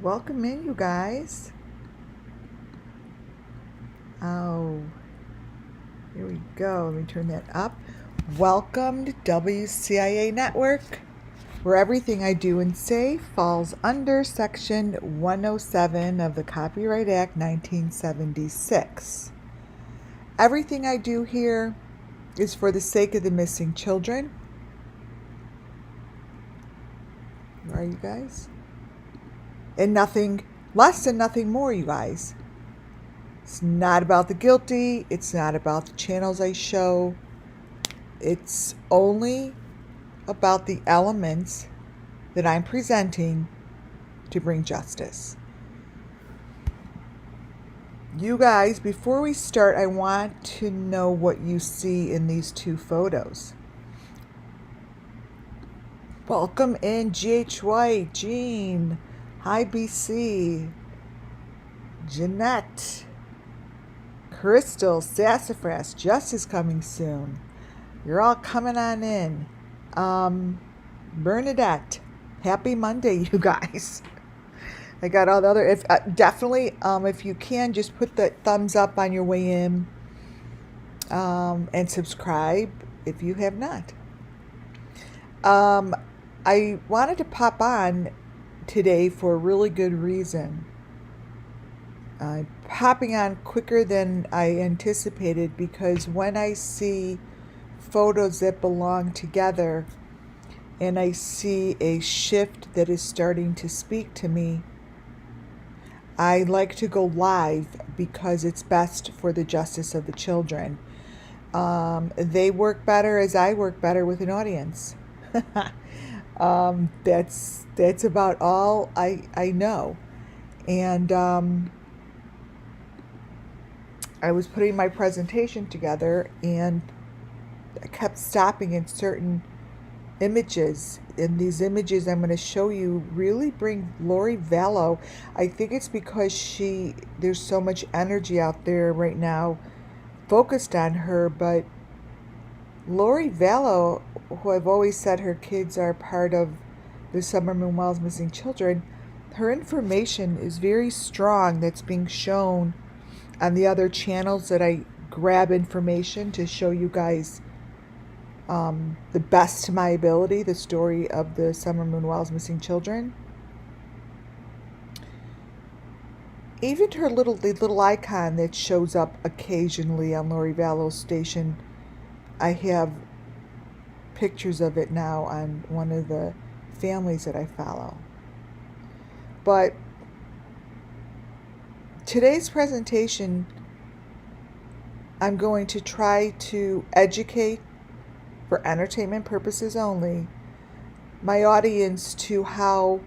Welcome in, you guys. Oh, here we go. Let me turn that up. Welcome to WCIA Network, where everything I do and say falls under Section 107 of the Copyright Act 1976. Everything I do here is for the sake of the missing children. Where are you guys? And nothing less and nothing more, you guys. It's not about the guilty. It's not about the channels I show. It's only about the elements that I'm presenting to bring justice. You guys, before we start, I want to know what you see in these two photos. Welcome in, G.H. White, Jean. Hi, BC. Jeanette. Crystal, Sassafras, Justice coming soon. You're all coming on in. Bernadette, happy Monday, you guys. I got all the other. Definitely, if you can, just put the thumbs up on your way in, and subscribe if you have not. I wanted to pop on today for a really good reason. I'm popping on quicker than I anticipated because when I see photos that belong together and I see a shift that is starting to speak to me, I like to go live because it's best for the justice of the children. They work better as I work better with an audience. That's about all I know. And I was putting my presentation together and I kept stopping in certain images. And these images I'm going to show you really bring Lori Vallow. I think it's because there's so much energy out there right now focused on her, but Lori Vallow, who I've always said her kids are part of the SUMMERWELLS Missing Children, her information is very strong that's being shown on the other channels that I grab information to show you guys the best to my ability, the story of the SUMMERWELLS Missing Children. Even her little icon that shows up occasionally on Lori Vallow's station, I have pictures of it now on one of the families that I follow. But today's presentation, I'm going to try to educate for entertainment purposes only my audience to how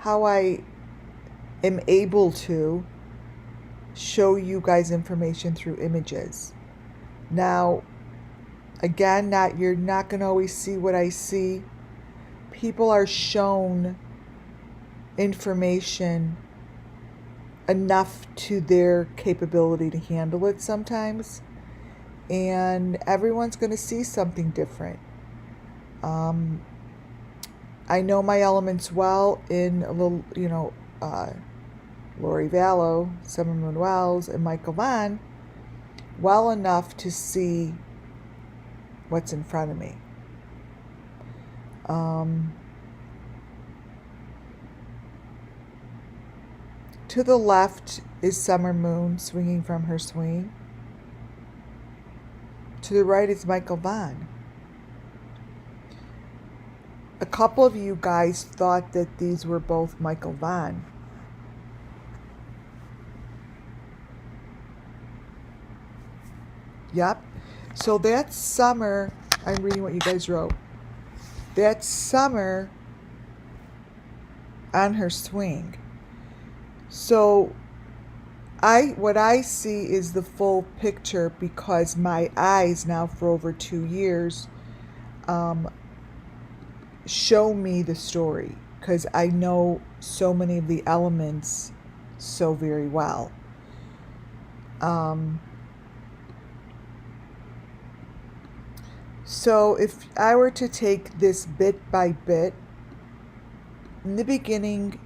I am able to show you guys information through images. Now, again, you're not going to always see what I see. People are shown information enough to their capability to handle it sometimes, and everyone's going to see something different. I know my elements well in a little, Lori Vallow, SUMMERWELLS, and Michael Vaughn well enough to see what's in front of me. To the left is Summer Moon swinging from her swing. To the right is Michael Vaughn. A couple of you guys thought that these were both Michael Vaughn. Yep. So that's Summer. I'm reading what you guys wrote. That's Summer on her swing. So what I see is the full picture because my eyes now for over 2 years show me the story because I know so many of the elements so very well. So if I were to take this bit by bit, in the beginning,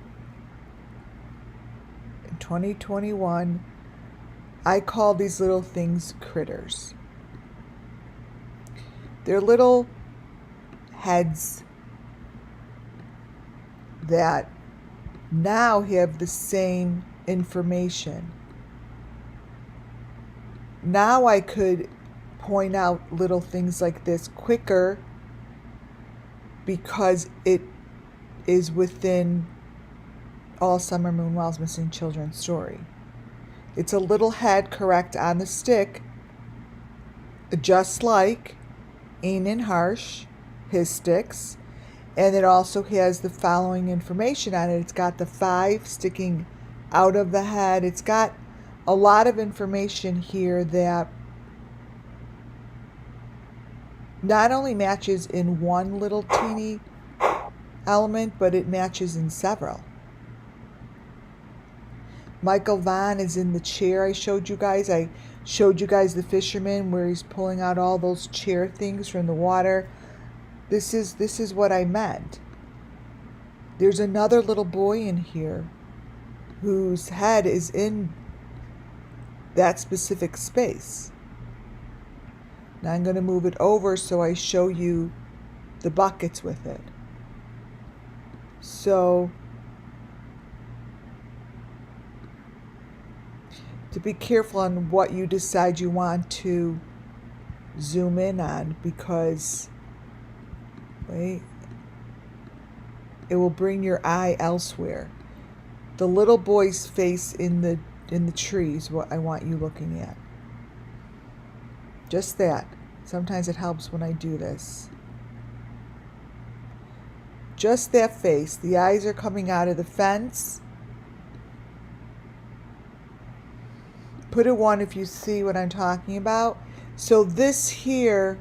2021. I call these little things critters. They're little heads that now have the same information. Now I could point out little things like this quicker because it is within All Summer Moonwell's Missing Children story. It's a little head, correct, on the stick, just like Enan Harsh, his sticks. And it also has the following information on it. It's got the 5 sticking out of the head. It's got a lot of information here that not only matches in one little teeny element, but it matches in several. Michael Vaughn is in the chair I showed you guys. I showed you guys the fisherman where he's pulling out all those chair things from the water. This is what I meant. There's another little boy in here whose head is in that specific space. Now I'm going to move it over so I show you the buckets with it. So to be careful on what you decide you want to zoom in on, because it will bring your eye elsewhere. The little boy's face in the tree is what I want you looking at. Just that. Sometimes it helps when I do this. Just that face. The eyes are coming out of the fence. Put a 1 if you see what I'm talking about. So this here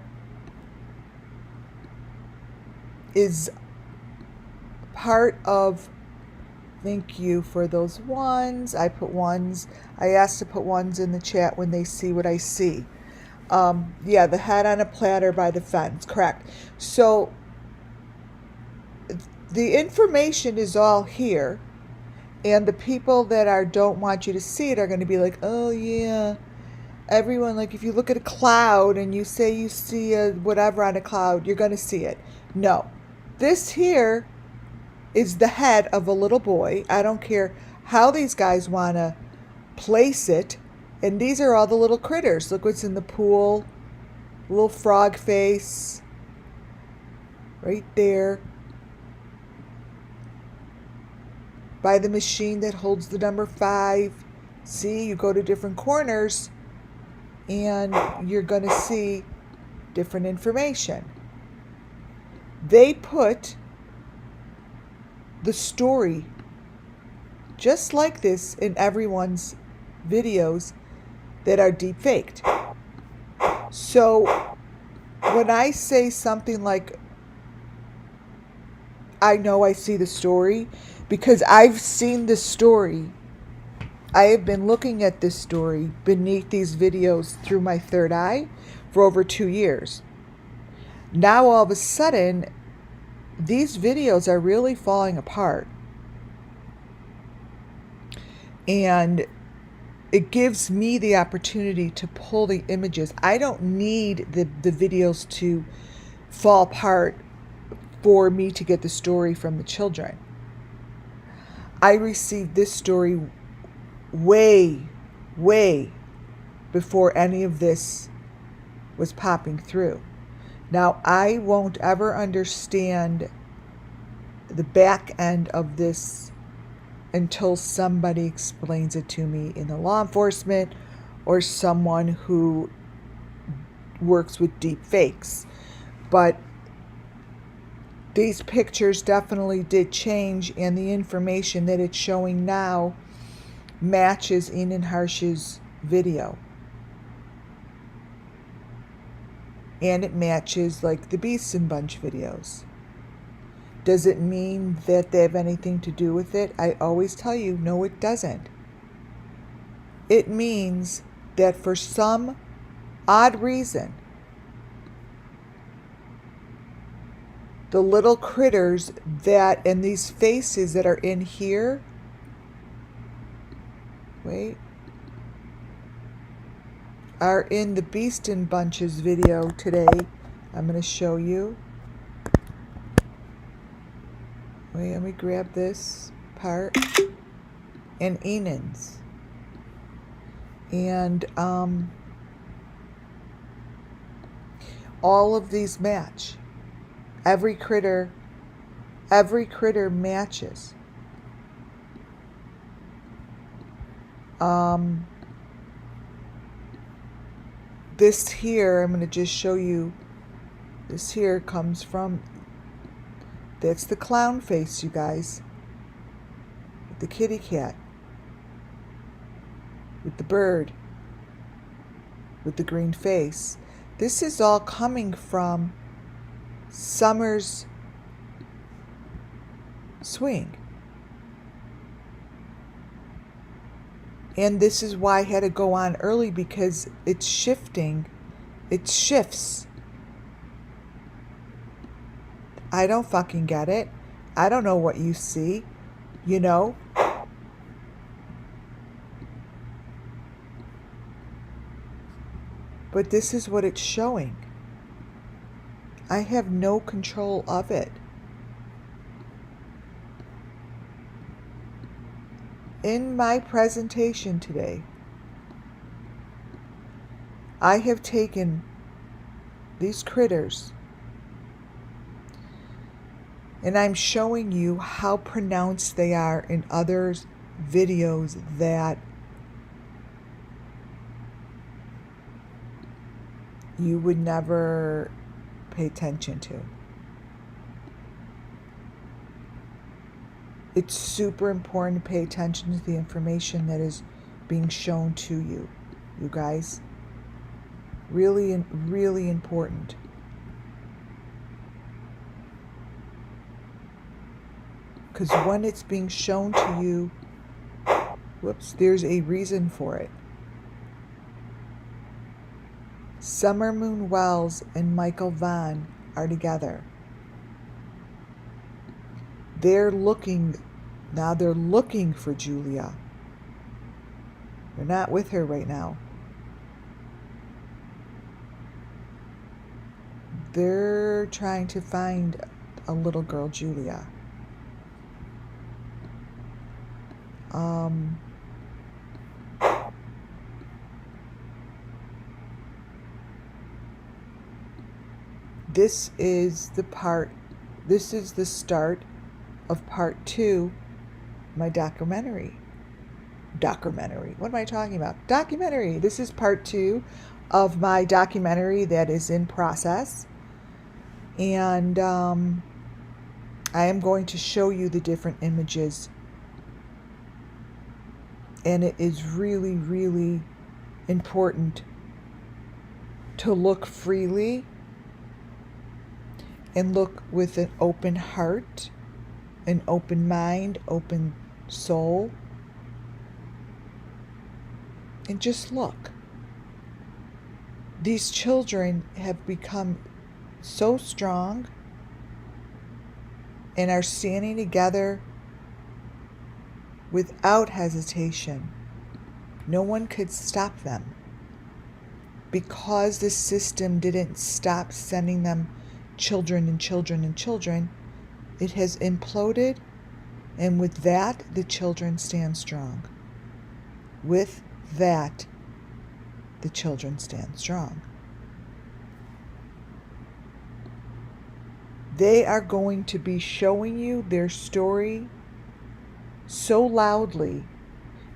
is part of, thank you for those 1s. I put 1s. I asked to put 1s in the chat when they see what I see. Yeah, the head on a platter by the fence, correct. So the information is all here, and the people that don't want you to see it are going to be like, oh yeah, everyone, like if you look at a cloud and you say you see a whatever on a cloud, you're going to see it. No, this here is the head of a little boy. I don't care how these guys want to place it. And these are all the little critters. Look what's in the pool. Little frog face. Right there. By the machine that holds the number 5. See, you go to different corners and you're going to see different information. They put the story just like this in everyone's videos that are deep faked. So when I say something like, I know I see the story, because I've seen the story. I have been looking at this story beneath these videos through my third eye for over 2 years. Now all of a sudden, these videos are really falling apart. And it gives me the opportunity to pull the images. I don't need the videos to fall apart for me to get the story from the children. I received this story way before any of this was popping through. Now, I won't ever understand the back end of this until somebody explains it to me in the law enforcement or someone who works with deep fakes. But these pictures definitely did change, and the information that it's showing now matches Enan Harsh's video. And it matches like the Beeson Bunch videos. Does it mean that they have anything to do with it? I always tell you, no, it doesn't. It means that for some odd reason, the little critters that, and these faces that are in here, wait, are in the Beast in Bunches video today. I'm going to show you. Wait, let me grab this part. And Enan's. And all of these match. Every critter matches. This here, I'm going to just show you. This here comes from, that's the clown face, you guys. With the kitty cat. With the bird. With the green face. This is all coming from Summer's swing. And this is why I had to go on early, because it's shifting. It shifts. I don't fucking get it. I don't know what you see, you know? But this is what it's showing. I have no control of it. In my presentation today, I have taken these critters and I'm showing you how pronounced they are in other videos that you would never pay attention to. It's super important to pay attention to the information that is being shown to you, you guys. Really, really important. Because when it's being shown to you, whoops, there's a reason for it. SUMMERWELLS and Michael Vaughn are together. They're looking for Julia. They're not with her right now. They're trying to find a little girl, Julia. This is the start of part 2, my documentary. What am I talking about? Documentary. This is part 2 of my documentary that is in process. And I am going to show you the different images. And it is really, really important to look freely and look with an open heart, an open mind, open soul. And just look. These children have become so strong and are standing together without hesitation. No one could stop them because the system didn't stop sending them children and children and children. It has imploded, and with that, the children stand strong. With that, the children stand strong. They are going to be showing you their story so loudly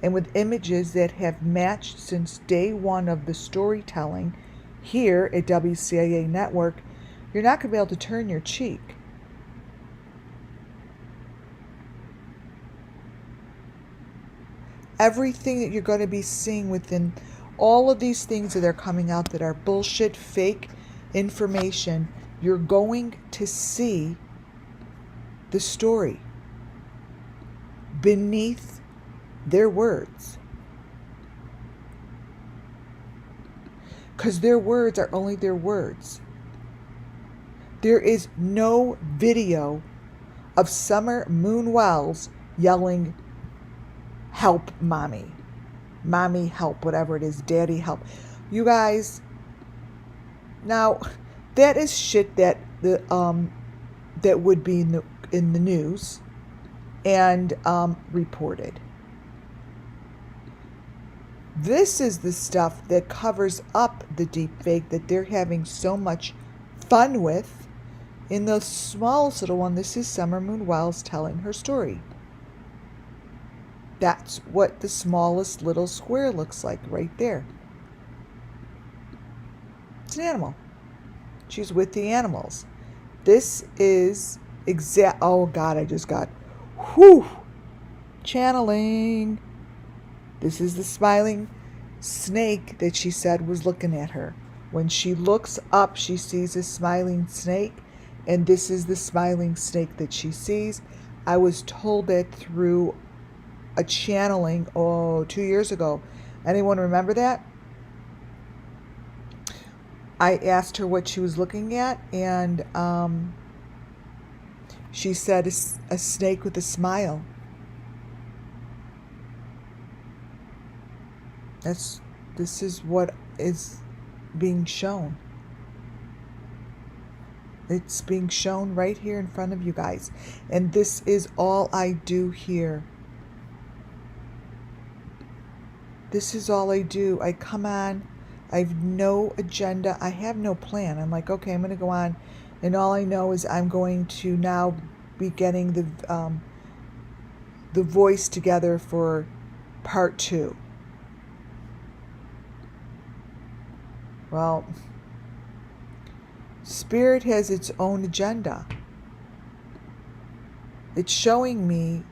and with images that have matched since day one of the storytelling here at WCIA Network. You're not going to be able to turn your cheek. Everything that you're going to be seeing within all of these things that are coming out that are bullshit, fake information, you're going to see the story beneath their words. Because their words are only their words. There is no video of SUMMERWELLS yelling, "Help, mommy." mommy help, whatever it is, daddy help. You guys, now that is shit that that would be in the news and reported. This is the stuff that covers up the deep fake that they're having so much fun with. In the smallest little one, this is Summer Moon Wells telling her story. That's what the smallest little square looks like right there. It's an animal. She's with the animals. This is oh God, I just got, whew, channeling. This is the smiling snake that she said was looking at her. When she looks up, she sees a smiling snake, and this is the smiling snake that she sees. I was told that through a channeling, 2 years ago. Anyone remember that? I asked her what she was looking at, and she said a snake with a smile. This is what is being shown. It's being shown right here in front of you guys. And this is all I do here. This is all I do. I come on. I have no agenda. I have no plan. I'm like, okay, I'm going to go on. And all I know is I'm going to now be getting the voice together for part 2. Well, Spirit has its own agenda. It's showing me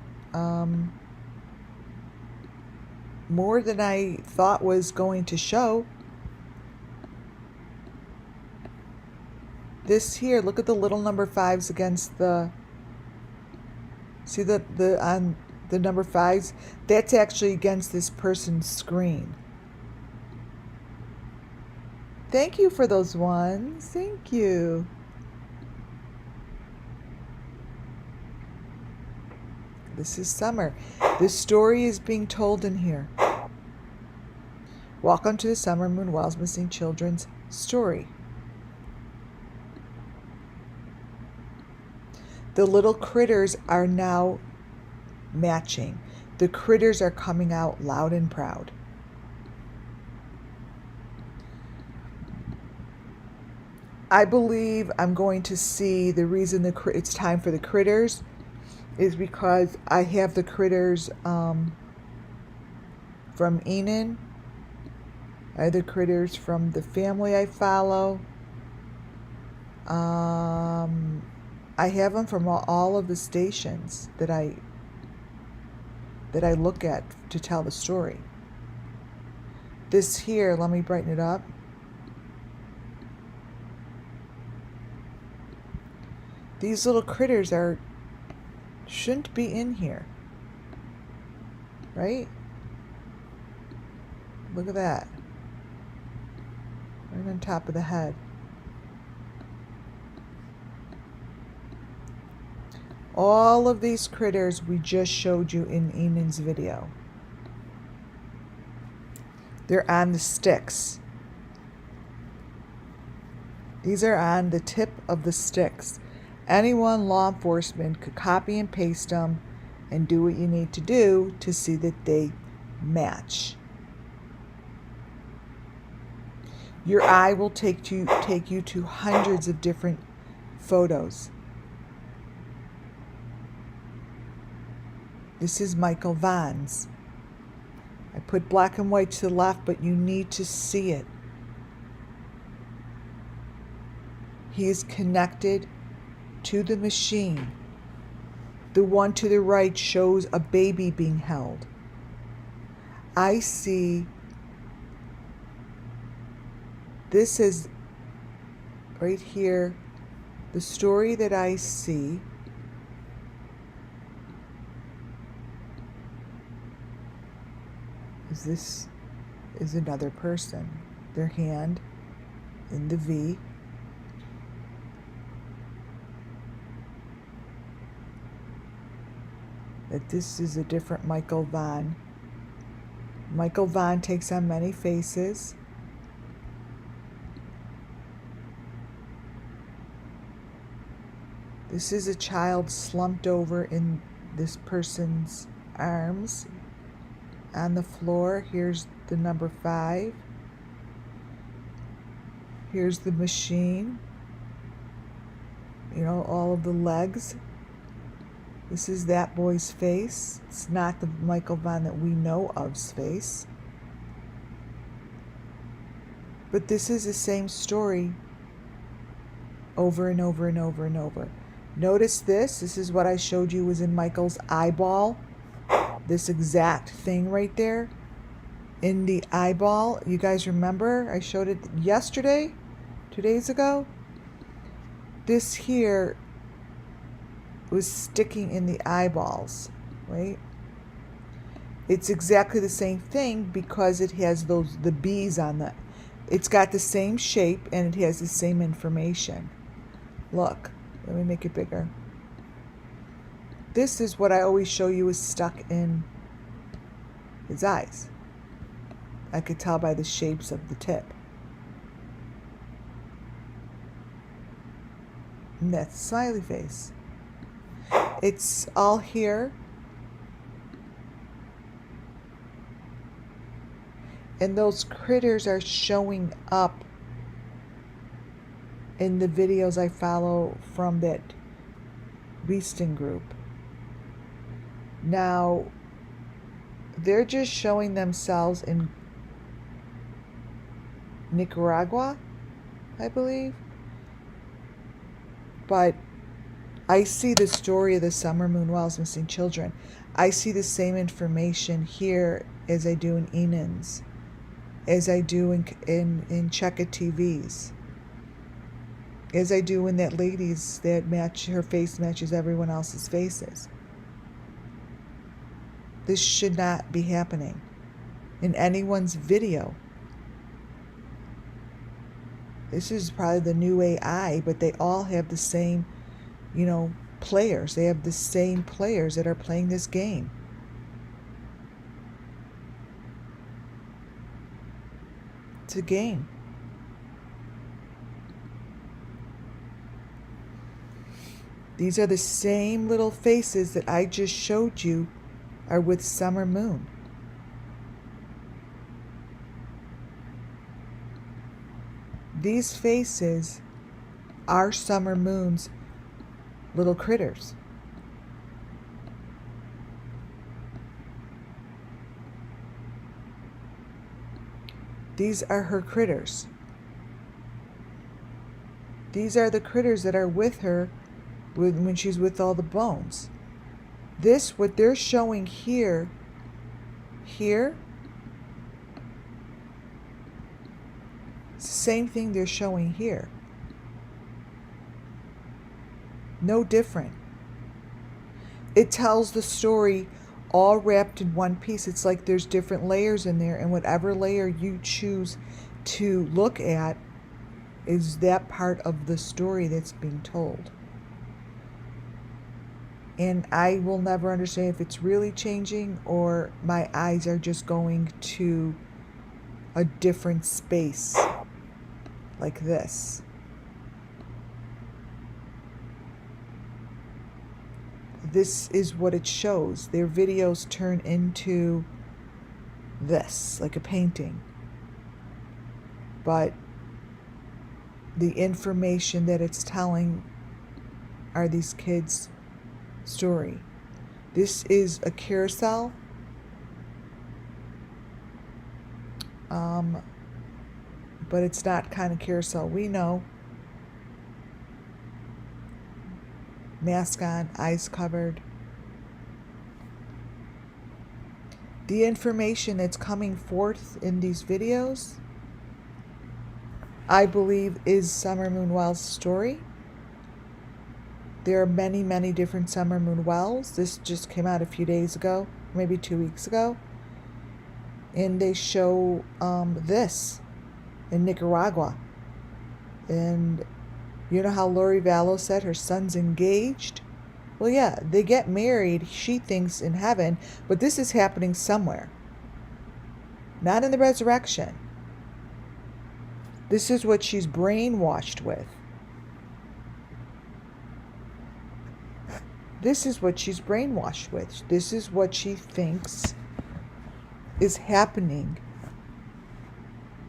more than I thought was going to show. This here, look at the little number 5s against the, see the on the number 5s? That's actually against this person's screen. Thank you for those ones. Thank you. This is Summer. This story is being told in here. Welcome to the Summer Moon Wells Missing Children's story. The little critters are now matching. The critters are coming out loud and proud. I believe I'm going to see the reason it's time for the critters is because I have the critters from Enon. I have the critters from the family I follow. I have them from all of the stations that I look at to tell the story. This here, let me brighten it up. These little critters shouldn't be in here, right? Look at that. Right on top of the head. All of these critters we just showed you in Enon's video. They're on the sticks. These are on the tip of the sticks. Anyone, law enforcement, could copy and paste them and do what you need to do to see that they match. Your eye will take you to hundreds of different photos. This is Michael Vaughn's. I put black and white to the left, but you need to see it. He is connected to the machine. The one to the right shows a baby being held. I see this is right here. The story that I see is this is another person. Their hand in the V. That this is a different Michael Vaughn. Michael Vaughn takes on many faces. This is a child slumped over in this person's arms on the floor. Here's the number 5. Here's the machine. You know, all of the legs. This is that boy's face. It's not the Michael Vaughn that we know of's face. But this is the same story over and over and over and over. Notice this. This is what I showed you was in Michael's eyeball. This exact thing right there in the eyeball. You guys remember? I showed it yesterday, 2 days ago. This here was sticking in the eyeballs, right? It's exactly the same thing because it has the bees on the. It's got the same shape and it has the same information. Look, let me make it bigger. This is what I always show you is stuck in his eyes. I could tell by the shapes of the tip. And that's a smiley face. It's all here. And those critters are showing up in the videos I follow from that Beasting group. Now, they're just showing themselves in Nicaragua, I believe. But I see the story of the SUMMERWELLS missing children. I see the same information here as I do in Enan's, as I do in Checka TV's, as I do in that lady's that match, her face matches everyone else's faces. This should not be happening in anyone's video. This is probably the new AI, but they all have the same, players. They have the same players that are playing this game. It's a game. These are the same little faces that I just showed you are with Summer Moon. These faces are Summer Moon's little critters. These are her critters. These are the critters that are with her when she's with all the bones. This, what they're showing here, it's the same thing they're showing here. No different. It tells the story all wrapped in one piece. It's like there's different layers in there, and whatever layer you choose to look at is that part of the story that's being told. And I will never understand if it's really changing or my eyes are just going to a different space like this. This is what it shows. Their videos turn into this, like a painting. But the information that it's telling are these kids' story. This is a carousel. But it's not kind of carousel we know. Mask on, eyes covered. The information that's coming forth in these videos, I believe, is SUMMERWELLS' story. There are many, many different SUMMERWELLS. This just came out a few days ago, maybe 2 weeks ago. And they show this in Nicaragua. And you know how Lori Vallow said her son's engaged? Well, yeah, they get married, she thinks, in heaven, but this is happening somewhere. not in the resurrection. This is what she's brainwashed with. This is what she's brainwashed with. This is what she thinks is happening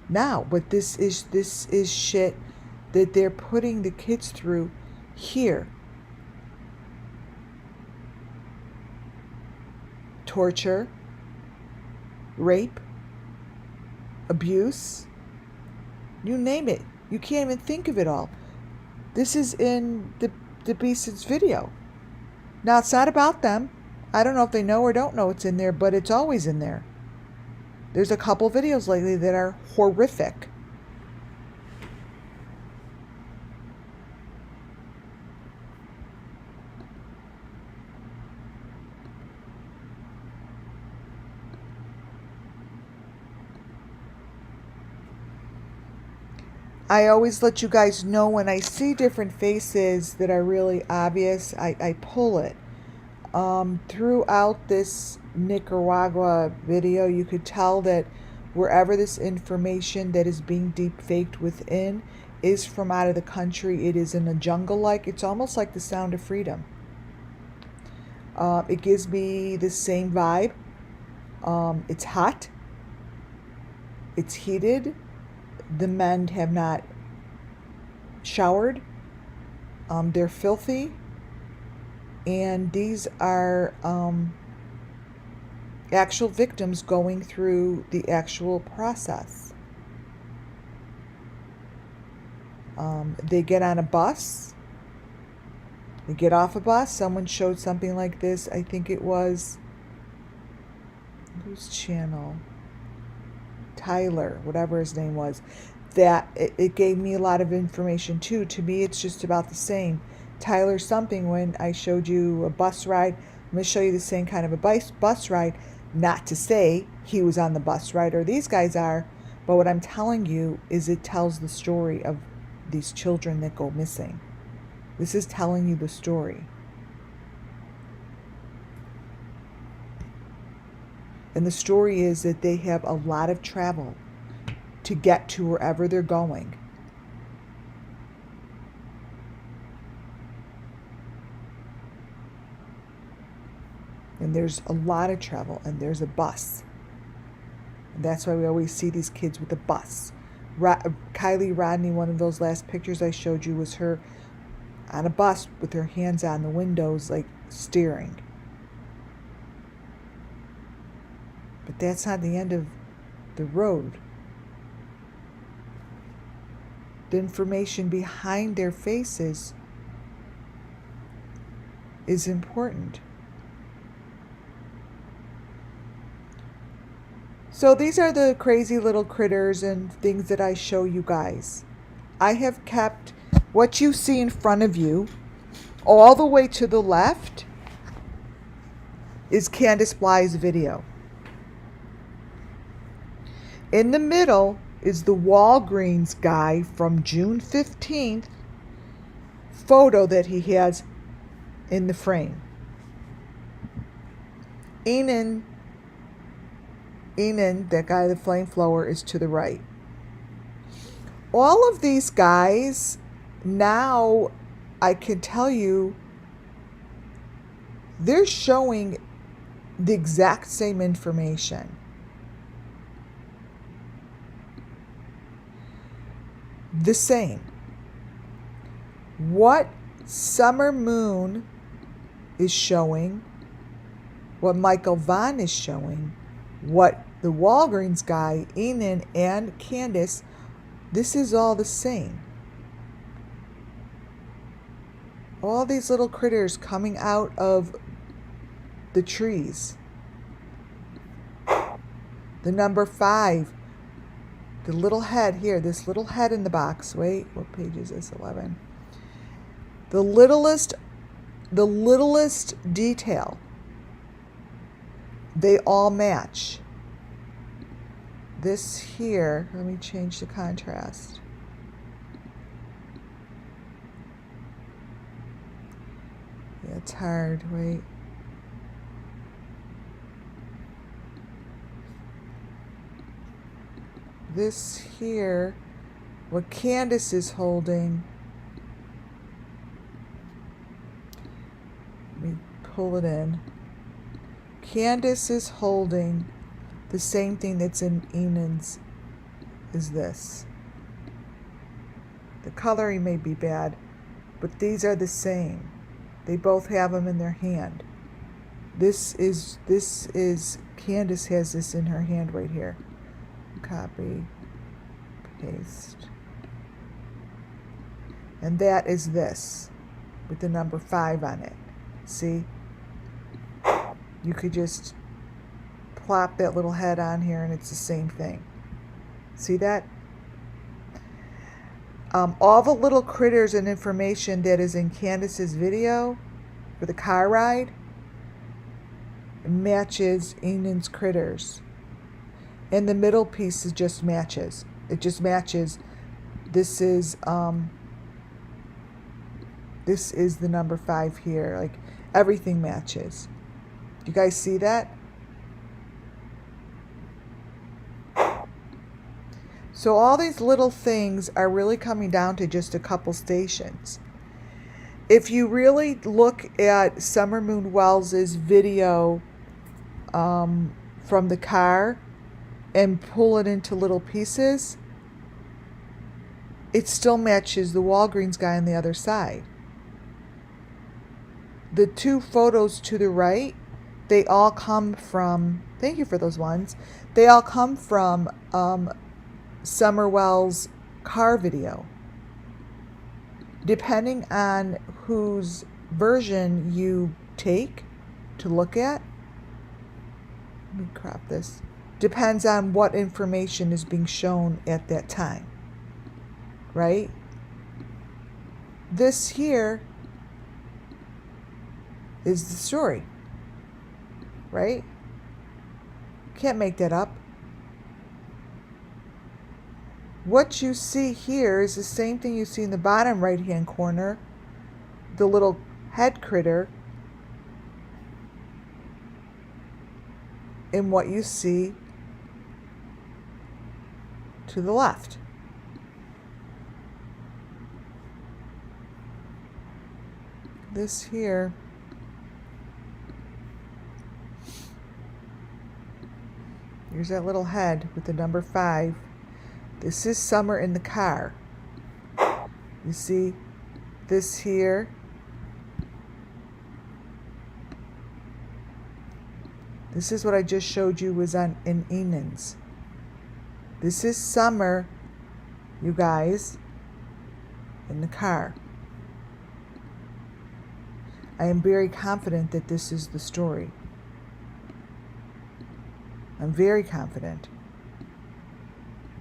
now. But this is shit that they're putting the kids through here. Torture, rape, abuse, you name it. You can't even think of it all. This is in the Beast's video. Now, it's not about them. I don't know if they know or don't know it's in there, but it's always in there. There's a couple videos lately that are horrific. I always let you guys know when I see different faces that are really obvious, I pull it. Throughout this Nicaragua video, you could tell that wherever this information that is being deep faked within is from out of the country, it is in a jungle-like. It's almost like the Sound of Freedom. It gives me the same vibe. It's hot. It's heated. The men have not showered. They're filthy. And these are actual victims going through the actual process. They get on a bus. They get off a bus. Someone showed something like this. I think it was... whose channel? Tyler, whatever his name was, that it gave me a lot of information too. To me, it's just about the same. Tyler something, when I showed you a bus ride, I'm going to show you the same kind of a bus ride. Not to say he was on the bus ride or these guys are, but what I'm telling you is it tells the story of these children that go missing. This is telling you the story. And the story is that they have a lot of travel to get to wherever they're going. And there's a lot of travel, and there's a bus. And that's why we always see these kids with a bus. Kylie Rodney, one of those last pictures I showed you, was her on a bus with her hands on the windows, like steering. But that's not the end of the road. The information behind their faces is important. So these are the crazy little critters and things that I show you guys. I have kept what you see in front of you. All the way to the left is Candace Bly's video. In the middle is the Walgreens guy from June 15th photo that he has in the frame. Enan, that guy, the flamethrower, is to the right. All of these guys, now I can tell you, they're showing the exact same information. The same. What Summer Moon is showing, what Michael Vaughn is showing, what the Walgreens guy, Enan, and Candace, this is all the same. All these little critters coming out of the trees. The number 5. The little head here, this little head in the box. Wait, what page is this? 11. The littlest detail. They all match. This here, let me change the contrast. Yeah, it's hard. Wait. this here, what Candace is holding, let me pull it in. Candace is holding the same thing that's in Enid's, is this. The coloring may be bad, but these are the same. They both have them in their hand. This is Candace has this in her hand right here. Copy, paste. And that is this, with the number 5 on it. See? You could just plop that little head on here and it's the same thing. See that? All the little critters and information that is in Candace's video for the car ride matches Enid's critters. And the middle piece is just matches. It just matches. This is the number 5 here. Like everything matches. You guys see that? So all these little things are really coming down to just a couple stations. If you really look at Summer Moon Wells' video from the car and pull it into little pieces, it still matches the Walgreens guy on the other side. The 2 photos to the right, they all come from, thank you for those ones, they all come from SUMMERWELls' car video. Depending on whose version you take to look at, let me crop this, depends on what information is being shown at that time, right? This here is the story, right? Can't make that up. What you see here is the same thing you see in the bottom right hand corner, the little head critter, and what you see to the left. This here here's that little head with the number 5. This is Summer in the car. You see this here? This is what I just showed you was in Enid's. This is Summer, you guys, in the car. I am very confident that this is the story. I'm very confident.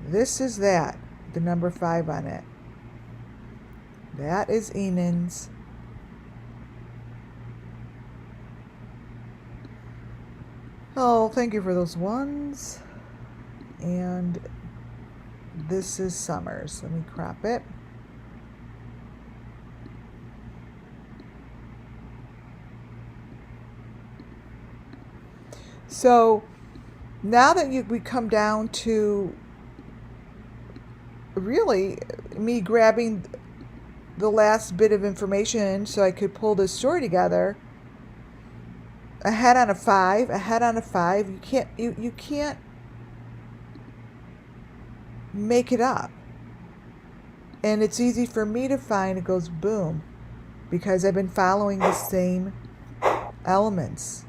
This is that, the number 5 on it. That is Enid's. Oh, thank you for those ones. And this is Summer's. Let me crop it. So now that we come down to really me grabbing the last bit of information so I could pull this story together, a head on a 5, a head on a 5, you can't make it up. And it's easy for me to find, it goes boom, because I've been following the same elements.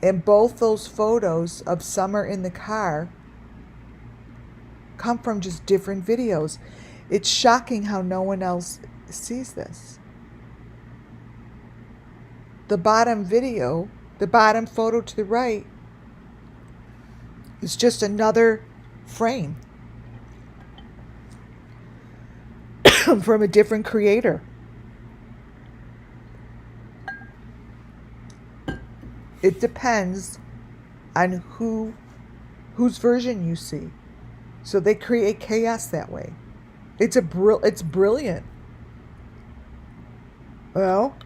And both those photos of Summer in the car come from just different videos. It's shocking how no one else sees this. The bottom video, the bottom photo to the right, is just another frame from a different creator. It depends on whose version you see. So they create chaos that way. It's brilliant. Well,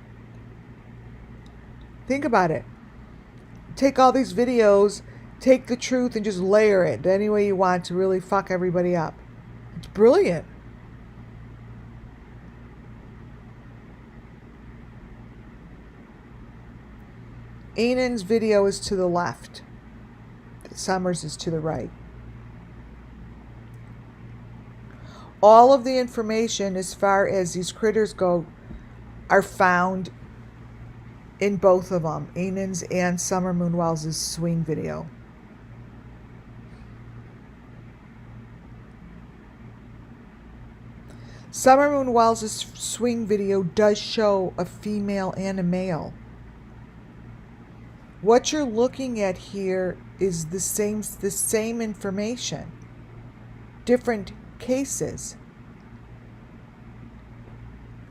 think about it. Take all these videos take the truth and just layer it any way you want to really fuck everybody up. It's brilliant. Enan's video is to the left. Summers is to the right. All of the information as far as these critters go are found in both of them, Enan's and Summer Moon Wells' swing video. Summer Moon Wells' swing video does show a female and a male. What you're looking at here is the same information, different cases.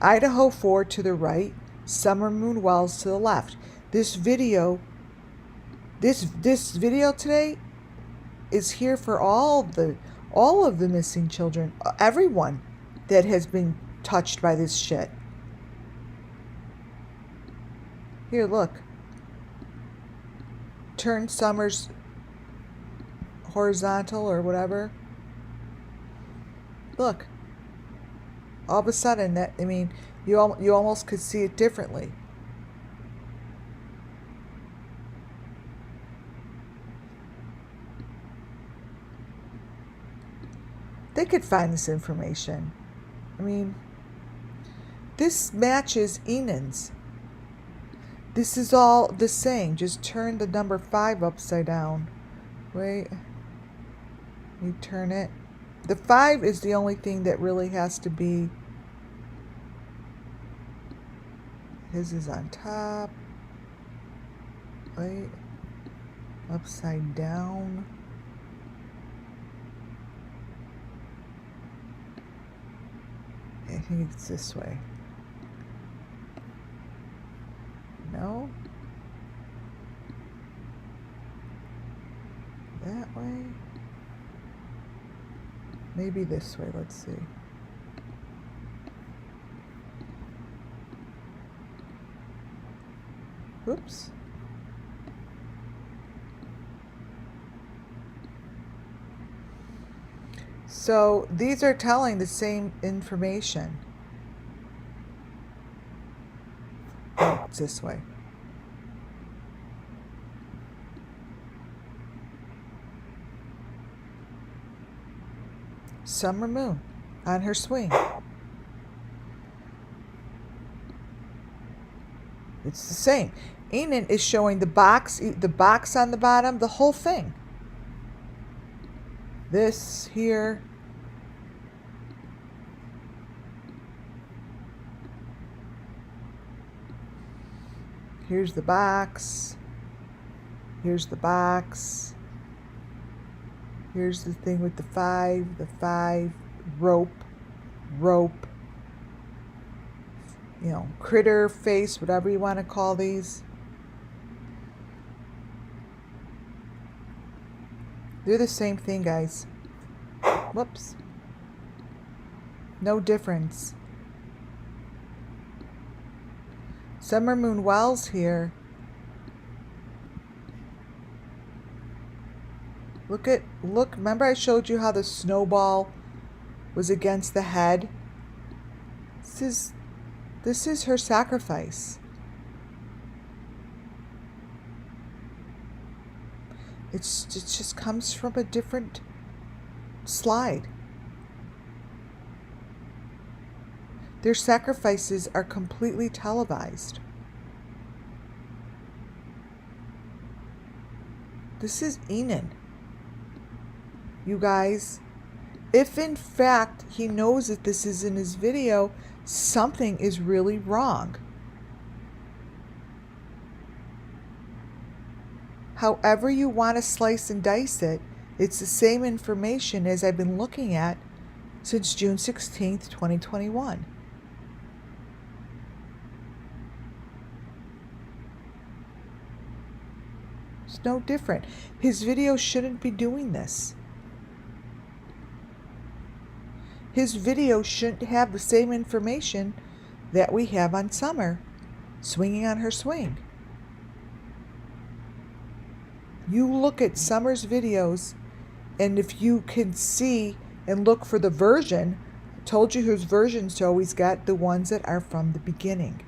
Idaho 4 to the right, Summer Moon Wells to the left. This video today is here for all of the missing children, everyone that has been touched by this shit. Here, look. Turn Summers horizontal or whatever. Look. All of a sudden, that, I mean, you almost could see it differently. They could find this information. I mean, this matches Enan's. This is all the same. Just turn the number 5 upside down. Wait. You turn it. The 5 is the only thing that really has to be. His is on top. Wait. Upside down. I think it's this way. No? That way? Maybe this way, let's see. Whoops. So these are telling the same information. Oh, it's this way. Summer Moon on her swing. It's the same. Enan is showing the box on the bottom, the whole thing. This here. Here's the box. Here's the box. Here's the thing with the 5, rope, you know, critter, face, whatever you want to call these. They're the same thing, guys. Whoops. No difference. Summer Moon Wells here. Look, remember I showed you how the snowball was against the head? This is her sacrifice. It just comes from a different slide. Their sacrifices are completely televised. This is Enan. You guys, if in fact he knows that this is in his video, something is really wrong. However you want to slice and dice it, it's the same information as I've been looking at since June 16th, 2021. It's no different. His video shouldn't be doing this. His video shouldn't have the same information that we have on Summer swinging on her swing. You look at Summer's videos, and if you can see and look for the version, I told you whose versions to always get the ones that are from the beginning.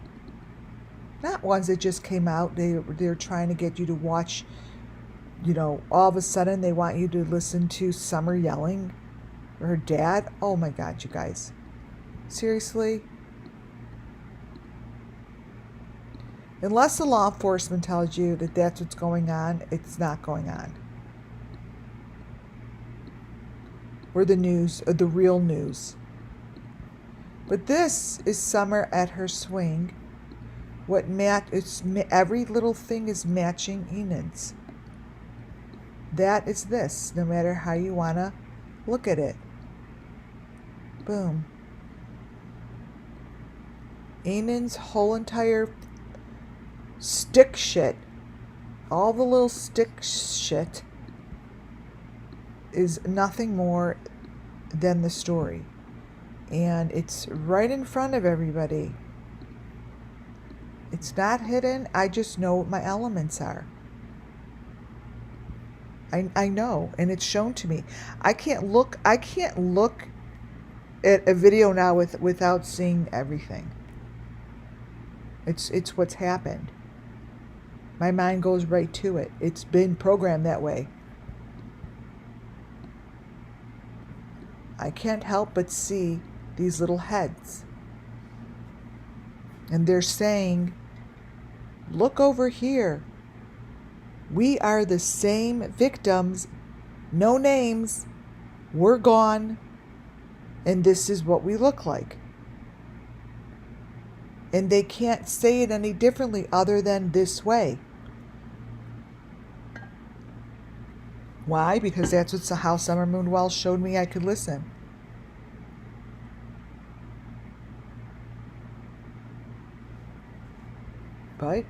Not ones that just came out. They're trying to get you to watch, all of a sudden they want you to listen to Summer yelling or her dad. Oh my God, you guys. Seriously? Unless the law enforcement tells you that that's what's going on, it's not going on. Or the news, or the real news. But this is Summer at her swing. Every little thing is matching Enid's. That is this, no matter how you want to look at it. Boom. Enid's whole entire stick shit, all the little stick shit, is nothing more than the story. And it's right in front of everybody. It's not hidden. I just know what my elements are. I know, and it's shown to me. I can't look at a video now without seeing everything. It's what's happened. My mind goes right to it. It's been programmed that way. I can't help but see these little heads. And they're saying, look over here. We are the same victims, no names, we're gone, and this is what we look like. And they can't say it any differently other than this way. Why? Because that's how SUMMERWELLS showed me I could listen. But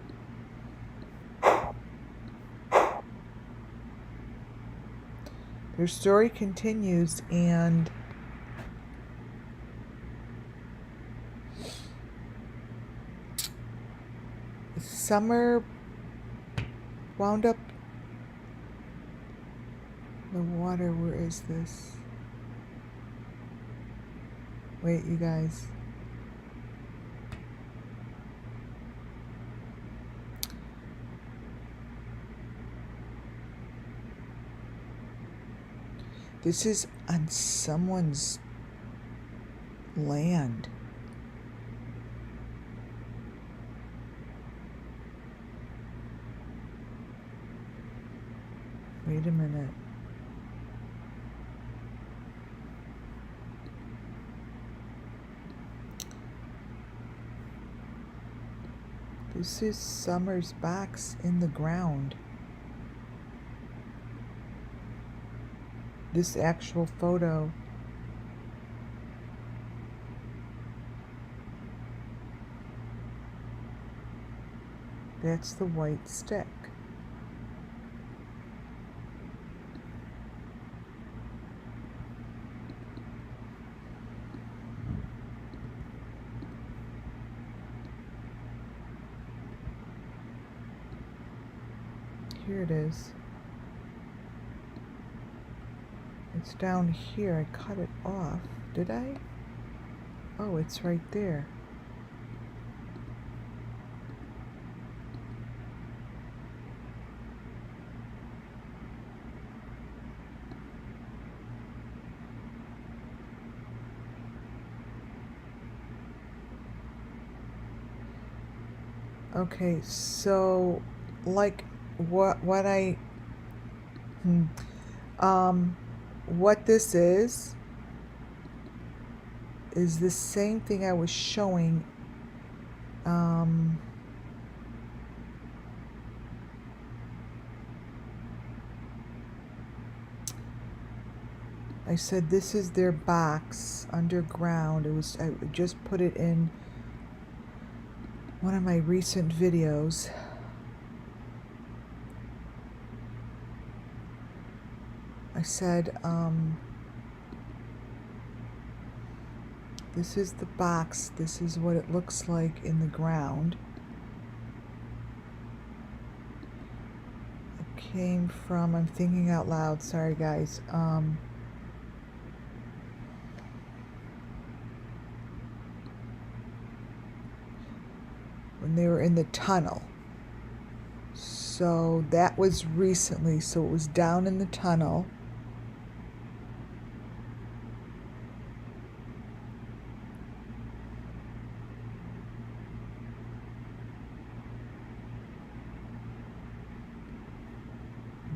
their story continues, and Summer wound up the water. Where is this? Wait, you guys. This is on someone's land. Wait a minute. This is Summer's box in the ground. This actual photo. That's the white stick. Here it is. It's down here. I cut it off. Did I? Oh, it's right there. Okay, so like what this is the same thing I was showing I said this is their box underground. I just put it in one of my recent videos. I said, this is the box. This is what it looks like in the ground. I came from, I'm thinking out loud, sorry guys. When they were in the tunnel. So that was recently, so it was down in the tunnel.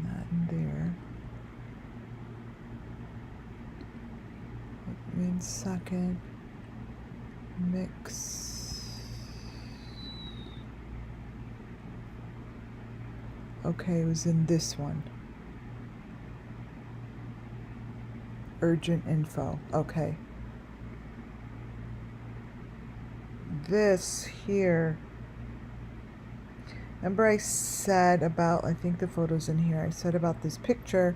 Not in there. Let me in second. Mix. Okay, it was in this one. Urgent info. Okay. This here. Remember I said about, I think the photo's in here, I said about this picture,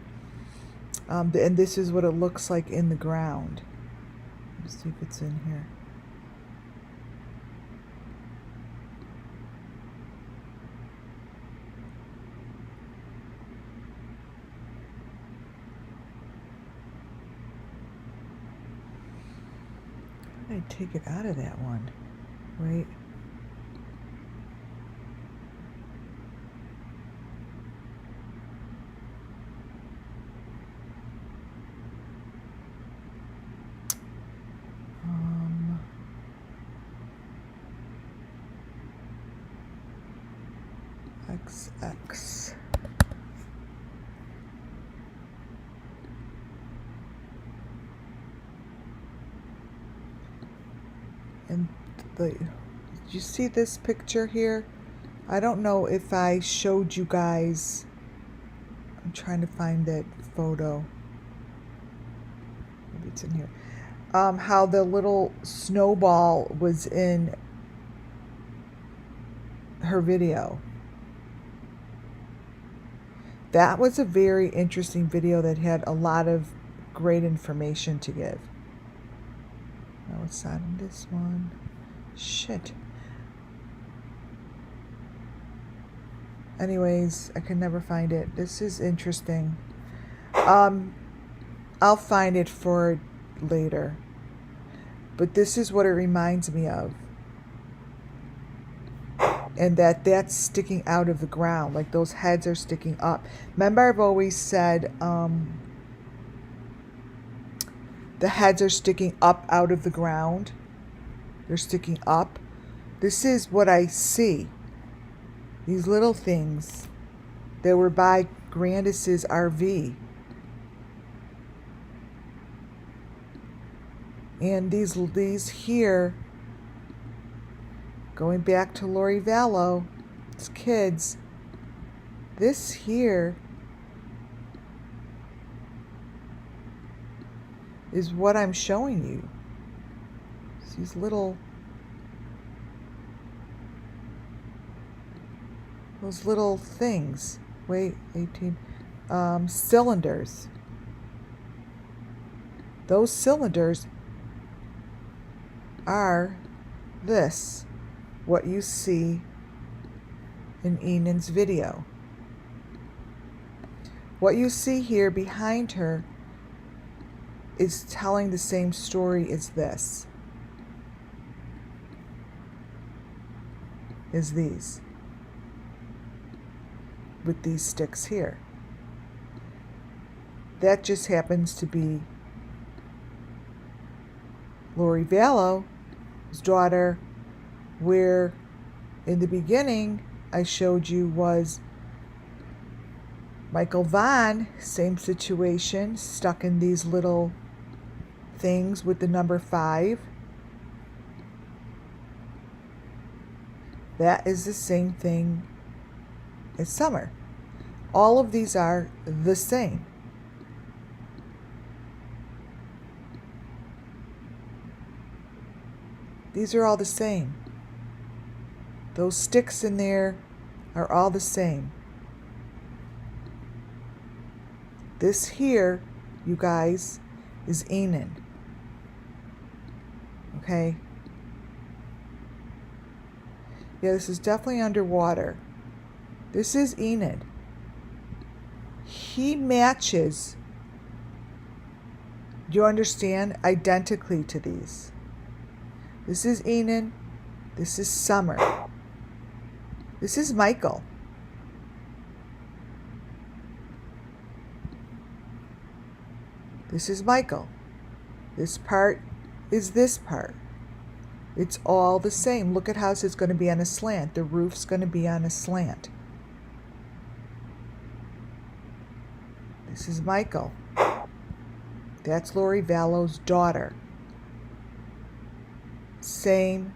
and this is what it looks like in the ground. Let's see if it's in here. I take it out of that one. Wait. XX. And did you see this picture here? I don't know if I showed you guys. I'm trying to find that photo. Maybe it's in here. How the little snowball was in her video. That was a very interesting video that had a lot of great information to give. No, it's not in this one. Shit. Anyways, I can never find it. This is interesting. I'll find it for later. But this is what it reminds me of. And that's sticking out of the ground. Like those heads are sticking up. Remember I've always said the heads are sticking up out of the ground. They're sticking up. This is what I see. These little things that were by Grandis's RV. And these here, going back to Lori Vallow, it's kids. This here is what I'm showing you. It's these those little things. Wait, 18. Cylinders. Those cylinders are this, what you see in Enan's video. What you see here behind her is telling the same story as this, as these, with these sticks here. That just happens to be Lori Vallow's daughter, where in the beginning I showed you was Michael Vaughn, same situation, stuck in these little things with the number 5. That is the same thing as Summer. All of these are the same. These are all the same. Those sticks in there are all the same. This here, you guys, is Enan. Okay? Yeah, this is definitely underwater. This is Enid. he matches, you understand, identically to these. This is Enan. This is Summer. This is Michael. This is Michael. This part is this part. It's all the same. Look at how it's going to be on a slant. The roof's going to be on a slant. This is Michael. That's Lori Vallow's daughter. Same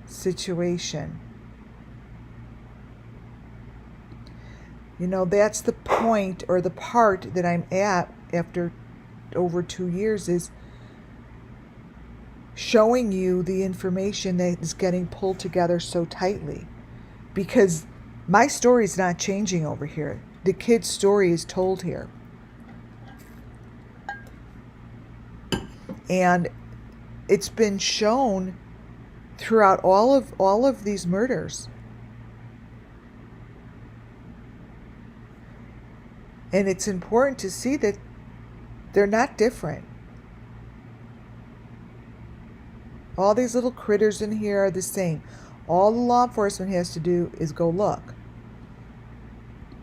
situation. You know, that's the point, or the part that I'm at after over 2 years, is showing you the information that is getting pulled together so tightly. Because my story is not changing over here. The kid's story is told here. And it's been shown throughout all of these murders. And it's important to see that they're not different. All these little critters in here are the same. All the law enforcement has to do is go look.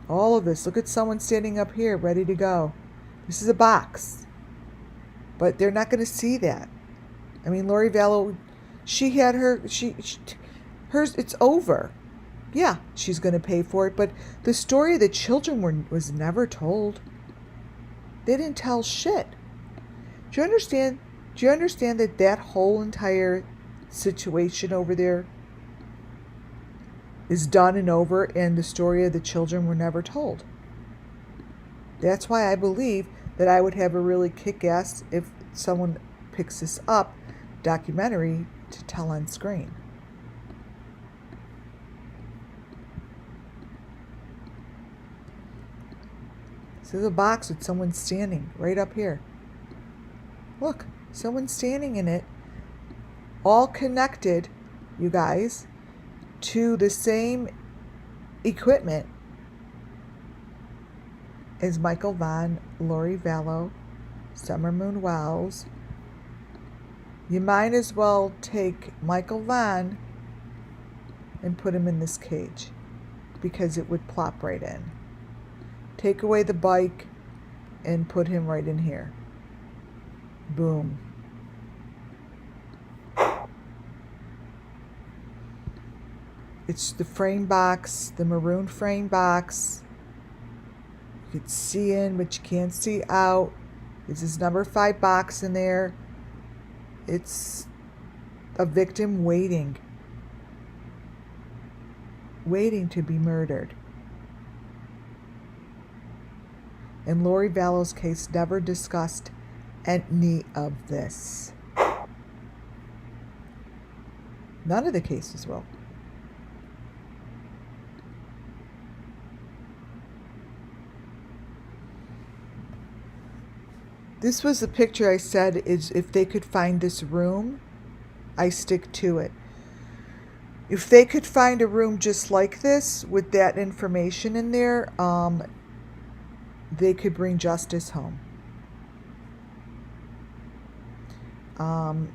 All of this. Look at someone standing up here ready to go. This is a box. But they're not going to see that. I mean, Lori Vallow, she had hers, it's over. Yeah, she's going to pay for it. But the story of the children was never told. They didn't tell shit. Do you understand? Do you understand that whole entire situation over there is done and over, and the story of the children were never told? That's why I believe that I would have a really kick-ass, if someone picks this up, documentary to tell on screen. This is a box with someone standing right up here. Look, someone's standing in it, all connected, you guys, to the same equipment as Michael Vaughn, Lori Vallow, SUMMERWELLS. You might as well take Michael Vaughn and put him in this cage, because it would plop right in. Take away the bike and put him right in here. Boom. It's the frame box, the maroon frame box. You can see in, but you can't see out. It's this number 5 box in there. It's a victim waiting to be murdered. And Lori Vallow's case never discussed any of this. None of the cases will. This was the picture I said is, if they could find this room, I stick to it. If they could find a room just like this with that information in there, they could bring justice home. I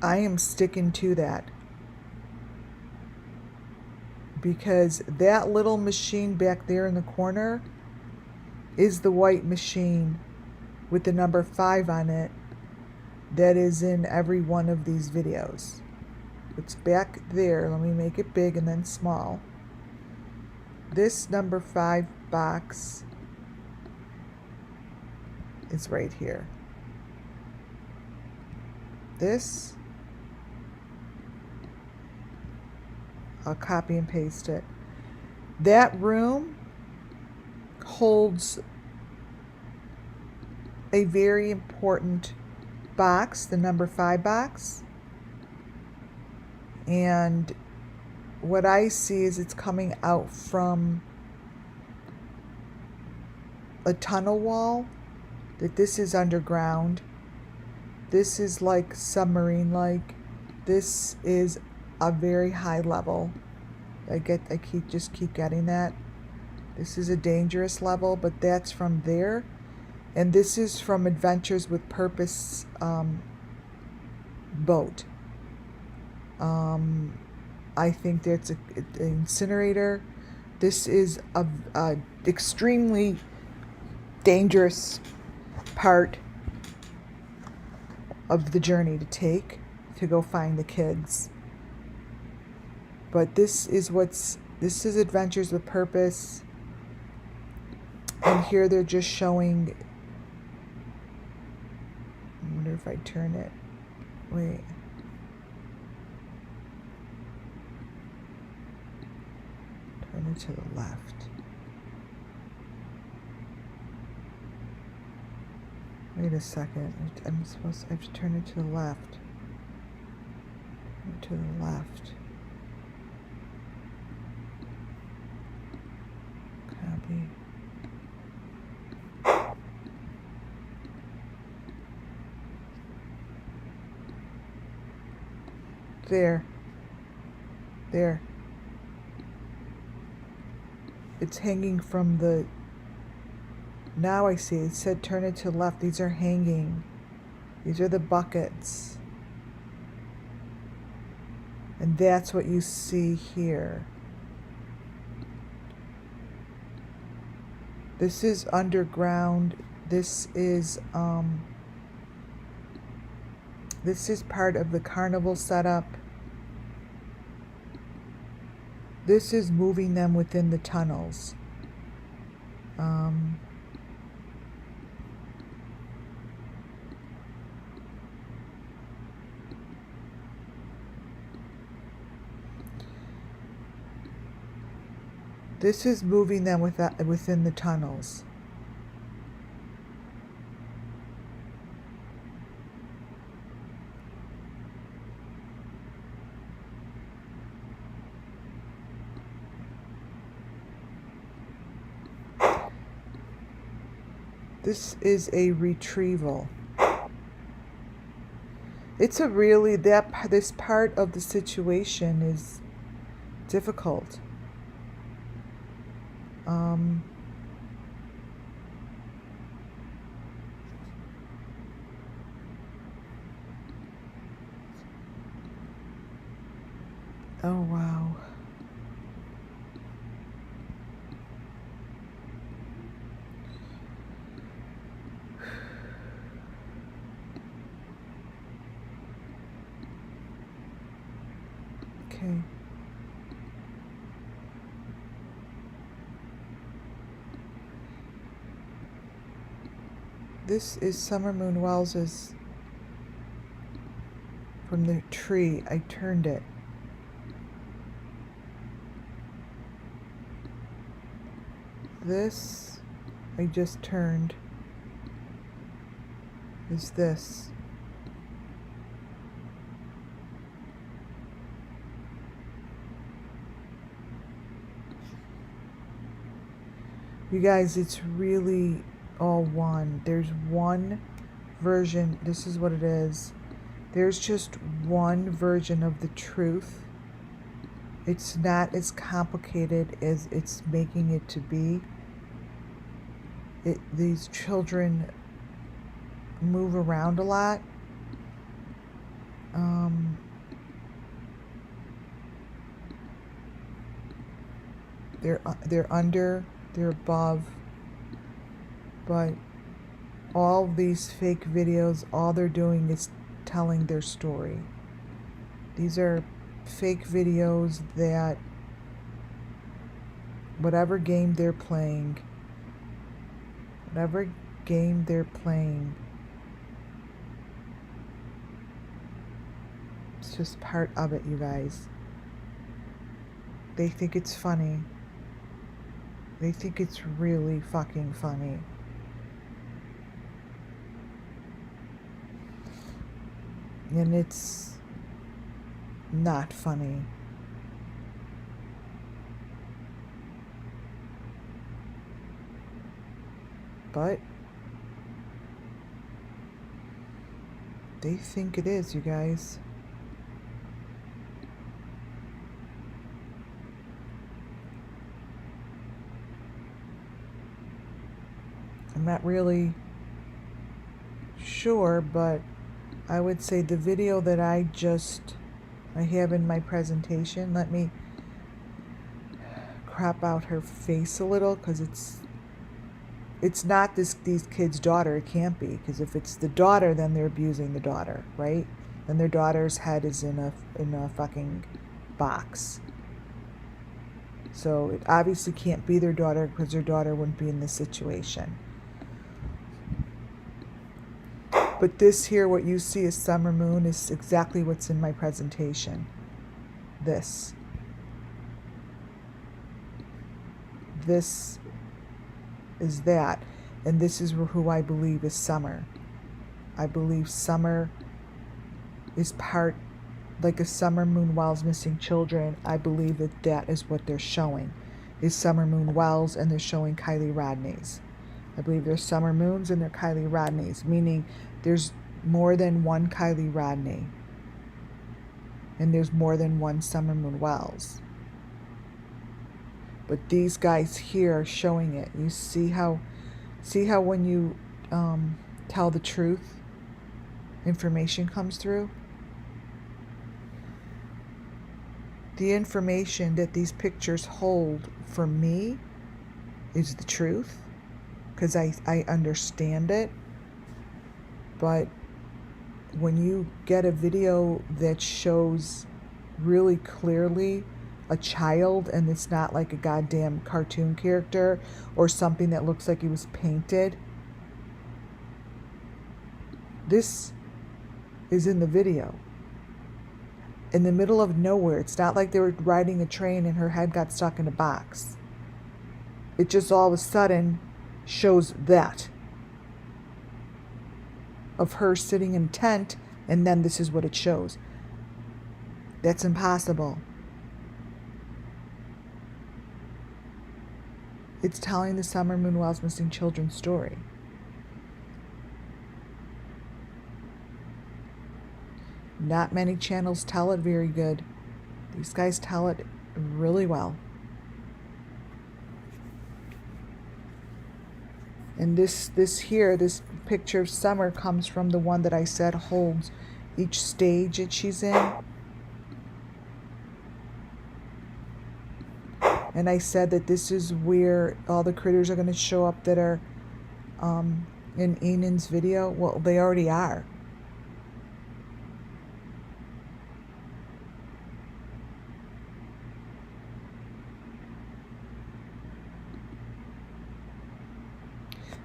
am sticking to that, because that little machine back there in the corner is the white machine with the number 5 on it that is in every one of these videos. It's back there. Let me make it big and then small. This number 5 box is right here. This, I'll copy and paste it. That room holds a very important box, the number 5 box. And what I see is it's coming out from a tunnel wall, that this is underground. This is like submarine-like. This is a very high level. I keep getting that. This is a dangerous level, but that's from there. And this is from Adventures with Purpose boat. I think that's an incinerator. This is a extremely dangerous part of the journey to take to go find the kids. But this is Adventures with Purpose. And here they're just showing, I wonder if I turn it. Wait. Turn it to the left. Wait a second. I have to turn it to the left. To the left. Copy. There. It's hanging from the... Now I see. It said turn it to the left. These are hanging. These are the buckets. And that's what you see here. This is underground. This is part of the Carnival setup. This is moving them within the tunnels. This is moving them within the tunnels. This is a retrieval. It's a really, this part of the situation is difficult. Oh, wow. Okay. This is SUMMERWELls' from the tree. I turned it. This I just turned is this. You guys, it's really all one. There's one version. This is what it is. There's just one version of the truth. It's not as complicated as it's making it to be. These children move around a lot. They're under, they're above, but all these fake videos, all they're doing is telling their story. These are fake videos that whatever game they're playing, it's just part of it, you guys. They think it's funny. They think it's really fucking funny. And it's not funny. But they think it is, you guys. I'm not really sure, but I would say the video that I have in my presentation, let me crop out her face a little, because it's not these kids' daughter. It can't be, because if it's the daughter, then they're abusing the daughter, right? Then their daughter's head is in a fucking box. So it obviously can't be their daughter, because their daughter wouldn't be in this situation. But this here, what you see as summer moon, is exactly what's in my presentation. This is that, and this is who I believe is Summer. I believe Summer is part, like a summer moon Wells missing children. I believe that is what they're showing, is summer moon Wells, and they're showing Kylie Rodneys. I believe there's summer moons and they're Kylie Rodneys, meaning there's more than one Kylie Rodney, and there's more than one summer moon Wells. But these guys here are showing it. You see how when you tell the truth, information comes through? The information that these pictures hold for me is the truth, because I understand it. But when you get a video that shows really clearly a child, and it's not like a goddamn cartoon character or something that looks like it was painted, this is in the video, in the middle of nowhere. It's not like they were riding a train and her head got stuck in a box. It just all of a sudden shows that of her sitting in a tent, and then this is what it shows. That's impossible. It's telling the summer moon Wells missing children story. Not many channels tell it very good. These guys tell it really well. And this picture of Summer comes from the one that I said holds each stage that she's in. And I said that this is where all the critters are going to show up that are in Enan's video. Well, they already are.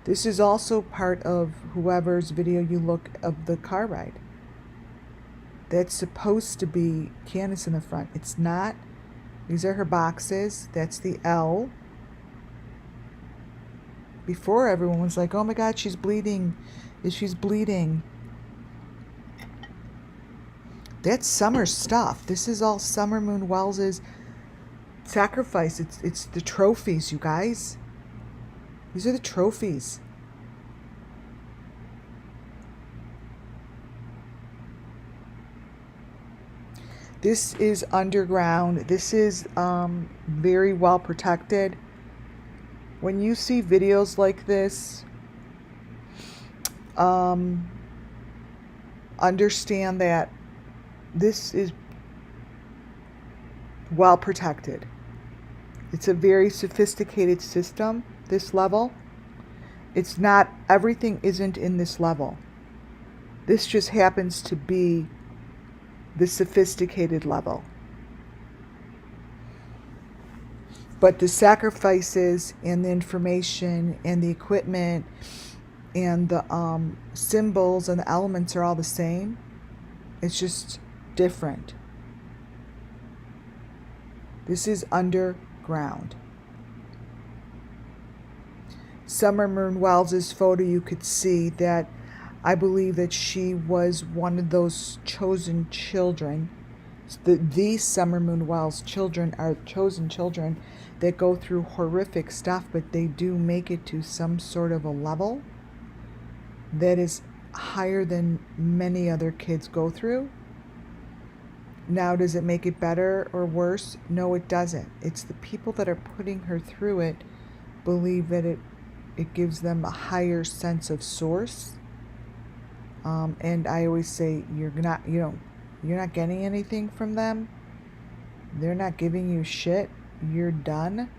This is also part of whoever's video you look of the car ride. That's supposed to be Candace in the front. It's not. These are her boxes. That's the L. Before, everyone was like, oh my God, she's bleeding. She's bleeding. That's Summer's stuff. This is all Summer Moon Wells's sacrifice. It's the trophies, you guys. These are the trophies. This is underground. This is very well protected. When you see videos like this, understand that this is well protected. It's a very sophisticated system, this level. It's not, everything isn't in this level. This just happens to be the sophisticated level. But the sacrifices and the information and the equipment and the symbols and the elements are all the same. It's just different. This is underground. Summer Moon Wells's photo, you could see that I believe that she was one of those chosen children. These Summer Moon Wells children are chosen children that go through horrific stuff, but they do make it to some sort of a level that is higher than many other kids go through. Now, does it make it better or worse? No, it doesn't. It's the people that are putting her through it believe that it it gives them a higher sense of source. And I always say, you're not getting anything from them. They're not giving you shit. You're done.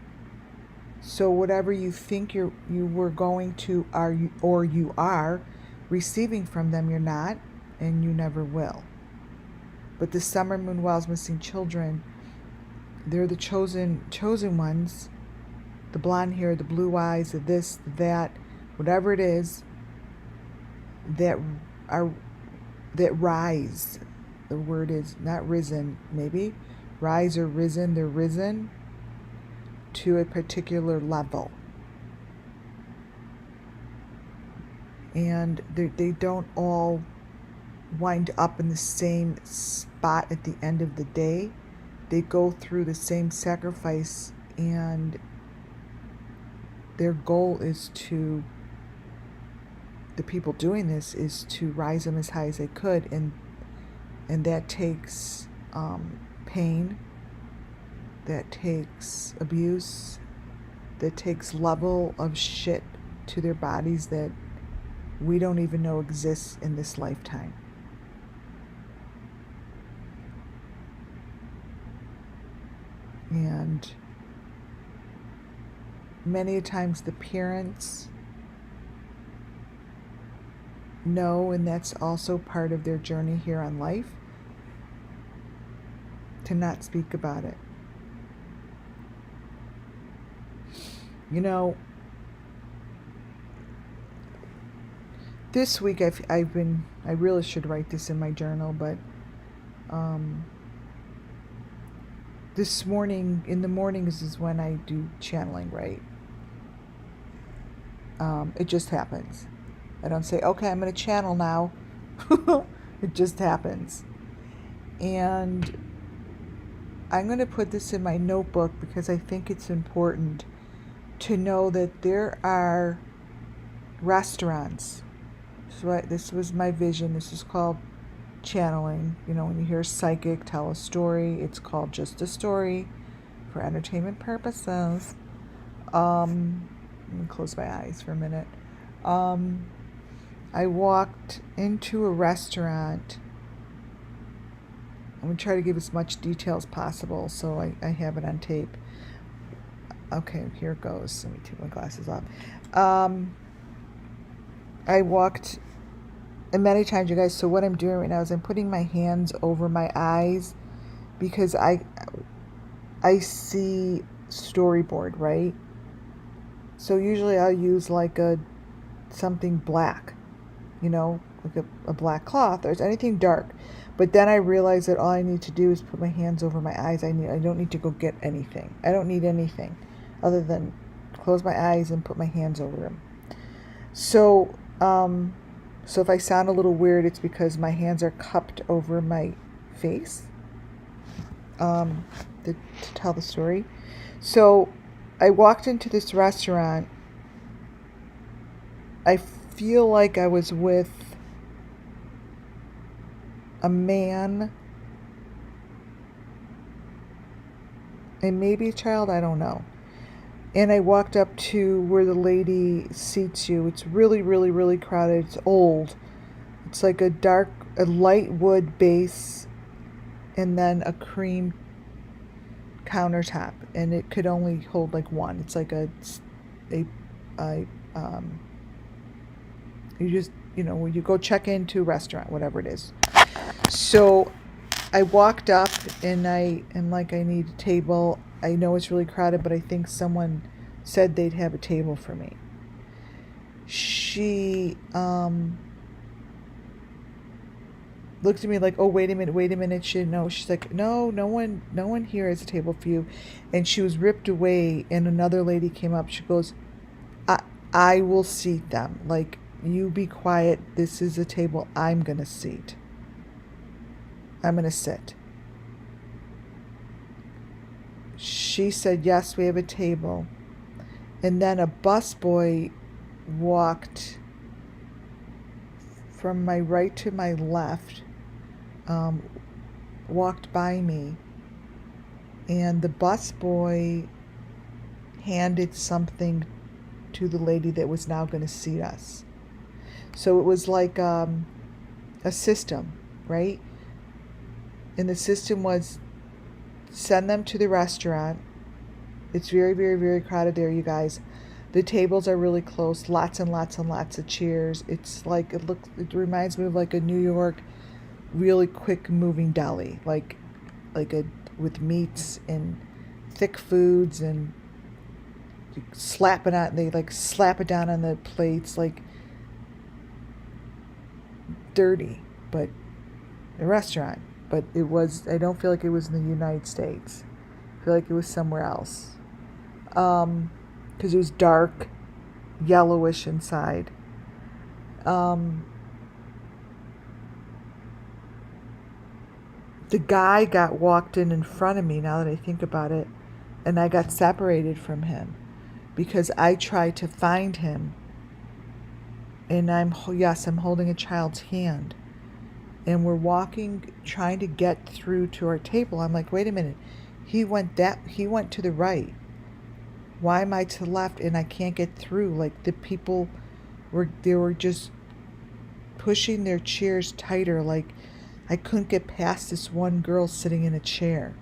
So whatever you think you were going to you are receiving from them, you're not, and you never will. But the summer moon wells missing children, they're the chosen ones. The blonde hair, the blue eyes, the this, the that, whatever it is, that rise. The word is not risen, maybe. Rise or risen, they're risen to a particular level. And they don't all wind up in the same spot at the end of the day. They go through the same sacrifice, and their goal is to, the people doing this, is to rise them as high as they could, and that takes pain, that takes abuse, that takes level of shit to their bodies that we don't even know exists in this lifetime. And many times the parents know, and that's also part of their journey here on life, to not speak about it. You know, this week I really should write this in my journal, but this morning, in the mornings is when I do channeling, right? It just happens. I don't say, okay, I'm going to channel now. It just happens. And I'm going to put this in my notebook because I think it's important to know that there are restaurants. This was my vision. This is called channeling. You know, when you hear a psychic tell a story, it's called just a story for entertainment purposes. Let me close my eyes for a minute. I walked into a restaurant. I'm going to try to give as much detail as possible so I have it on tape. Okay, here it goes. Let me take my glasses off. I walked, and many times, you guys, so what I'm doing right now is I'm putting my hands over my eyes because I see storyboard, right? So usually I'll use like something black, you know, like a black cloth or anything dark. But then I realized that all I need to do is put my hands over my eyes. I don't need to go get anything. I don't need anything other than close my eyes and put my hands over them. So if I sound a little weird, it's because my hands are cupped over my face to tell the story. So I walked into this restaurant. I feel like I was with a man and maybe a child, I don't know. And I walked up to where the lady seats you. It's really, really, really crowded. It's old. It's like a light wood base and then a cream countertop. And it could only hold like one. It's like you just, you know, when you go check into a restaurant, whatever it is. So I walked up and I'm like, I need a table. I know it's really crowded, but I think someone said they'd have a table for me. She looked at me like, oh, wait a minute. She's like, no one here has a table for you. And she was ripped away, and another lady came up. She goes, I will seat them. Like, you be quiet. This is a table I'm going to seat. I'm going to sit. She said, yes, we have a table. And then a busboy walked from my right to my left, walked by me. And the busboy handed something to the lady that was now going to seat us. So it was like a system, right? And the system was send them to the restaurant. It's very, very, very crowded there, you guys. The tables are really close, lots and lots and lots of chairs. It's like, it reminds me of like a New York really quick moving deli, like with meats and thick foods, and you slap it on, they like slap it down on the plates, like dirty, but a restaurant. But it was, I don't feel like it was in the United States. I feel like it was somewhere else. Because it was dark, yellowish inside. The guy got walked in front of me, now that I think about it, and I got separated from him because I tried to find him. And I'm holding a child's hand. And we're walking, trying to get through to our table. I'm like, wait a minute. He went to the right. Why am I to the left and I can't get through? Like, the people were just pushing their chairs tighter. Like, I couldn't get past this one girl sitting in a chair.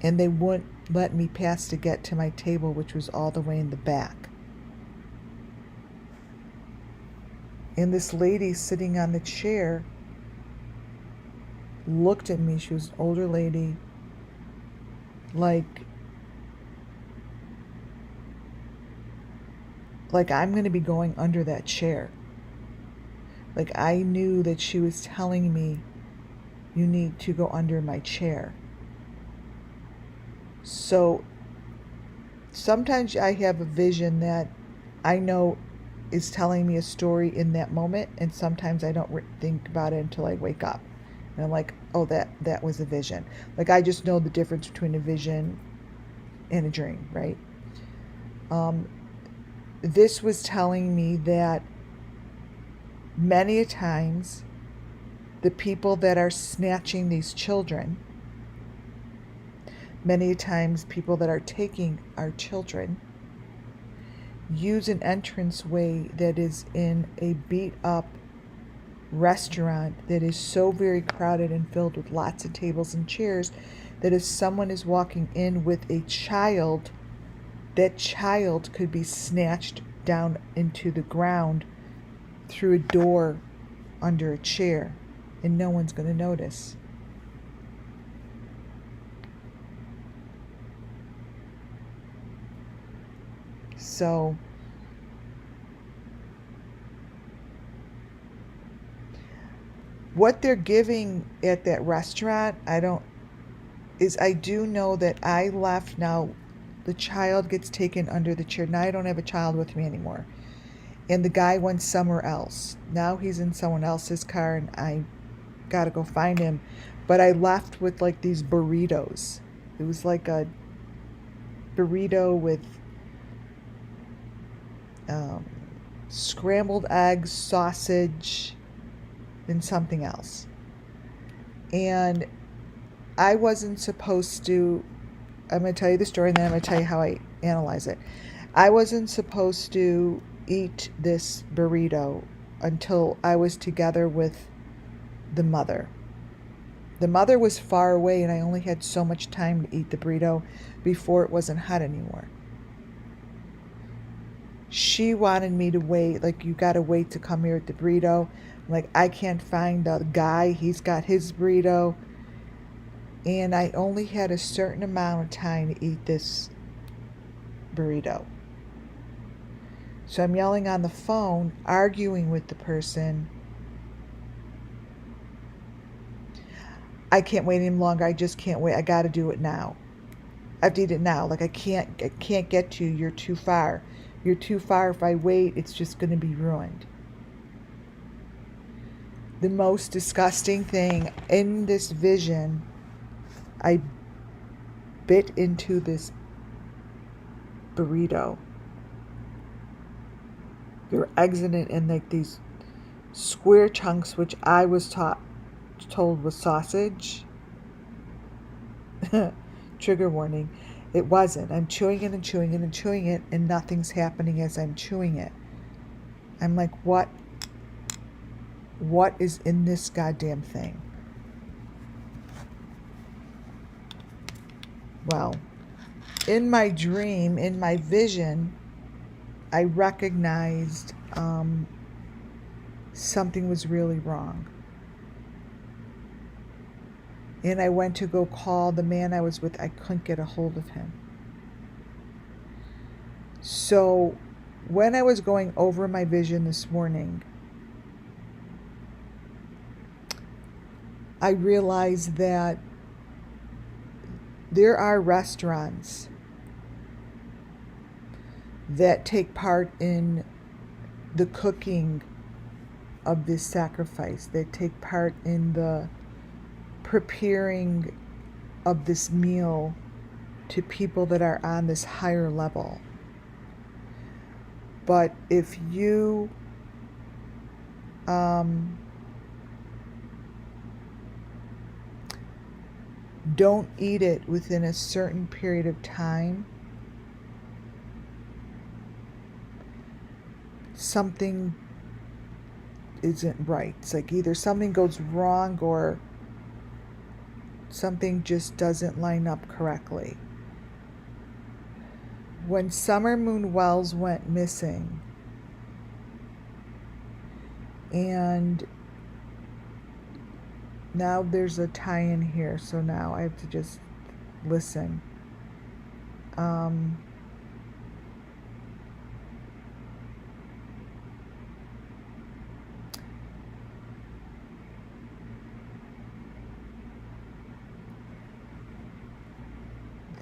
And they wouldn't let me pass to get to my table, which was all the way in the back. And this lady sitting on the chair looked at me. She was an older lady, like I'm going to be going under that chair. Like, I knew that she was telling me, you need to go under my chair. So sometimes I have a vision that I know is telling me a story in that moment, and sometimes I don't think about it until I wake up. And I'm like, oh, that was a vision. Like, I just know the difference between a vision and a dream, right? This was telling me that many a times the people that are snatching these children, many a times people that are taking our children, use an entranceway that is in a beat up restaurant that is so very crowded and filled with lots of tables and chairs that if someone is walking in with a child, that child could be snatched down into the ground through a door under a chair, and no one's going to notice. So what they're giving at that restaurant, I do know that I left. Now the child gets taken under the chair. Now I don't have a child with me anymore. And the guy went somewhere else. Now he's in someone else's car, and I got to go find him. But I left with like these burritos. It was like a burrito with scrambled eggs, sausage, and something else. And I wasn't supposed to, I'm going to tell you the story and then I'm going to tell you how I analyze it. I wasn't supposed to eat this burrito until I was together with the mother. The mother was far away and I only had so much time to eat the burrito before it wasn't hot anymore. She wanted me to wait, like, you got to wait to come here at the burrito. I'm like, I can't find the guy. He's got his burrito. And I only had a certain amount of time to eat this burrito. So I'm yelling on the phone, arguing with the person. I can't wait any longer. I just can't wait. I got to do it now. I have to eat it now. Like, I can't get to you. You're too far. You're too far. If I wait, it's just going to be ruined. The most disgusting thing in this vision, I bit into this burrito. There were eggs in it and like these square chunks, which I was told was sausage. Trigger warning. It wasn't. I'm chewing it and chewing it and chewing it, and nothing's happening as I'm chewing it. I'm like, what is in this goddamn thing? Well, in my dream, in my vision, I recognized something was really wrong. And I went to go call the man I was with. I couldn't get a hold of him. So when I was going over my vision this morning, I realized that there are restaurants that take part in the cooking of this sacrifice, that take part in the preparing of this meal to people that are on this higher level. But if you don't eat it within a certain period of time, something isn't right. It's like either something goes wrong or something just doesn't line up correctly. When SUMMERWELLS went missing, and now there's a tie-in here, so now I have to just listen.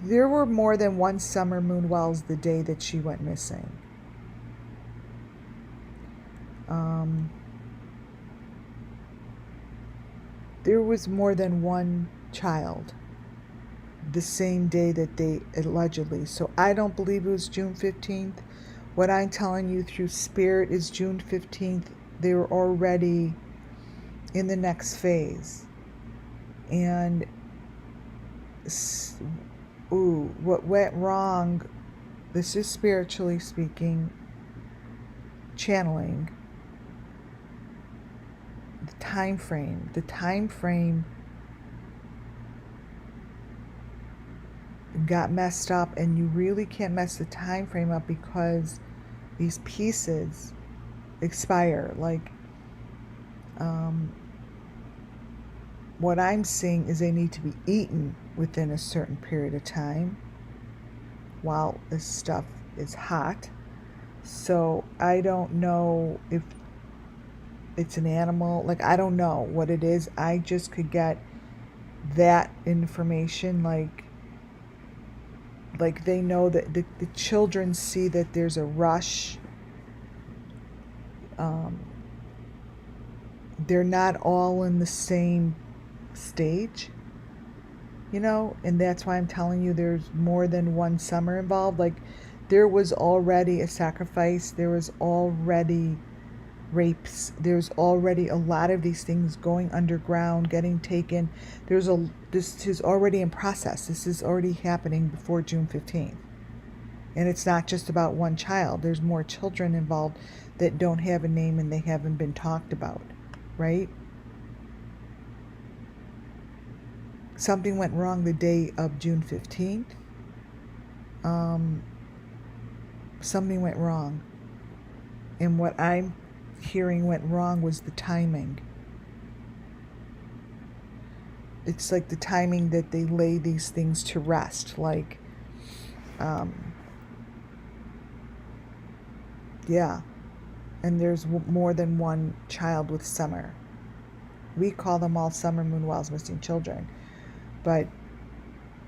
There were more than one SUMMERWELLS the day that she went missing. There was more than one child the same day that they allegedly. So I don't believe it was June 15th. What I'm telling you through spirit is June 15th. They were already in the next phase. And what went wrong, this is spiritually speaking, channeling, the time frame got messed up, and you really can't mess the time frame up because these pieces expire. Like what I'm seeing is they need to be eaten within a certain period of time while this stuff is hot. So I don't know if it's an animal. Like, I don't know what it is. I just could get that information. Like they know that the children see that there's a rush. They're not all in the same stage, and that's why I'm telling you there's more than one summer involved. Like, there was already a sacrifice, there was already rapes, there's already a lot of these things going underground, getting taken. This is already in process. This is already happening before June 15th. And it's not just about one child. There's more children involved that don't have a name and they haven't been talked about, right? Something went wrong the day of June 15th. Something went wrong. And what I'm hearing went wrong was the timing. It's like the timing that they lay these things to rest. Like, yeah. And there's more than one child with Summer. We call them all SUMMERWELLS missing children. But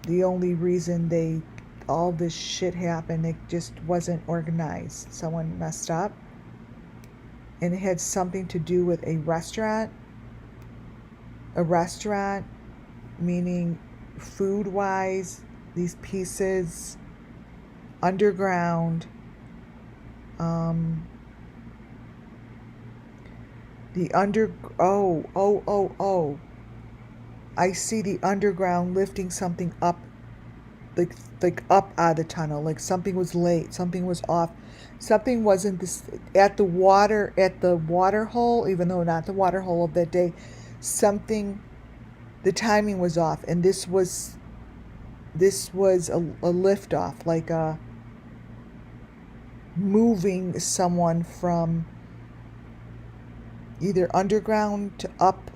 the only reason all this shit happened, it just wasn't organized. Someone messed up. And it had something to do with a restaurant. A restaurant, meaning food-wise, these pieces, underground, I see the underground lifting something up like up out of the tunnel, like something was late, something was off, something wasn't this at the water hole, even though not the water hole of that day, something, the timing was off, and this was a lift off, like a moving someone from either underground to up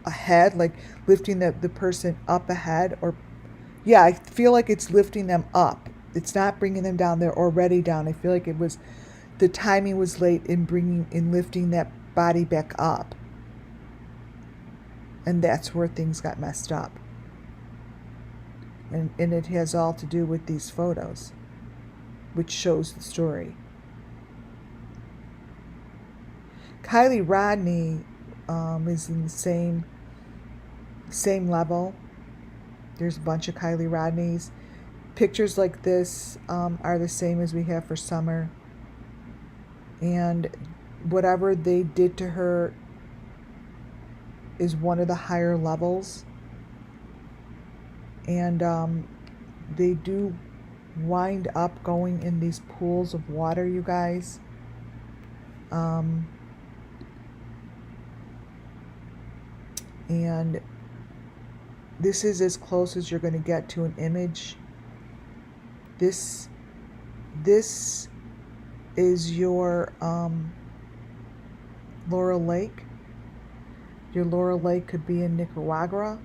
ahead, like lifting the person up ahead, or yeah, I feel like it's lifting them up. It's not bringing them down. They're already down. I feel like it was, the timing was late in lifting that body back up. And that's where things got messed up. And it has all to do with these photos, which shows the story. Kylie Rodney is in the same level. There's a bunch of Kylie Rodneys. Pictures like this are the same as we have for Summer. And whatever they did to her is one of the higher levels. And they do wind up going in these pools of water, you guys. And this is as close as you're going to get to an image. This is your Laurel Lake. Your Laurel Lake could be in Nicaragua.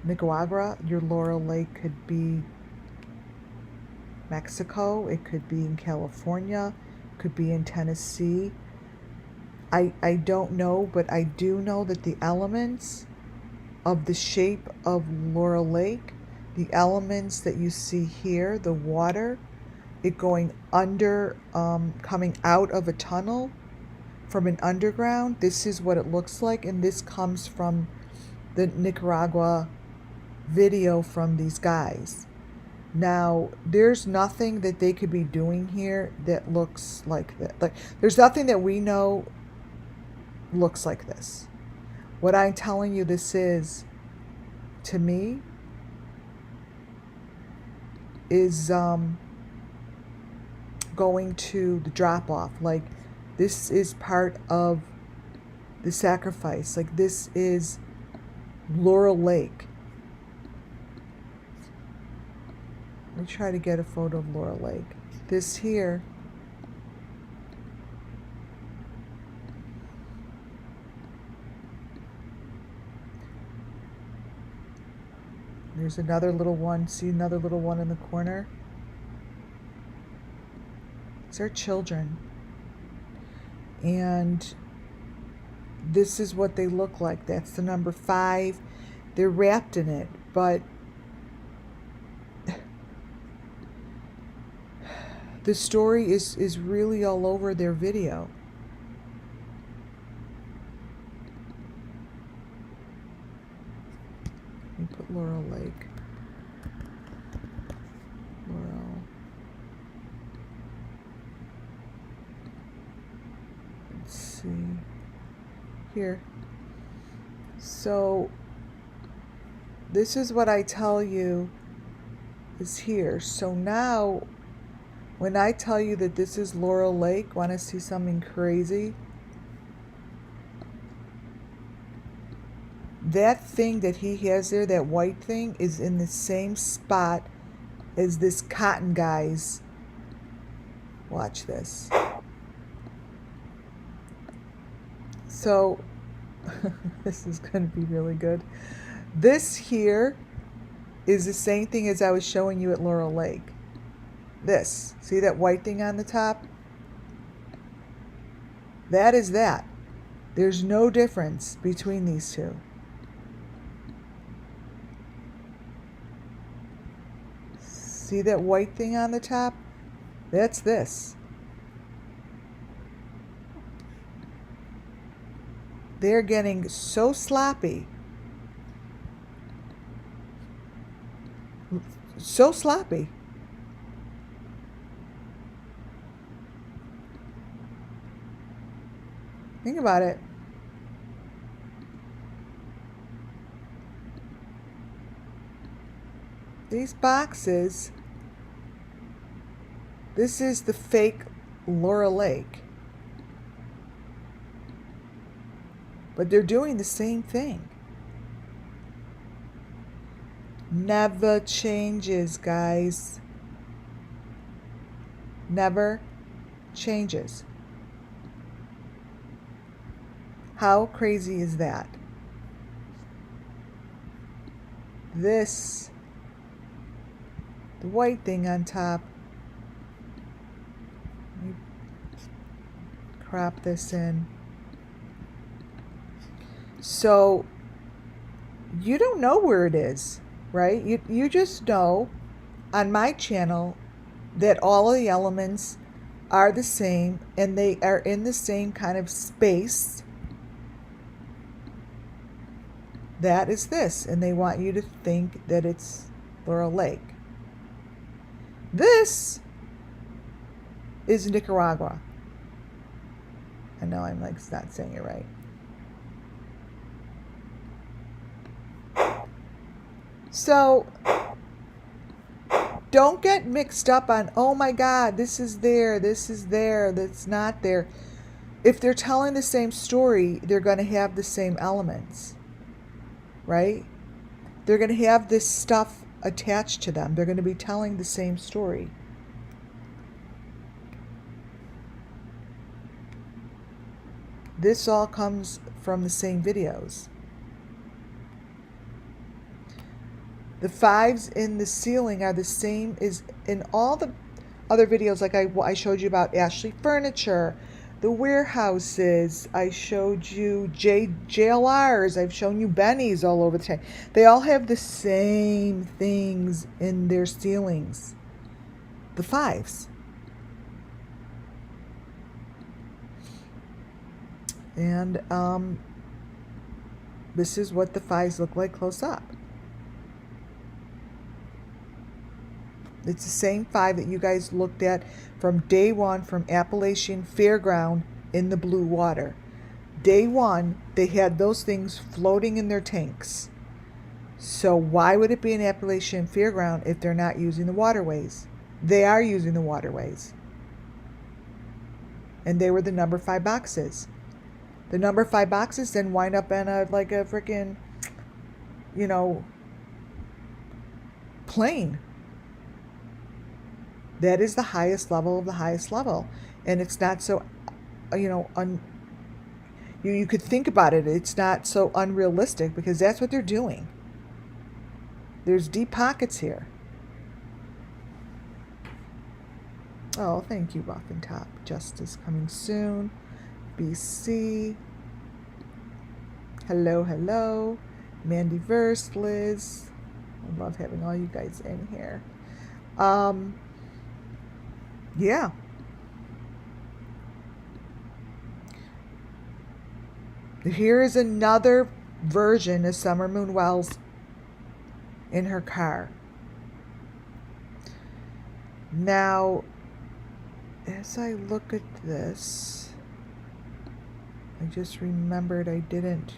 Your Laurel Lake could be Mexico. It could be in California. It could be in Tennessee. I don't know, but I do know that the elements of the shape of Laurel Lake, the elements that you see here, the water, it going under, coming out of a tunnel from an underground, this is what it looks like. And this comes from the Nicaragua video from these guys. Now, there's nothing that they could be doing here that looks like that. Like, there's nothing that we know looks like this. What I'm telling you this is, to me, is going to the drop-off. Like, this is part of the sacrifice. Like, this is Laurel Lake. Let me try to get a photo of Laurel Lake. This here there's another little one. See another little one in the corner? These are children. And this is what they look like. That's the number 5. They're wrapped in it. But the story is really all over their video. Let me put Laurel Lake. Laurel. Let's see. Here. So this is what I tell you is here. So now, when I tell you that this is Laurel Lake, want to see something crazy? That thing that he has there, that white thing, is in the same spot as this cotton guy's. Watch this. So, this is going to be really good. This here is the same thing as I was showing you at Laurel Lake. This. See that white thing on the top? That is that. There's no difference between these two. See that white thing on the top? That's this. They're getting so sloppy. So sloppy. Think about it. These boxes This is the fake Laura Lake. But they're doing the same thing. Never changes, guys. Never changes. How crazy is that? This, the white thing on top, let me crop this in. So you don't know where it is, right? You just know on my channel that all of the elements are the same and they are in the same kind of space. That is this, and they want you to think that it's Laurel Lake. This is Nicaragua. I know I'm like not saying it right. So don't get mixed up on, oh my God, this is there, that's not there. If they're telling the same story, they're going to have the same elements, right? They're going to have this stuff attached to them. They're going to be telling the same story. This all comes from the same videos. The fives in the ceiling are the same as in all the other videos, like I showed you about Ashley Furniture, the warehouses, I showed you JLRs, I've shown you Benny's all over the time. They all have the same things in their ceilings. The fives. And this is what the fives look like close up. It's the same five that you guys looked at from day one from Appalachian Fairground in the blue water. Day one, they had those things floating in their tanks. So why would it be an Appalachian Fairground if they're not using the waterways? They are using the waterways. And they were the number 5 boxes. The number 5 boxes then wind up in a freaking, plane. That is the highest level of the highest level. And it's not so, you could think about it. It's not so unrealistic because that's what they're doing. There's deep pockets here. Oh, thank you, Rock and Top. Justice coming soon. BC. Hello, hello. Mandy Verse, Liz. I love having all you guys in here. Yeah. Here is another version of Summer Moon Wells in her car. Now, as I look at this, I just remembered I didn't.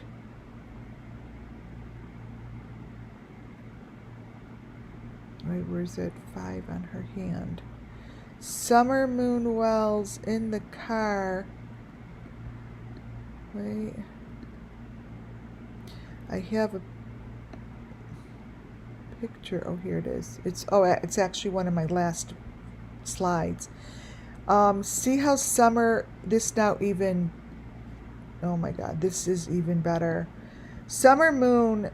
Right, where's that 5 on her hand? Summer Moon Wells in the car. Wait. I have a picture. Oh, here it is. It's actually one of my last slides. See how Summer, this now even, oh my God, this is even better. Summer Moon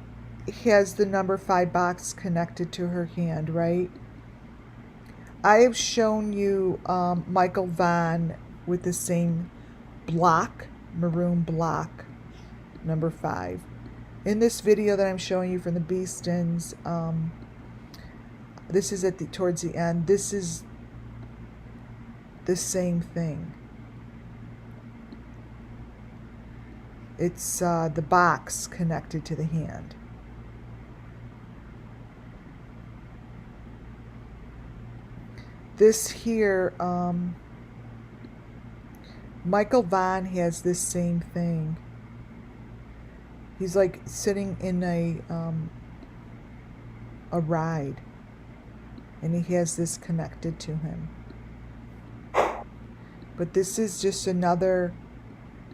has the number 5 box connected to her hand, right? I have shown you Michael Vaughn with the same block, maroon block, number 5. In this video that I'm showing you from the Beastons, this is towards the end. This is the same thing. It's the box connected to the hand. This here, Michael Vaughn has this same thing. He's like sitting in a ride, and he has this connected to him. But this is just another,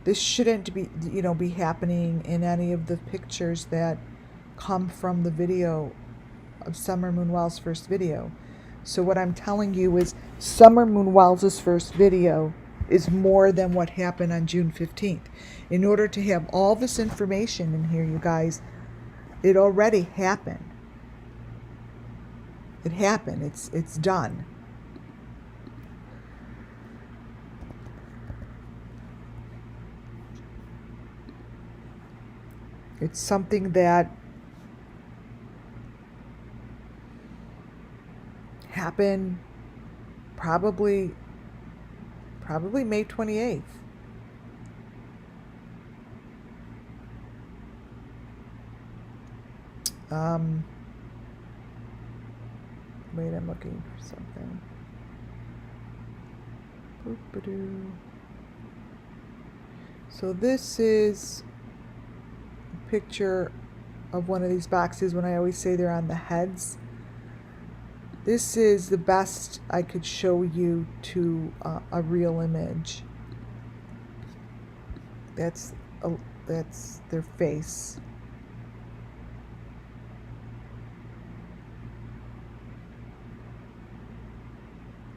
this shouldn't be, be happening in any of the pictures that come from the video of Summer Moon Wells' first video. So what I'm telling you is Summer Moon Wells' first video is more than what happened on June 15th. In order to have all this information in here, you guys, it already happened. It happened. It's done. It's something that happened probably May 28th. Wait, I'm looking for something. Boop-a-doo. So this is a picture of one of these boxes when I always say they're on the heads. This is the best I could show you to a real image. That's their face.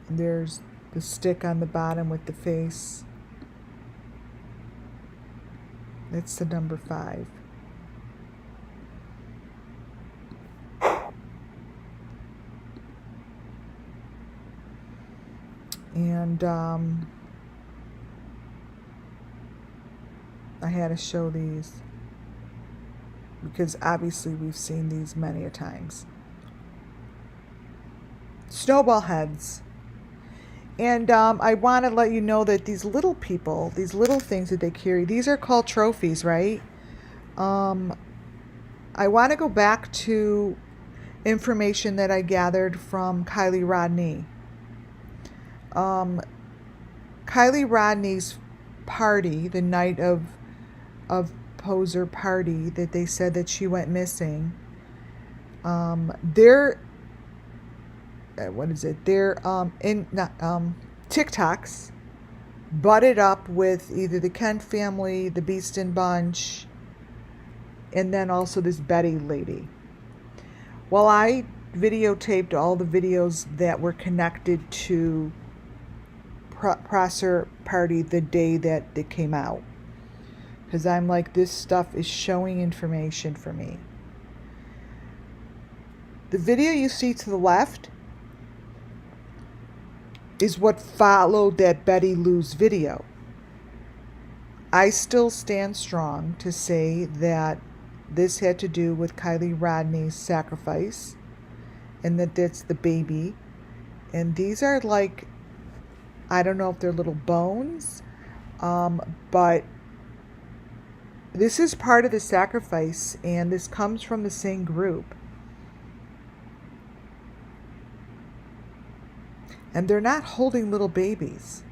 And there's the stick on the bottom with the face. That's the number 5. And I had to show these because obviously we've seen these many a times. Snowball heads. And I want to let you know that these little people, these little things that they carry, these are called trophies, right? I want to go back to information that I gathered from Kylie Rodney. Kylie Rodney's party, the night of Poser party that they said that she went missing, their TikToks butted up with either the Kent family, the Beeston Bunch, and then also this Betty lady. Well, I videotaped all the videos that were connected to Prosser party the day that it came out, because I'm like, this stuff is showing information for me. The video you see to the left is what followed that Betty Lou's video. I still stand strong to say that this had to do with Kylie Rodney's sacrifice, and that that's the baby. And these are like, I don't know if they're little bones, but this is part of the sacrifice, and this comes from the same group. And they're not holding little babies.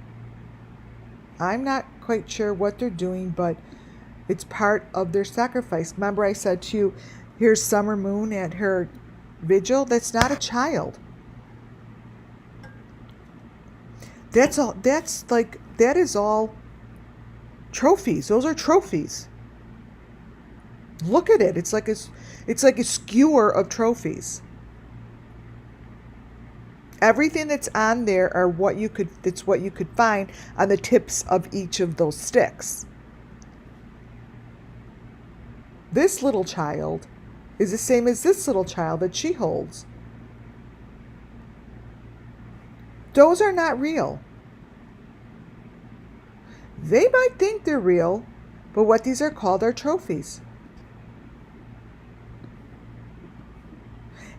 I'm not quite sure what they're doing, but it's part of their sacrifice. Remember I said to you, here's Summer Moon at her vigil. That's not a child. That is all trophies. Those are trophies. Look at it. It's like a skewer of trophies. Everything that's on there are what you could find on the tips of each of those sticks. This little child is the same as this little child that she holds. Those are not real. They might think they're real, but what these are called are trophies.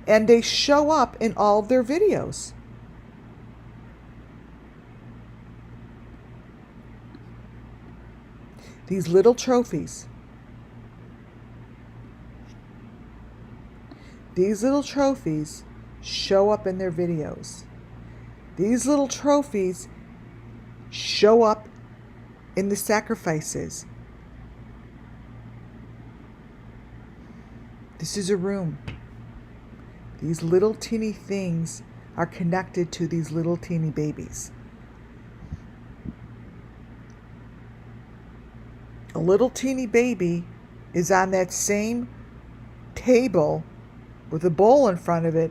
And they show up in all of their videos. These little trophies. These little trophies show up in their videos. These little trophies show up in the sacrifices. This is a room. These little teeny things are connected to these little teeny babies. The little teeny baby is on that same table with a bowl in front of it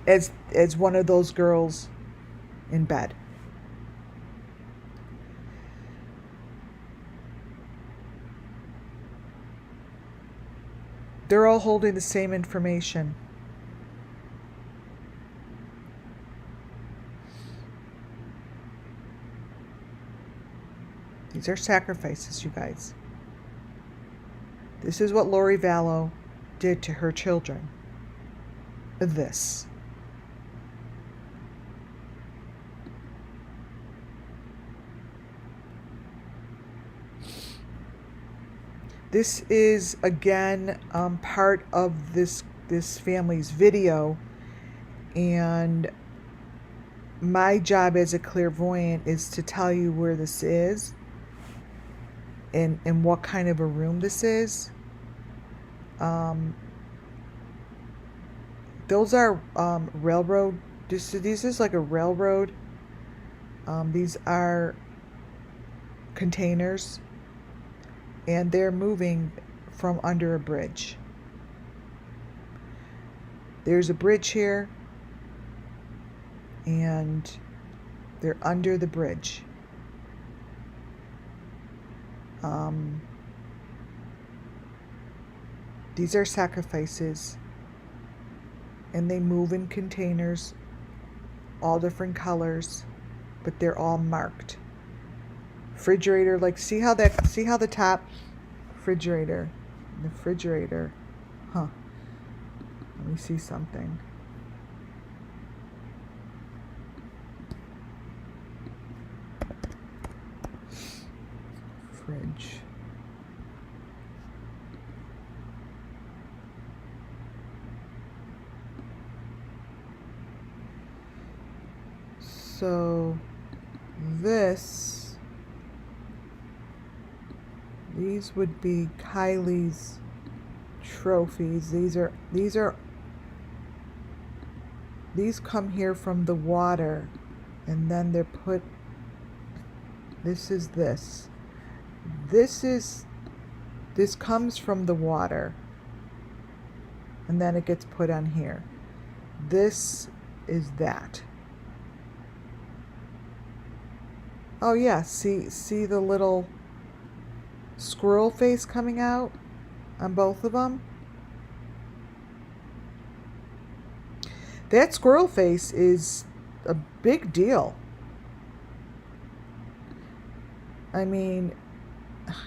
as one of those girls in bed. They're all holding the same information. These are sacrifices, you guys. This is what Lori Vallow did to her children. This. This is, again, part of this family's video, and my job as a clairvoyant is to tell you where this is and what kind of a room this is. Those are railroad. This is like a railroad. These are containers, and they're moving from under a bridge. There's a bridge here, and they're under the bridge. These are sacrifices, and they move in containers, all different colors, but they're all marked. Refrigerator, like see how the top refrigerator, let me see something. Fridge. So these would be Kylie's trophies. These come here from the water, and then they're put. This comes from the water, and then it gets put on here. This is that. Oh yeah, see the little squirrel face coming out on both of them? That squirrel face is a big deal. I mean, let's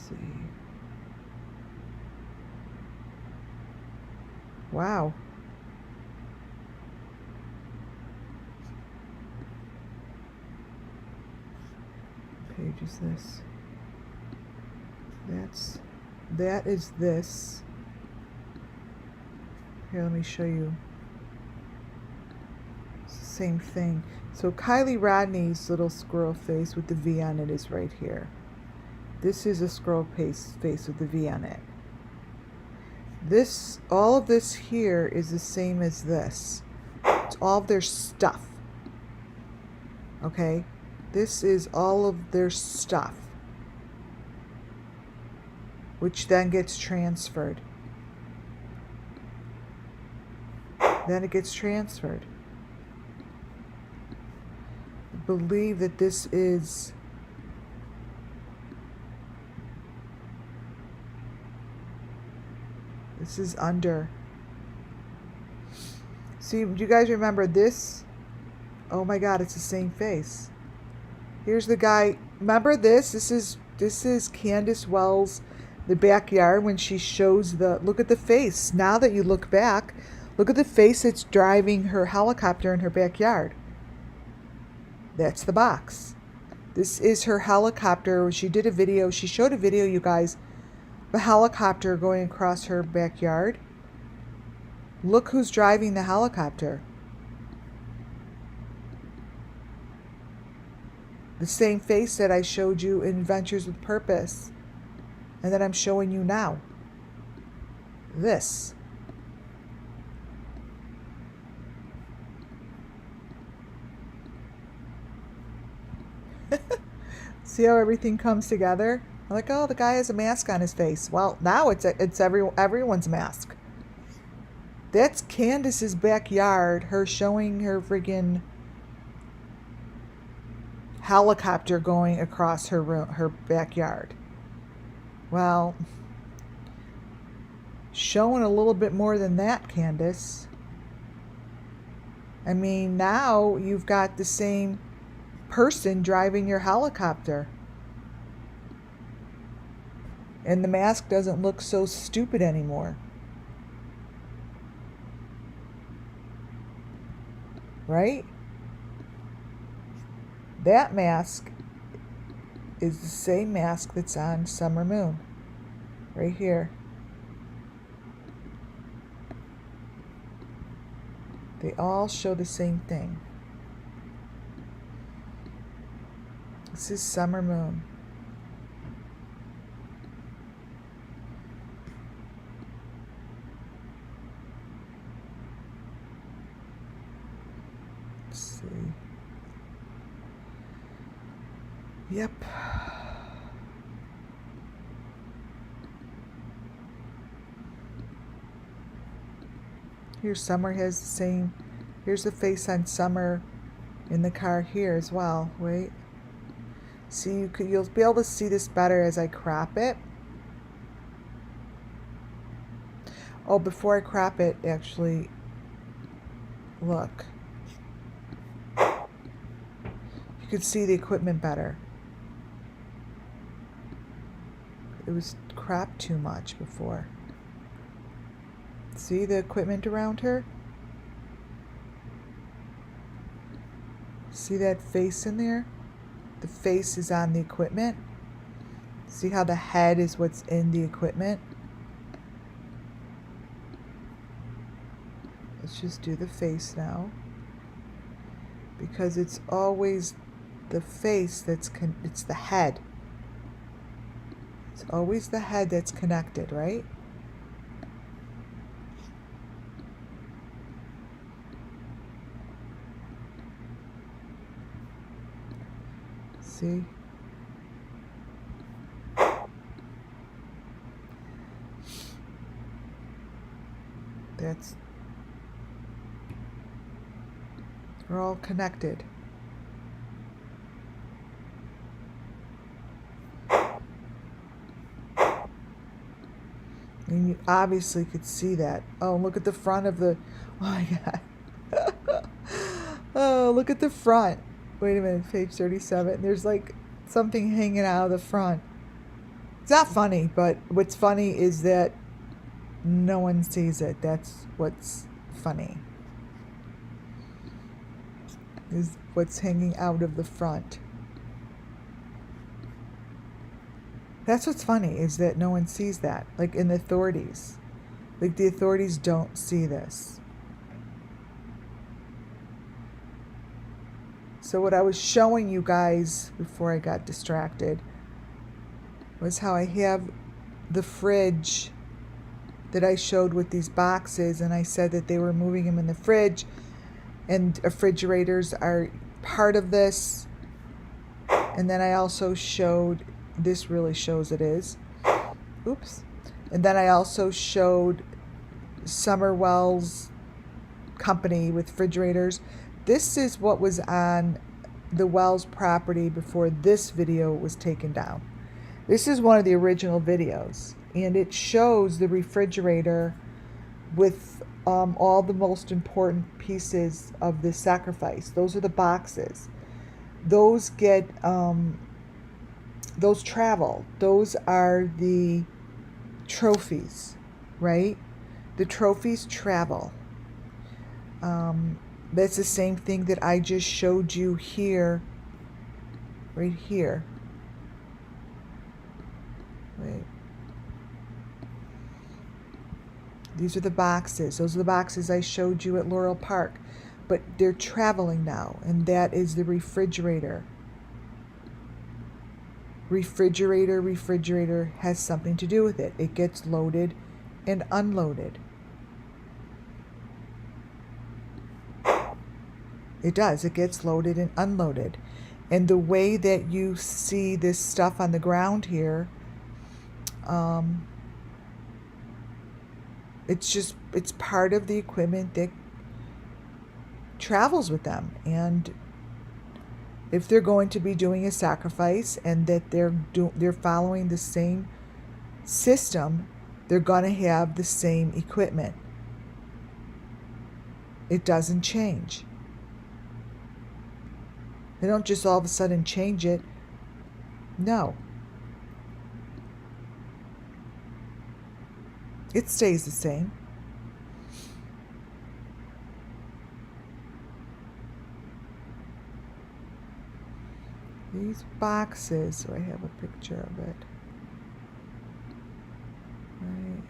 see. Wow. What page is this? That is this. Here, let me show you. It's the same thing. So Kylie Rodney's little squirrel face with the V on it is right here. This is a squirrel face with the V on it. All of this here is the same as this. It's all of their stuff. Okay? This is all of their stuff, which then gets transferred. Then it gets transferred. I believe that this is under. See, do you guys remember this? Oh my God, it's the same face. Here's the guy. Remember this? This is Candace Wells, the backyard, when she shows look at the face. Now that you look back, look at the face that's driving her helicopter in her backyard. That's the box. This is her helicopter. She did a video. She showed a video, you guys, the helicopter going across her backyard. Look who's driving the helicopter. The same face that I showed you in Ventures with Purpose, and that I'm showing you now. This. See how everything comes together? I'm like, oh, the guy has a mask on his face. Well, now it's everyone's mask. That's Candace's backyard, her showing her friggin' helicopter going across her backyard. Well, showing a little bit more than that, Candace. I mean, now you've got the same person driving your helicopter. And the mask doesn't look so stupid anymore. Right? That mask is the same mask that's on Summer Moon. Right here. They all show the same thing. This is Summer Moon. Let's see. Yep. Here, Summer has the same. Here's the face on Summer in the car here as well. Wait. See, you'll be able to see this better as I crop it. Oh, before I crop it, actually, look. You could see the equipment better. It was cropped too much before. See the equipment around her? See that face in there? The face is on the equipment. See how the head is what's in the equipment? Let's just do the face now. Because it's always the face that's, it's the head. It's always the head that's connected, right? See? That's, they're all connected. And you obviously could see that. Oh, look at the front of the, oh my God. Oh, look at the front. Wait a minute, page 37. There's like something hanging out of the front. It's not funny, but what's funny is that no one sees it. That's what's funny. Is what's hanging out of the front. That's what's funny, is that no one sees that. Like in the authorities. Like the authorities don't see this. So what I was showing you guys before I got distracted was how I have the fridge that I showed with these boxes, and I said that they were moving them in the fridge, and refrigerators are part of this. And then I also showed, this really shows it is. Oops. And then I also showed SUMMERWELLS company with refrigerators. This is what was on the Wells property before this video was taken down. This is one of the original videos, and it shows the refrigerator with all the most important pieces of the sacrifice. Those are the boxes. Those get, those travel. Those are the trophies, right? The trophies travel. That's the same thing that I just showed you here, right here. Wait. These are the boxes. Those are the boxes I showed you at Laurel Park. But they're traveling now, and that is the refrigerator. Refrigerator has something to do with it. It gets loaded and unloaded. It does. It gets loaded and unloaded. And the way that you see this stuff on the ground here, it's part of the equipment that travels with them. And if they're going to be doing a sacrifice and that they're following the same system, they're going to have the same equipment. It doesn't change. They don't just all of a sudden change it. No. It stays the same. These boxes, so I have a picture of it. Right.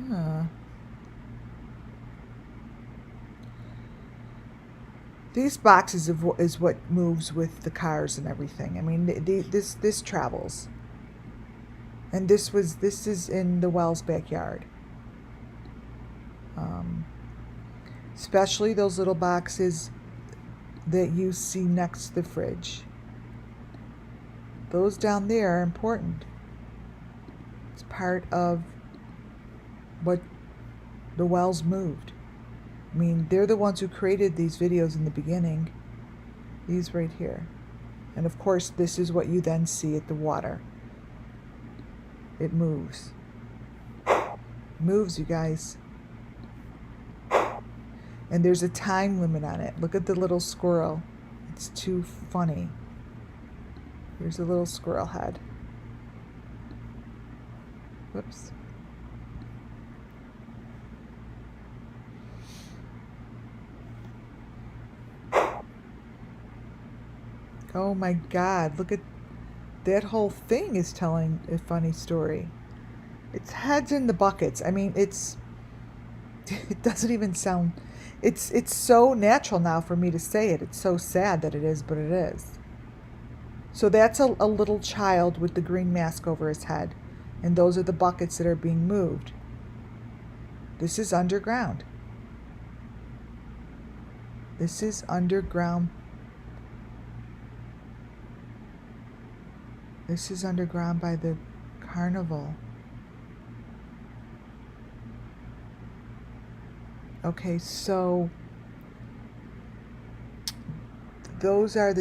Huh. These boxes is what moves with the cars and everything. I mean, this travels. And this is in the Wells backyard. Especially those little boxes that you see next to the fridge. Those down there are important. It's part of what the Wells moved. I mean, they're the ones who created these videos in the beginning. These right here. And of course, this is what you then see at the water. It moves. It moves, you guys. And there's a time limit on it. Look at the little squirrel. It's too funny. Here's a little squirrel head. Whoops. Oh my God, look at that whole thing is telling a funny story. It's heads in the buckets. I mean, it doesn't even sound, it's so natural now for me to say it. It's so sad that it is, but it is. So that's a little child with the green mask over his head. And those are the buckets that are being moved. This is underground. This is underground. This is underground by the Carnival. Okay, so those are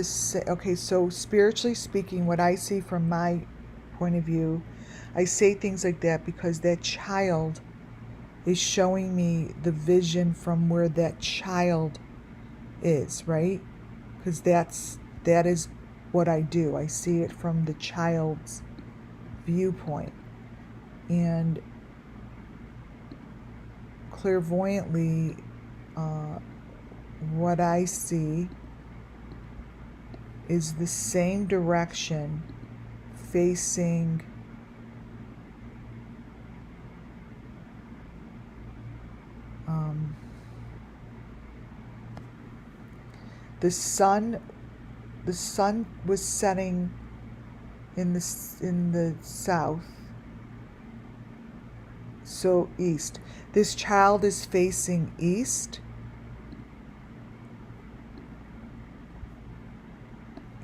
okay, so spiritually speaking, what I see from my point of view, I say things like that because that child is showing me the vision from where that child is, right? Because that is what I do. I see it from the child's viewpoint. And clairvoyantly, what I see is the same direction facing the sun. The sun was setting in the south, so east. This child is facing east,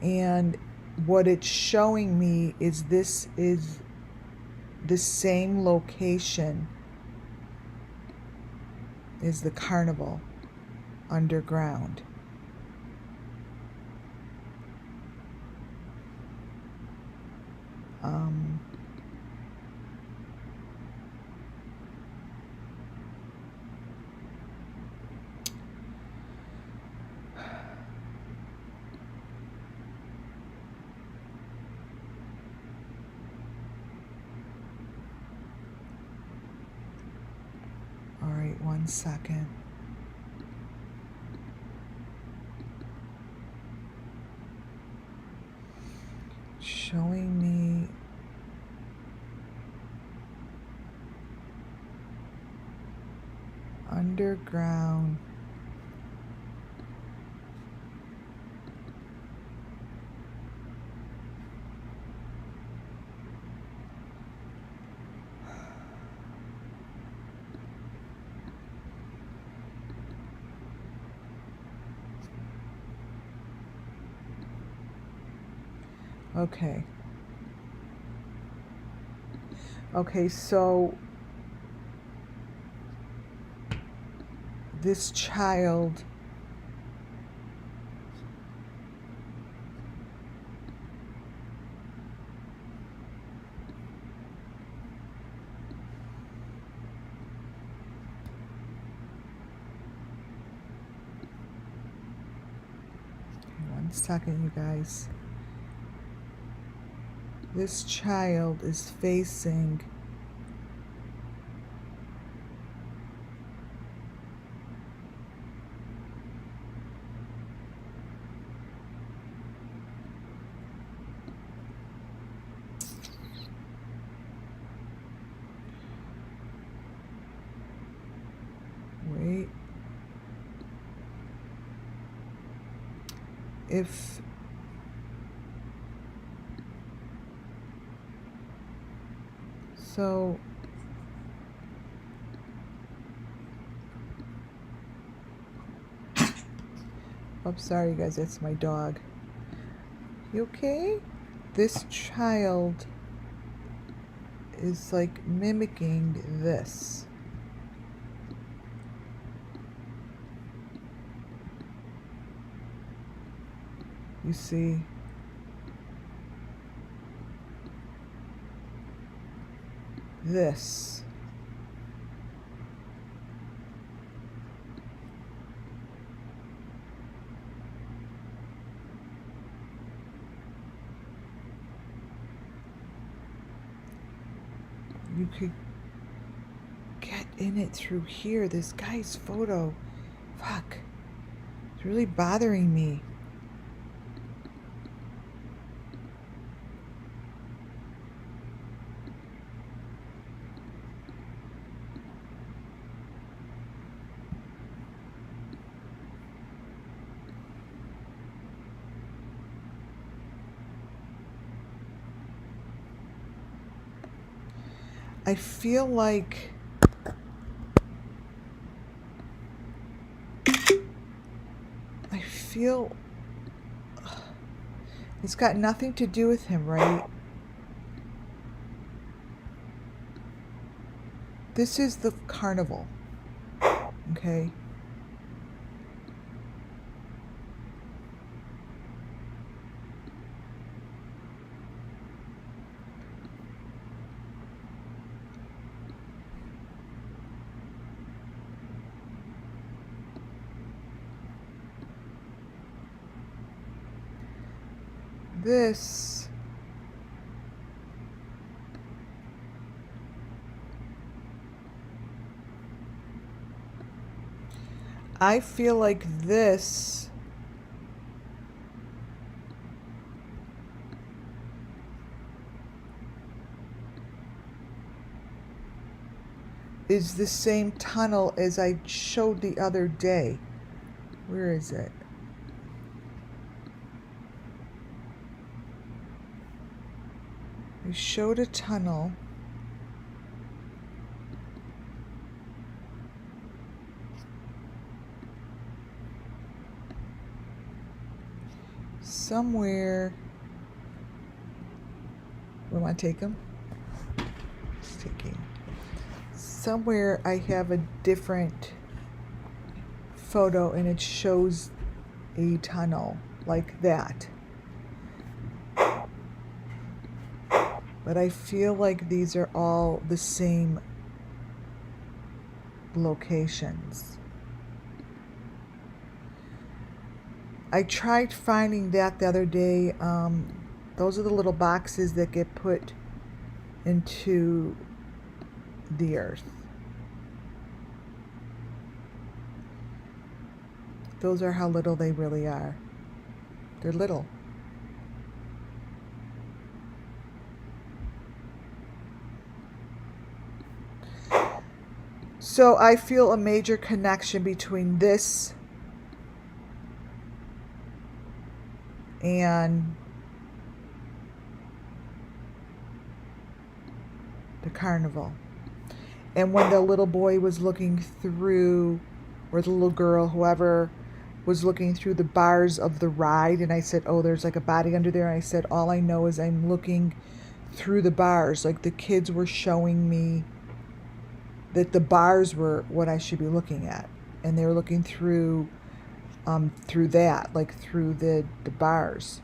and what it's showing me is this is the same location as the Carnival underground. All right, 1 second. Showing me underground. Okay. Okay, so this child one second, you guys. This child is facing wait. If so, I'm sorry, you guys, that's my dog. You okay? This child is like mimicking this. You see? This. You could get in it through here. This guy's photo. Fuck. It's really bothering me. I feel like it's got nothing to do with him, right? This is the carnival, okay? This I feel like this is the same tunnel as I showed the other day. Where is it? I showed a tunnel. Somewhere. We want to take them? It's taking. Somewhere I have a different photo and it shows a tunnel like that. But I feel like these are all the same locations. I tried finding that the other day. Those are the little boxes that get put into the earth. Those are how little they really are. They're little. So I feel a major connection between this and the carnival. And when the little boy was looking through, or the little girl, whoever, was looking through the bars of the ride, and I said, oh, there's like a body under there. And I said, all I know is I'm looking through the bars. Like the kids were showing me that the bars were what I should be looking at, and they were looking through that, like through the bars.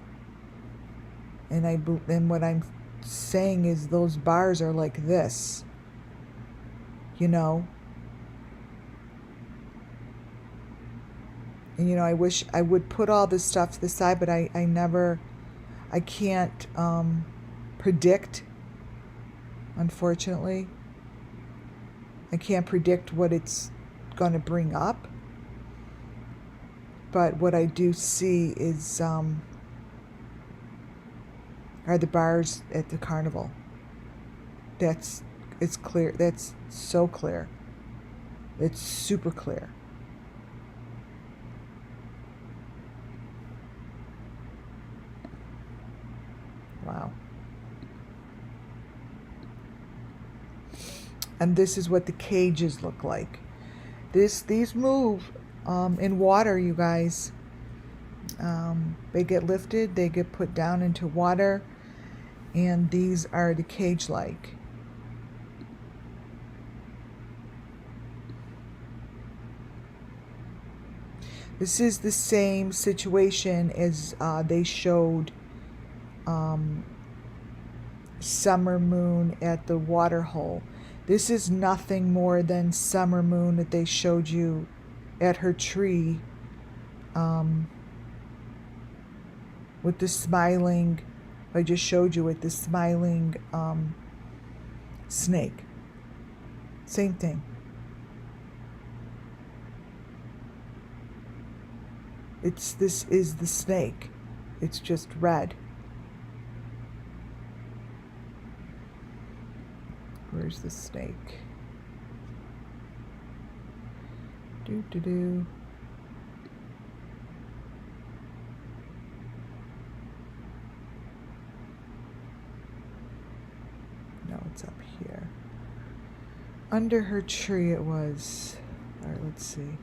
And what I'm saying is those bars are like this, you know. And, you know, I wish I would put all this stuff to the side, but I can't predict, unfortunately. I can't predict what it's going to bring up. But what I do see is are the bars at the carnival. It's clear. That's so clear. It's super clear. Wow. And this is what the cages look like. These move in water, you guys. They get lifted, they get put down into water, and these are the cage-like. This is the same situation as they showed Summer Moon at the water hole. This is nothing more than Summer Moon that they showed you at her tree with the smiling, I just showed you with the smiling snake. Same thing. This is the snake. It's just red. Where's the snake? Do. No, it's up here. Under her tree it was. All right, let's see.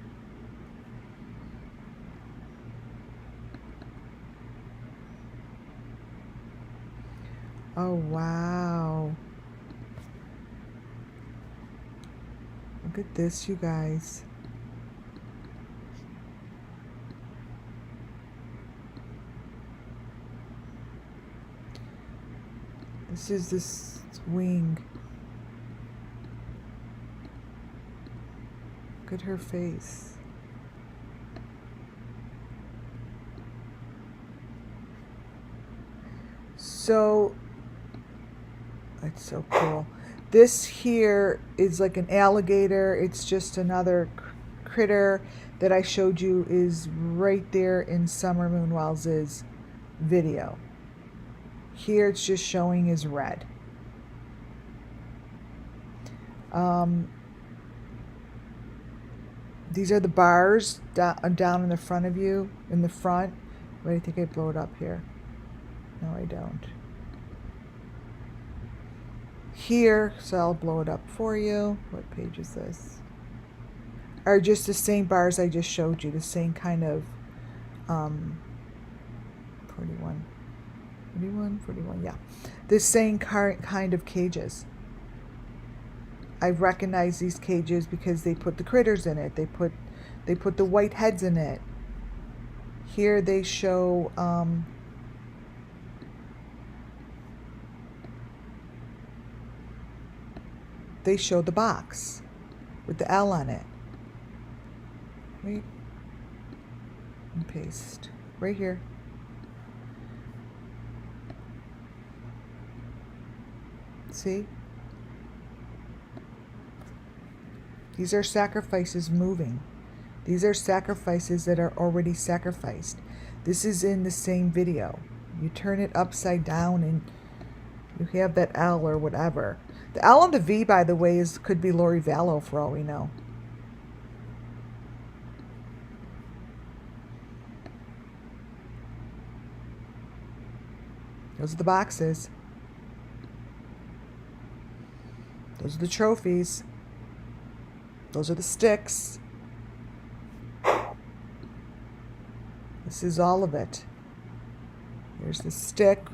Oh, wow. Look at this, you guys. This is this wing. Look at her face. So, that's so cool. This here is like an alligator. It's just another critter that I showed you is right there in SUMMERWELLS' video. Here it's just showing is red. These are the bars down in the front of you, in the front. Wait, do you think I blow it up here? No, I don't. Here, so I'll blow it up for you. What page is this? Are just the same bars I just showed you, the same kind of 41, yeah. The same kind of cages. I recognize these cages because they put the critters in it. They put the white heads in it. Here they show the box with the L on it. Wait. And paste. Right here. See? These are sacrifices moving. These are sacrifices that are already sacrificed. This is in the same video. You turn it upside down and you have that L or whatever. The L and the V, by the way, could be Lori Vallow for all we know. Those are the boxes. Those are the trophies. Those are the sticks. This is all of it. Here's the stick.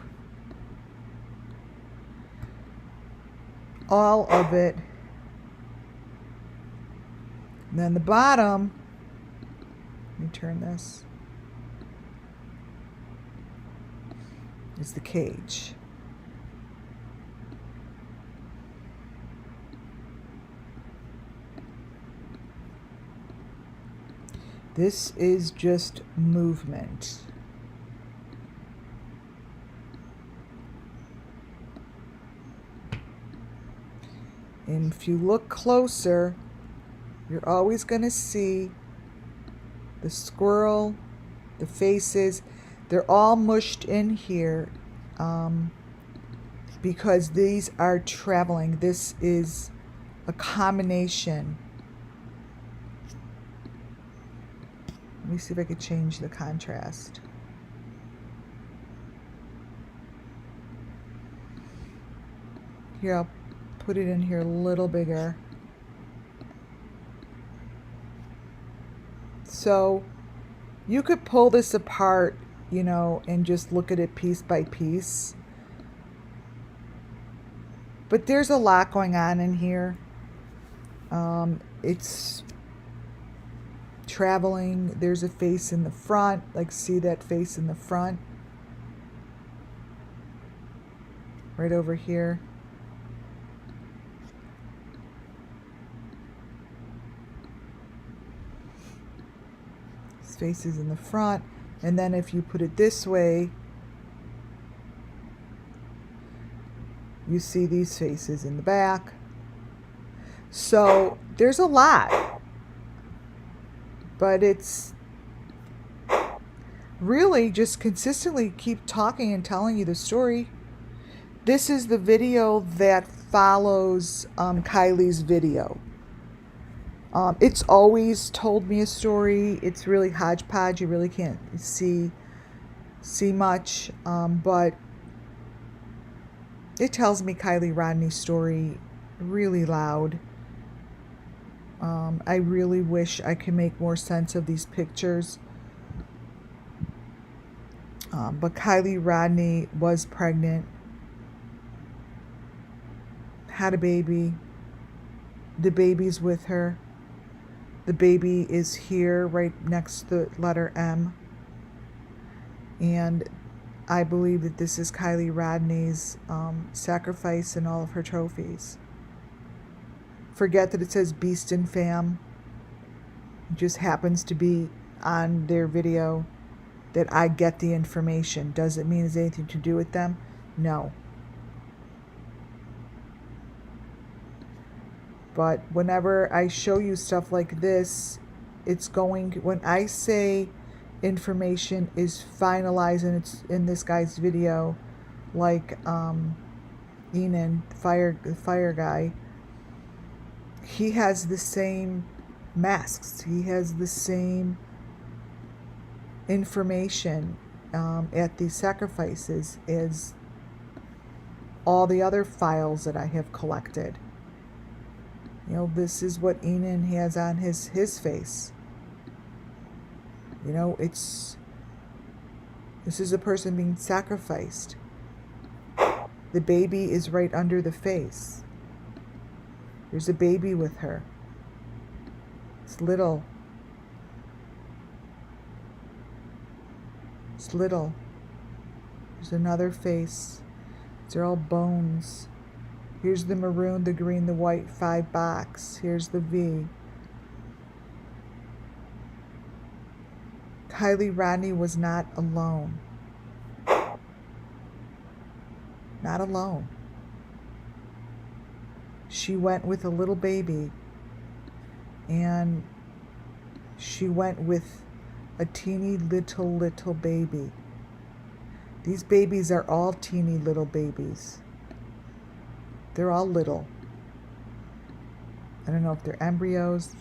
All of it. And then the bottom, let me turn this, is the cage. This is just movement. And if you look closer, you're always going to see the squirrel, the faces. They're all mushed in here because these are traveling. This is a combination. Let me see if I could change the contrast. Here, I'll put it in here a little bigger. So you could pull this apart, you know, and just look at it piece by piece. But there's a lot going on in here. It's traveling. There's a face in the front. Like, see that face in the front? Right over here. His face is in the front. And then if you put it this way, you see these faces in the back. So there's a lot. But it's really just consistently keep talking and telling you the story. This is the video that follows Kylie's video. It's always told me a story. It's really hodgepodge. You really can't see much. But it tells me Kylie Rodney's story really loud. I really wish I could make more sense of these pictures. But Kylie Rodney was pregnant, had a baby. The baby's with her. The baby is here right next to the letter M. And I believe that this is Kylie Rodney's sacrifice and all of her trophies. Forget that it says Beast and Fam. It just happens to be on their video that I get the information. Does it mean it has anything to do with them? No. But whenever I show you stuff like this, it's going, when I say information is finalized and it's in this guy's video, like Enan, the fire guy, he has the same masks. He has the same information at these sacrifices as all the other files that I have collected. You know, this is what Enan has on his face. You know, this is a person being sacrificed. The baby is right under the face. There's a baby with her. It's little. It's little. There's another face. They're all bones. Here's the maroon, the green, the white 5 box. Here's the V. Kylie Rodney was not alone. Not alone. She went with a little baby, and she went with a teeny little baby. These babies are all teeny little babies. They're all little. I don't know if they're embryos.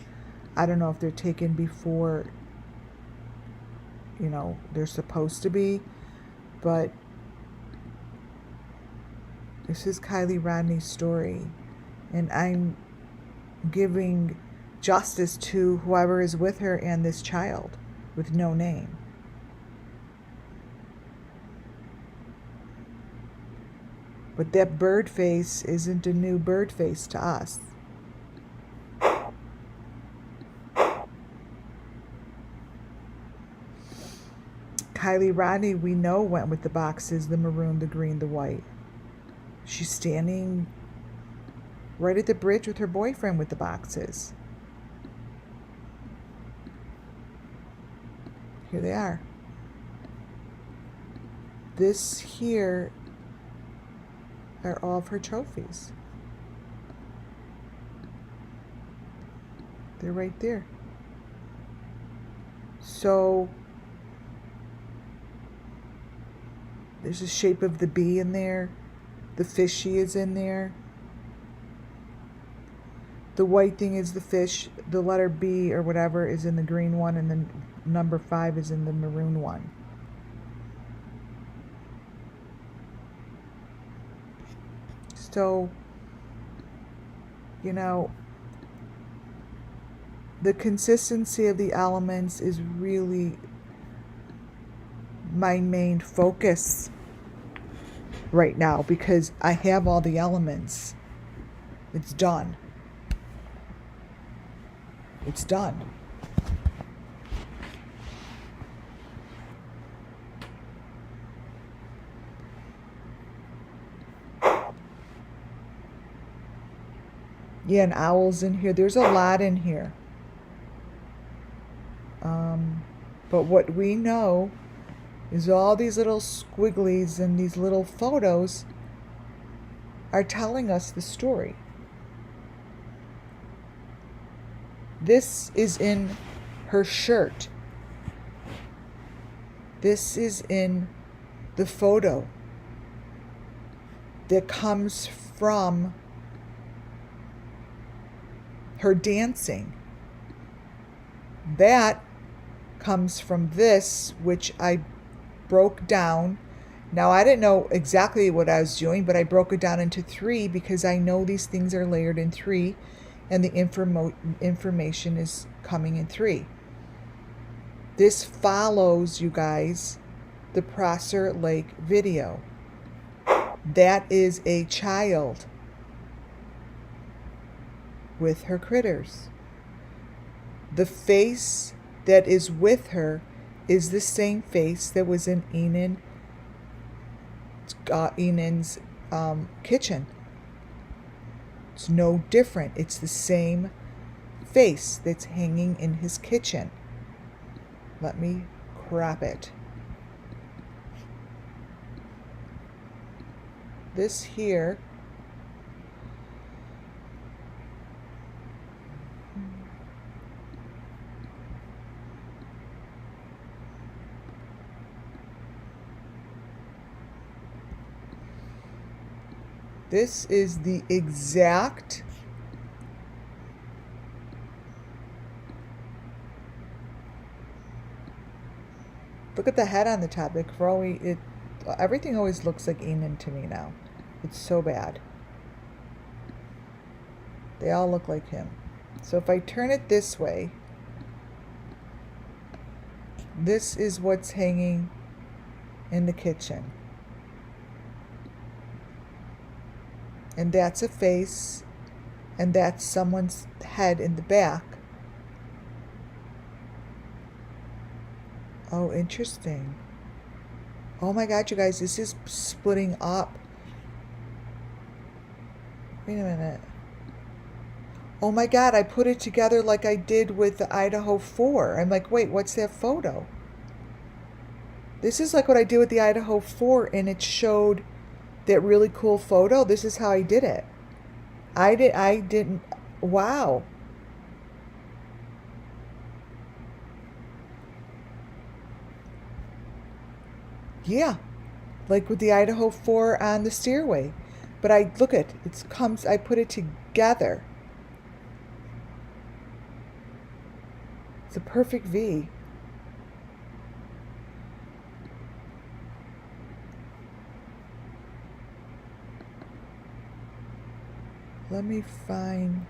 I don't know if they're taken before, you know, they're supposed to be. But this is Kylie Rodney's story. And I'm giving justice to whoever is with her and this child with no name. But that bird face isn't a new bird face to us. Kylie Rodney, we know, went with the boxes, the maroon, the green, the white. She's standing right at the bridge with her boyfriend with the boxes. Here they are. This here are all of her trophies. They're right there. So there's a shape of the bee in there. The fishy is in there. The white thing is the fish. The letter B or whatever is in the green one, and then number 5 is in the maroon one. So, you know, the consistency of the elements is really my main focus right now, because I have all the elements. It's done. It's done. Yeah, and owls in here. There's a lot in here. But what we know is all these little squigglies and these little photos are telling us the story. This is in her shirt. This is in the photo that comes from her dancing. That comes from this, which I broke down. Now, I didn't know exactly what I was doing, but I broke it down into 3 because I know these things are layered in 3, and the information is coming in 3. This follows, you guys, the Prosser Lake video. That is a child with her critters. The face that is with her is the same face that was in Enan's kitchen. It's no different. It's the same face that's hanging in his kitchen. Let me crop it. This here this is the exact look at the head on the top. Everything always looks like Enan to me now. It's so bad. They all look like him. So if I turn it this way, this is what's hanging in the kitchen. And that's a face, and that's someone's head in the back. Oh, interesting. Oh my God, you guys, this is splitting up. Wait a minute. Oh my God, I put it together like I did with the Idaho 4. I'm like, wait, what's that photo? This is like what I did with the Idaho 4, and it showed that really cool photo. This is how I did it. I didn't, wow. Yeah, like with the Idaho 4 on the stairway. But I put it together. It's a perfect V. Let me find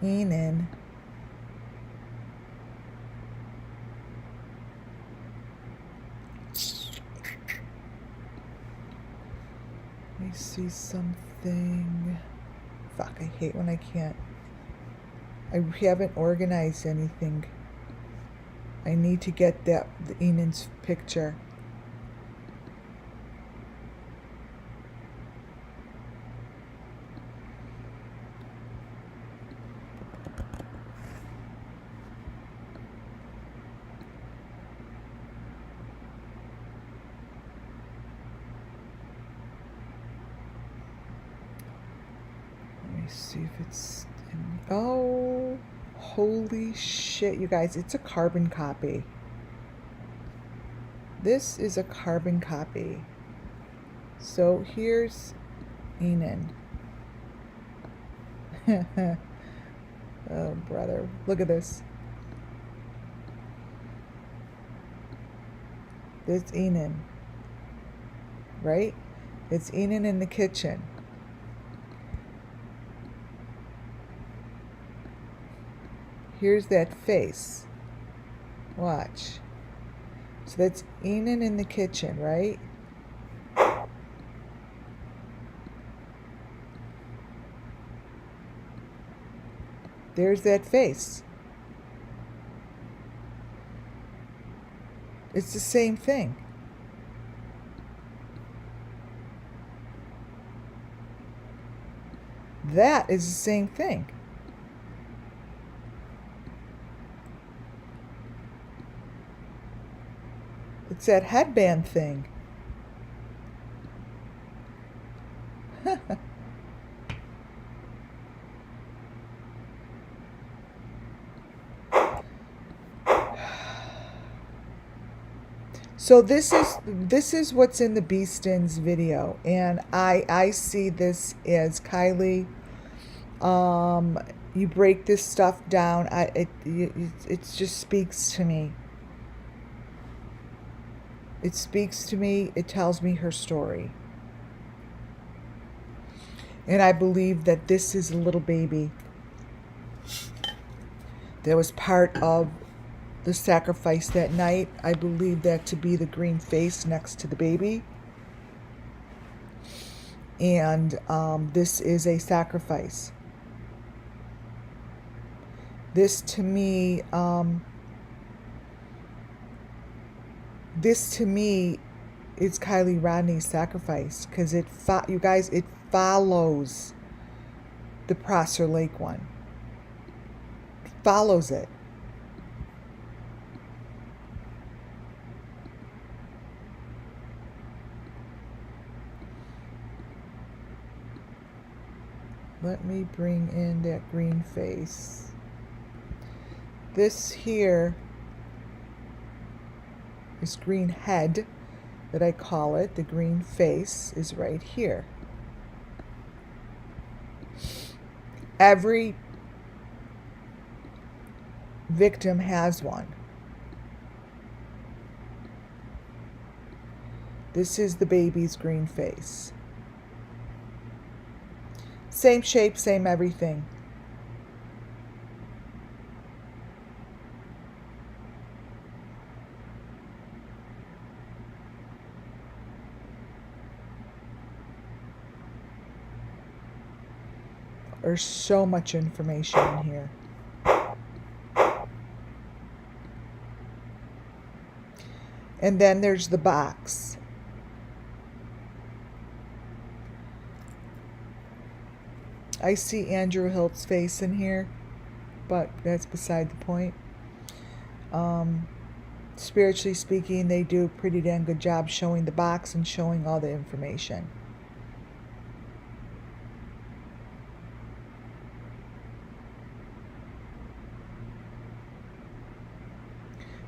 Enan. see something. Fuck, I hate when I can't. I haven't organized anything. I need to get the Enan's picture. See if it's in, oh, holy shit, you guys, it's a carbon copy. This is a carbon copy. So here's Enan. Oh, brother, look at this. It's Enan, right? It's Enan in the kitchen. Here's that face. Watch. So that's Enan in the kitchen, right? There's that face. It's the same thing. That is the same thing. It's that headband thing. So this is what's in the Beastins video, and I see this as Kylie. You break this stuff down. It just speaks to me. It speaks to me. It tells me her story. And I believe that this is a little baby that was part of the sacrifice that night. I believe that to be the green face next to the baby. And this is a sacrifice. This to me is Kylie Rodney's sacrifice, because you guys, it follows the Prosser Lake one. It follows it. Let me bring in that green face. This here is green head, that I call it. The green face is right here. Every victim has one. This is the baby's green face. Same shape, same everything. There's so much information in here. And then there's the box. I see Andrew Hilt's face in here, but that's beside the point. Spiritually speaking, they do a pretty damn good job showing the box and showing all the information.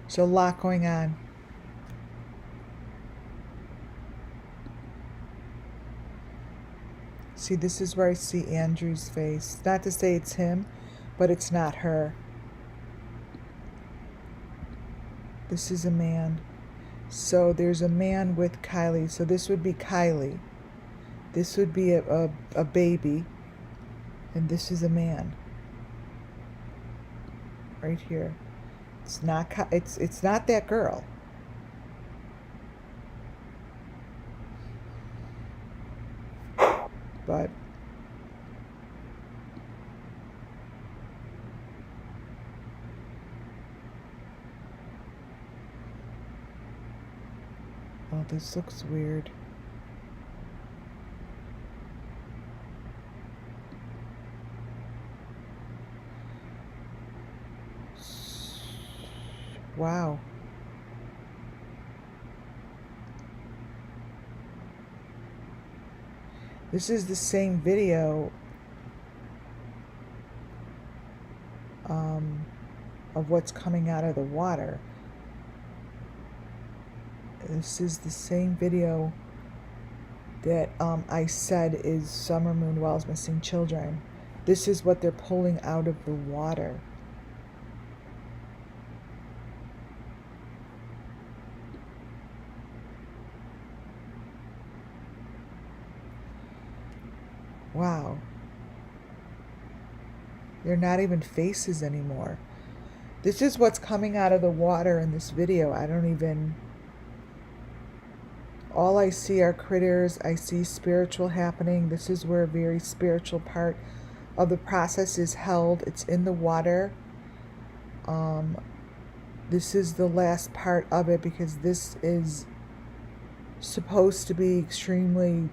So a lot going on. See, this is where I see Andrew's face. Not to say it's him, but it's not her. This is a man. So there's a man with Kylie. So this would be Kylie. This would be a baby. And this is a man. Right here. It's not that girl. but oh, this looks weird. Wow. This is the same video of what's coming out of the water. This is the same video that I said is Summer Moon Wells Missing Children. This is what they're pulling out of the water. Wow. They're not even faces anymore. This is what's coming out of the water in this video. I don't even... All I see are critters. I see spiritual happening. This is where a very spiritual part of the process is held. It's in the water. This is the last part of it because this is supposed to be extremely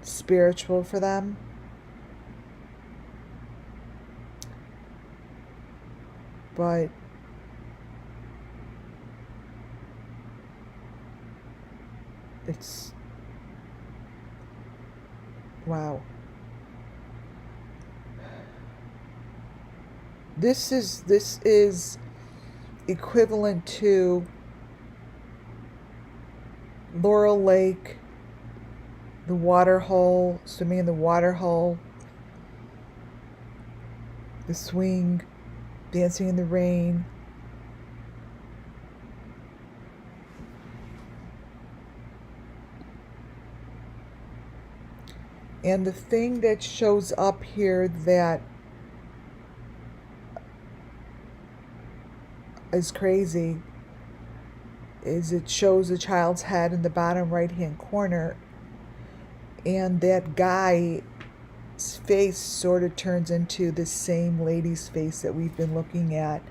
spiritual for them. But it's wow. This is equivalent to Laurel Lake, the water hole, swimming in the water hole, the swing, dancing in the rain. And the thing that shows up here that is crazy is it shows a child's head in the bottom right hand corner, and that guy's face sort of turns into the same lady's face that we've been looking at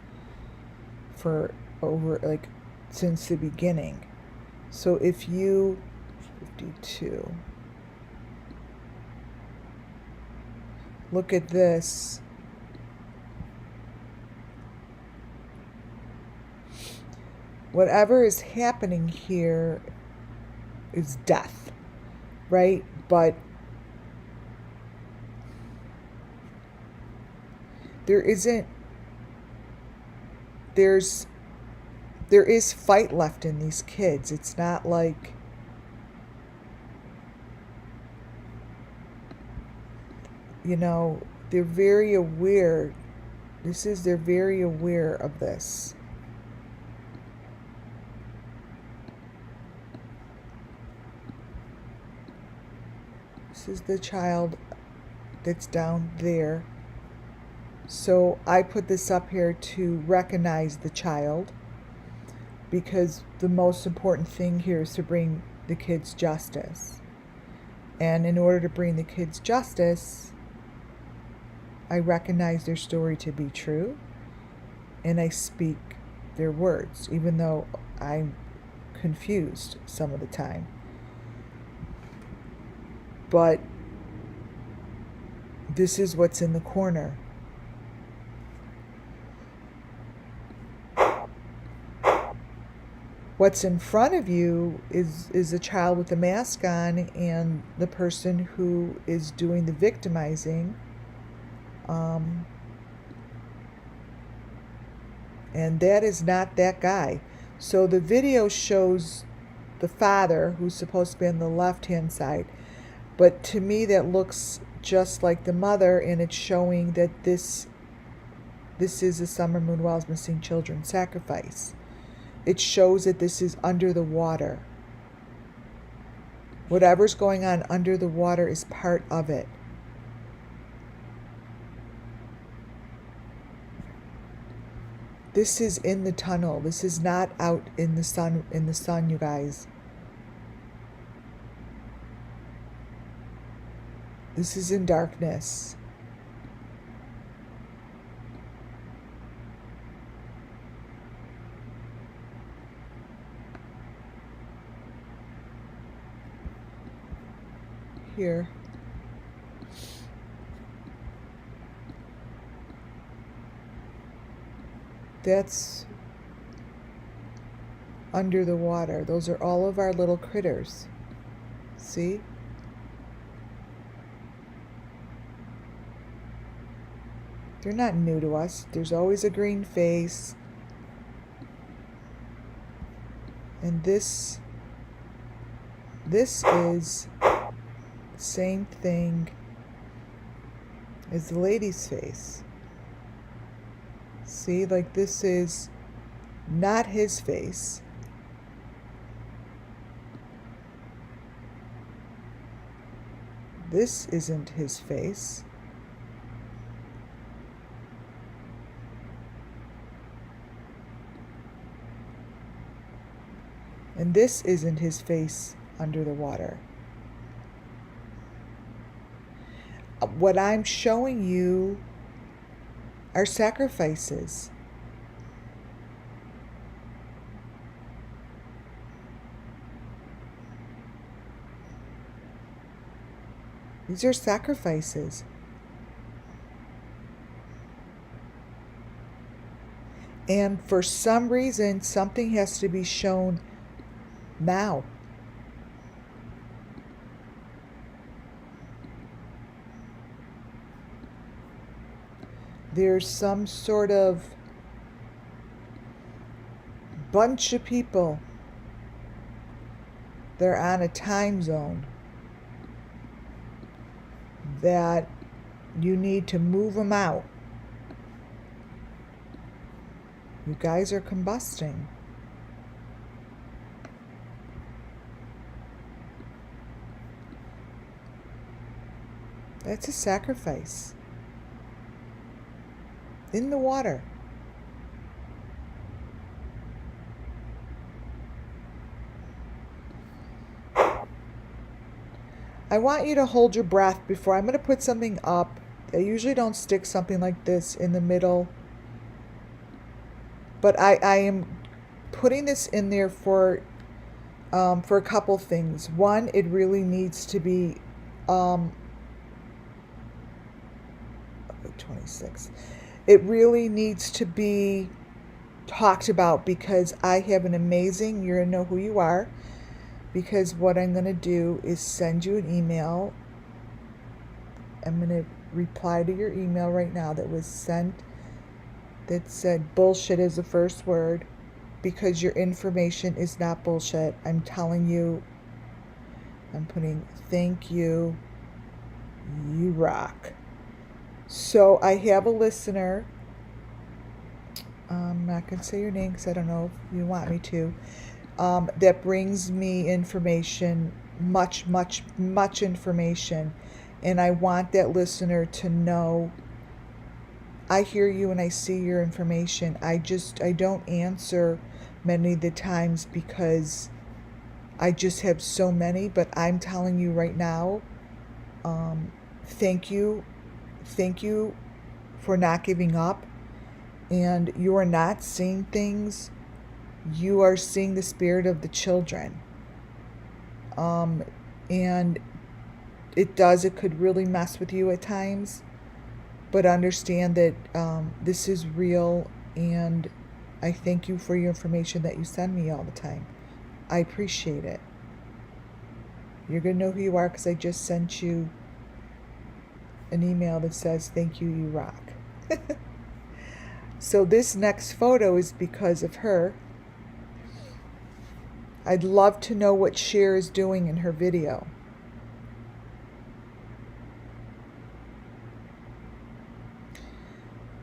for over like since the beginning. So if you 52 look at this, whatever is happening here is death, right? But there is fight left in these kids. It's not like they're very aware. They're very aware of this. This is the child that's down there. So I put this up here to recognize the child, because the most important thing here is to bring the kids justice. And in order to bring the kids justice, I recognize their story to be true, and I speak their words, even though I'm confused some of the time. But this is what's in the corner. What's in front of you is a child with a mask on, and the person who is doing the victimizing. And that is not that guy. So the video shows the father, who's supposed to be on the left-hand side. But to me, that looks just like the mother, and it's showing that this is a Summer Moon Wells Missing Children sacrifice. It shows that this is under the water. Whatever's going on under the water is part of it. This is in the tunnel. This is not out in the sun, you guys. This is in darkness. Here. That's under the water. Those are all of our little critters. See? They're not new to us. There's always a green face. And this is the same thing as the lady's face. See, like this is not his face. This isn't his face. And this isn't his face under the water. What I'm showing you are sacrifices. These are sacrifices. And for some reason, something has to be shown now. There's some sort of bunch of people. They're on a time zone that you need to move them out. You guys are combusting. That's a sacrifice. In the water. I want you to hold your breath before I'm going to put something up. I usually don't stick something like this in the middle. But I am putting this in there for a couple things. One, it really needs to be 26. It really needs to be talked about because I have an amazing, you're going to know who you are, because what I'm going to do is send you an email. I'm going to reply to your email right now that was sent that said bullshit is the first word, because your information is not bullshit. I'm telling you, I'm putting thank you, you rock. So I have a listener. I'm not going to say your name because I don't know if you want me to. That brings me information, much information. And I want that listener to know I hear you and I see your information. I don't answer many of the times because I just have so many. But I'm telling you right now, thank you. Thank you for not giving up. And you are not seeing things. You are seeing the spirit of the children. And it could really mess with you at times. But understand that this is real, and I thank you for your information that you send me all the time. I appreciate it. You're going to know who you are because I just sent you an email that says, thank you, you rock. So this next photo is because of her. I'd love to know what Cher is doing in her video.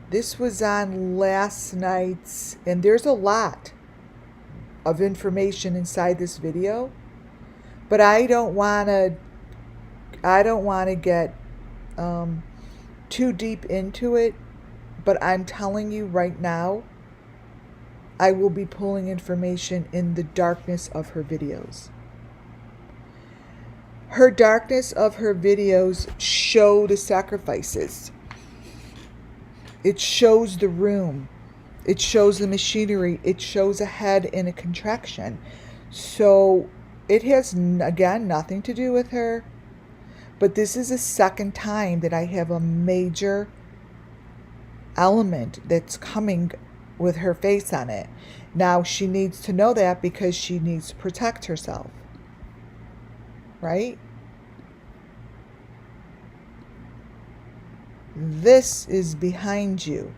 This was on last night's, and there's a lot of information inside this video, but I don't want to get too deep into it. But I'm telling you right now, I will be pulling information in the darkness of her videos. Her darkness of her videos show the sacrifices. It shows the room. It shows the machinery. It shows a head in a contraction. So it has, again, nothing to do with her. But this is the second time that I have a major element that's coming with her face on it. Now, she needs to know that because she needs to protect herself. Right? This is behind you.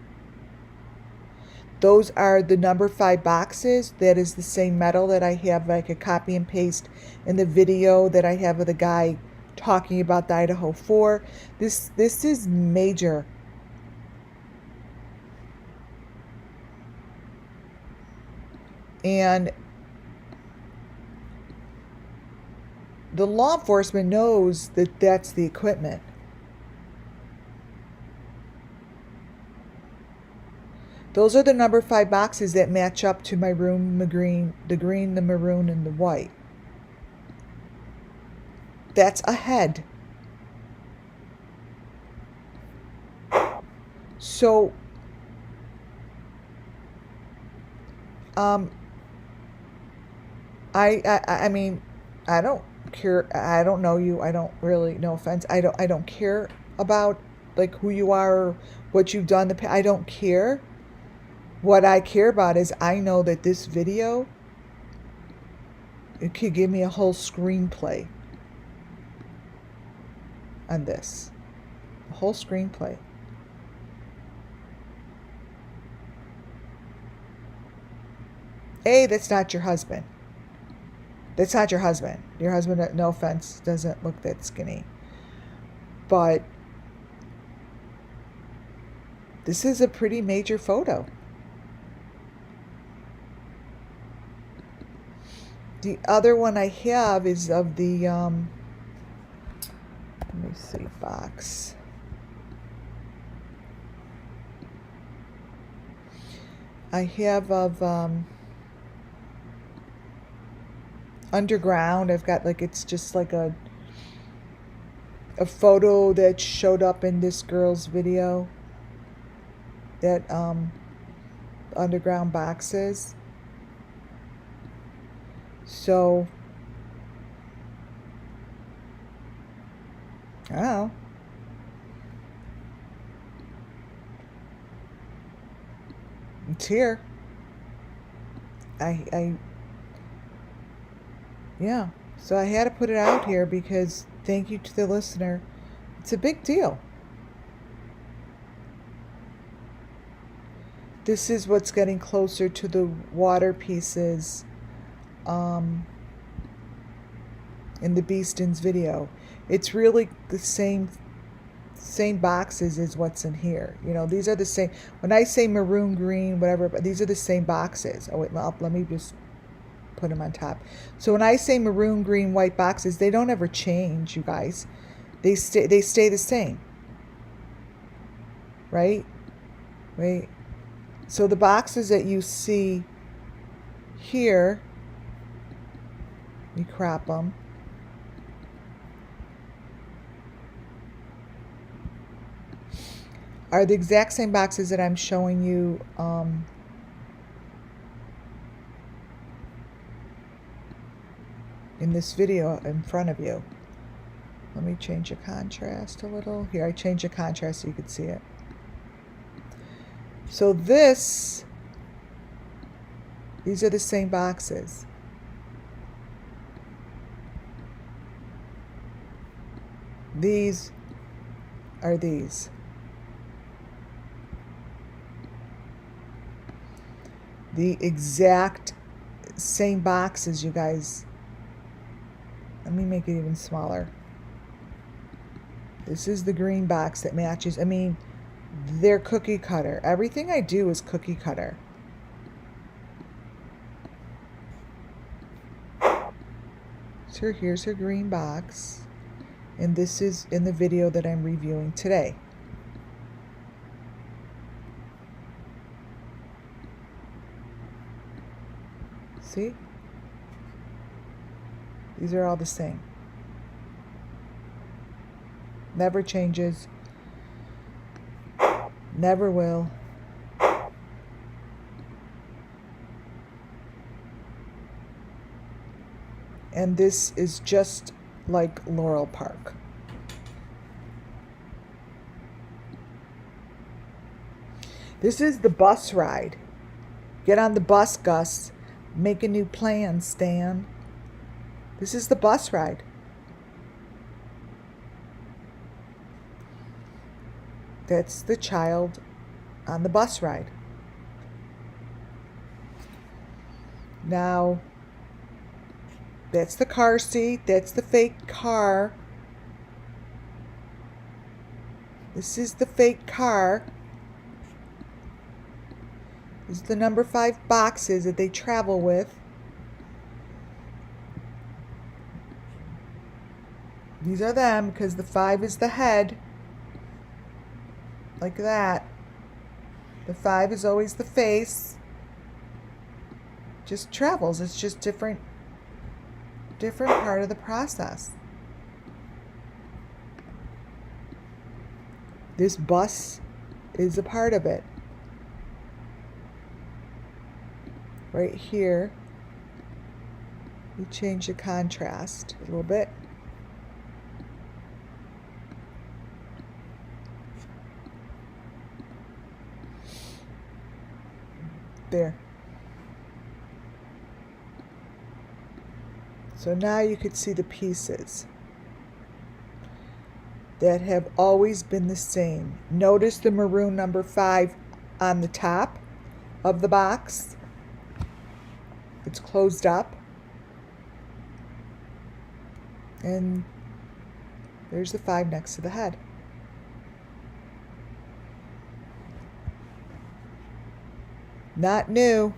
Those are the number 5 boxes. That is the same metal that I have. I could copy and paste in the video that I have of the guy talking about the Idaho 4. This is major. And the law enforcement knows that that's the equipment. Those are the number 5 boxes that match up to my room, the green, the maroon, and the white. That's a head. So, I mean, I don't care. I don't know you. I don't really, no offense. I don't care about like who you are or what you've done. I don't care. What I care about is I know that this video, it could give me a whole screenplay on this. A whole screenplay. That's not your husband. That's not your husband. Your husband, no offense, doesn't look that skinny. But this is a pretty major photo. The other one I have is of the, let me see, box. I have of underground. I've got like, it's just like a photo that showed up in this girl's video. That underground boxes. So, I don't know. It's here. Yeah. So I had to put it out here because thank you to the listener. It's a big deal. This is what's getting closer to the water pieces in the Beaston's video. It's really the same boxes as what's in here. You know, these are the same. When I say maroon, green, whatever, but these are the same boxes. Oh wait, let me just put them on top. So when I say maroon, green, white boxes, they don't ever change, you guys. They stay the same. Right? Right? So the boxes that you see here, we crop them. Are the exact same boxes that I'm showing you in this video in front of you. Let me change the contrast a little. Here, I changed the contrast so you could see it. So these are the same boxes. These are these. The exact same boxes, you guys. Let me make it even smaller. This is the green box that matches. I mean, they're cookie cutter. Everything I do is cookie cutter. So here's her green box. And this is in the video that I'm reviewing today. See? These are all the same. Never changes. Never will. And this is just like Laurel Park. This is the bus ride. Get on the bus, Gus. Make a new plan, Stan. This is the bus ride. That's the child on the bus ride. Now, that's the car seat. That's the fake car. This is the fake car. This is the number 5 boxes that they travel with. These are them because the 5 is the head. Like that. The 5 is always the face. Just travels. It's just different part of the process. This bus is a part of it. Right here, we change the contrast a little bit. There. So now you could see the pieces that have always been the same. Notice the maroon number 5 on the top of the box. It's closed up. And there's the 5 next to the head. Not new.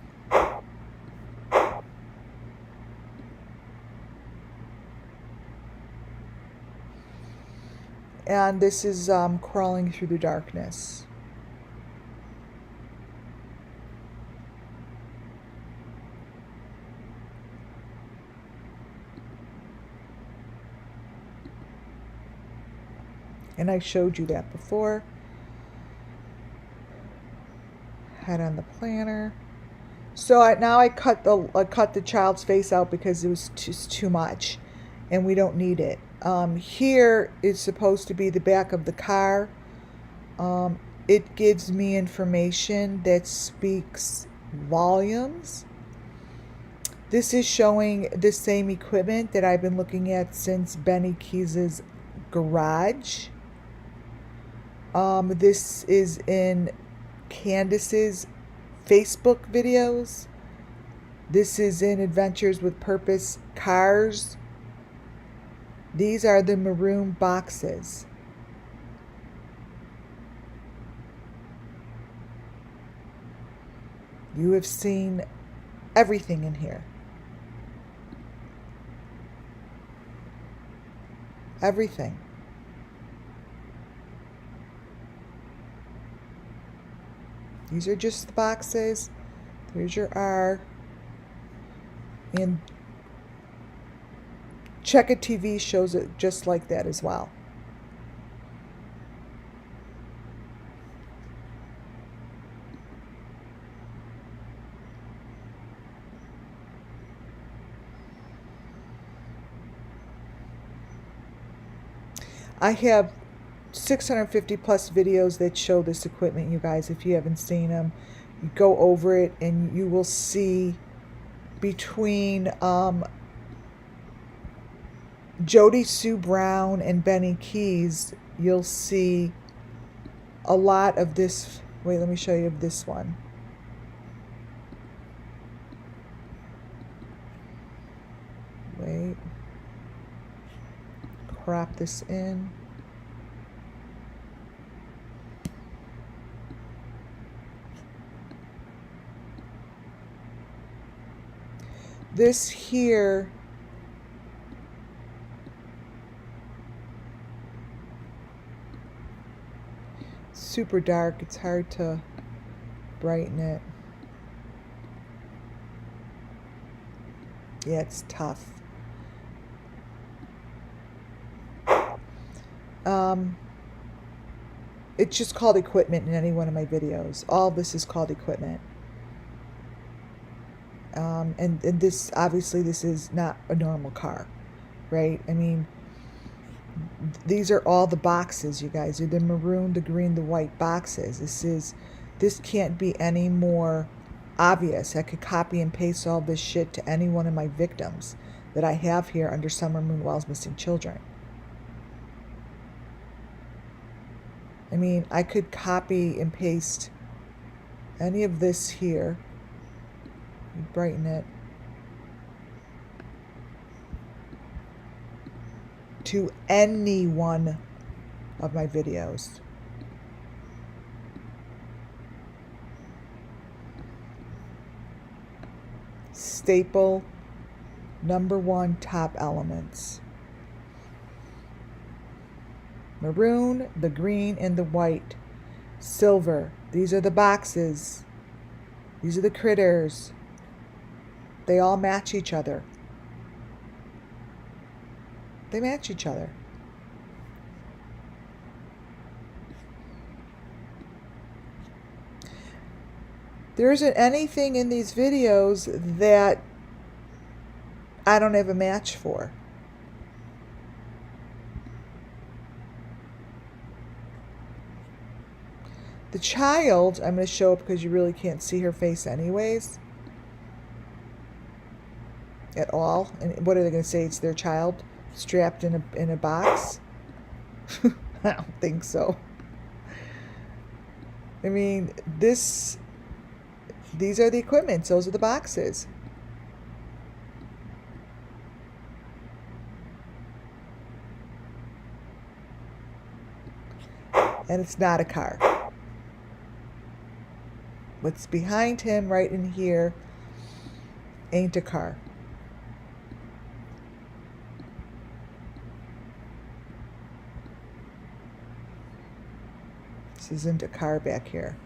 And this is crawling through the darkness. And I showed you that before. Head on the planner. So now I cut the child's face out because it was just too much, and we don't need it. Here is supposed to be the back of the car. It gives me information that speaks volumes. This is showing the same equipment that I've been looking at since Benny Keys's garage. This is in Candace's Facebook videos. This is in Adventures with Purpose Cars. These are the maroon boxes. You have seen everything in here. Everything. These are just the boxes. There's your R. And Check It TV shows it just like that as well. I have 650 plus videos that show this equipment, you guys. If you haven't seen them, you go over it and you will see between Jody Sue Brown and Benny Keys, you'll see a lot of this. Wait, let me show you this one. Wait. Crop this in. This here super dark. It's hard to brighten it. Yeah, it's tough. It's just called equipment in any one of my videos. All this is called equipment. And this, obviously, this is not a normal car, right? I mean, these are all the boxes, you guys. They're the maroon, the green, the white boxes. This can't be any more obvious. I could copy and paste all this shit to any one of my victims that I have here under SUMMERWELLS Missing Children. I mean, I could copy and paste any of this here. Brighten it. To any one of my videos. Staple #1 top elements. Maroon, the green, and the white. Silver. These are the boxes. These are the critters. They all match each other. They match each other. There isn't anything in these videos that I don't have a match for. The child, I'm going to show up because you really can't see her face anyways. At all. And what are they going to say? It's their child strapped in a box? I don't think so. I mean, these are the equipments. Those are the boxes. And it's not a car. What's behind him right in here ain't a car. This isn't a car back here.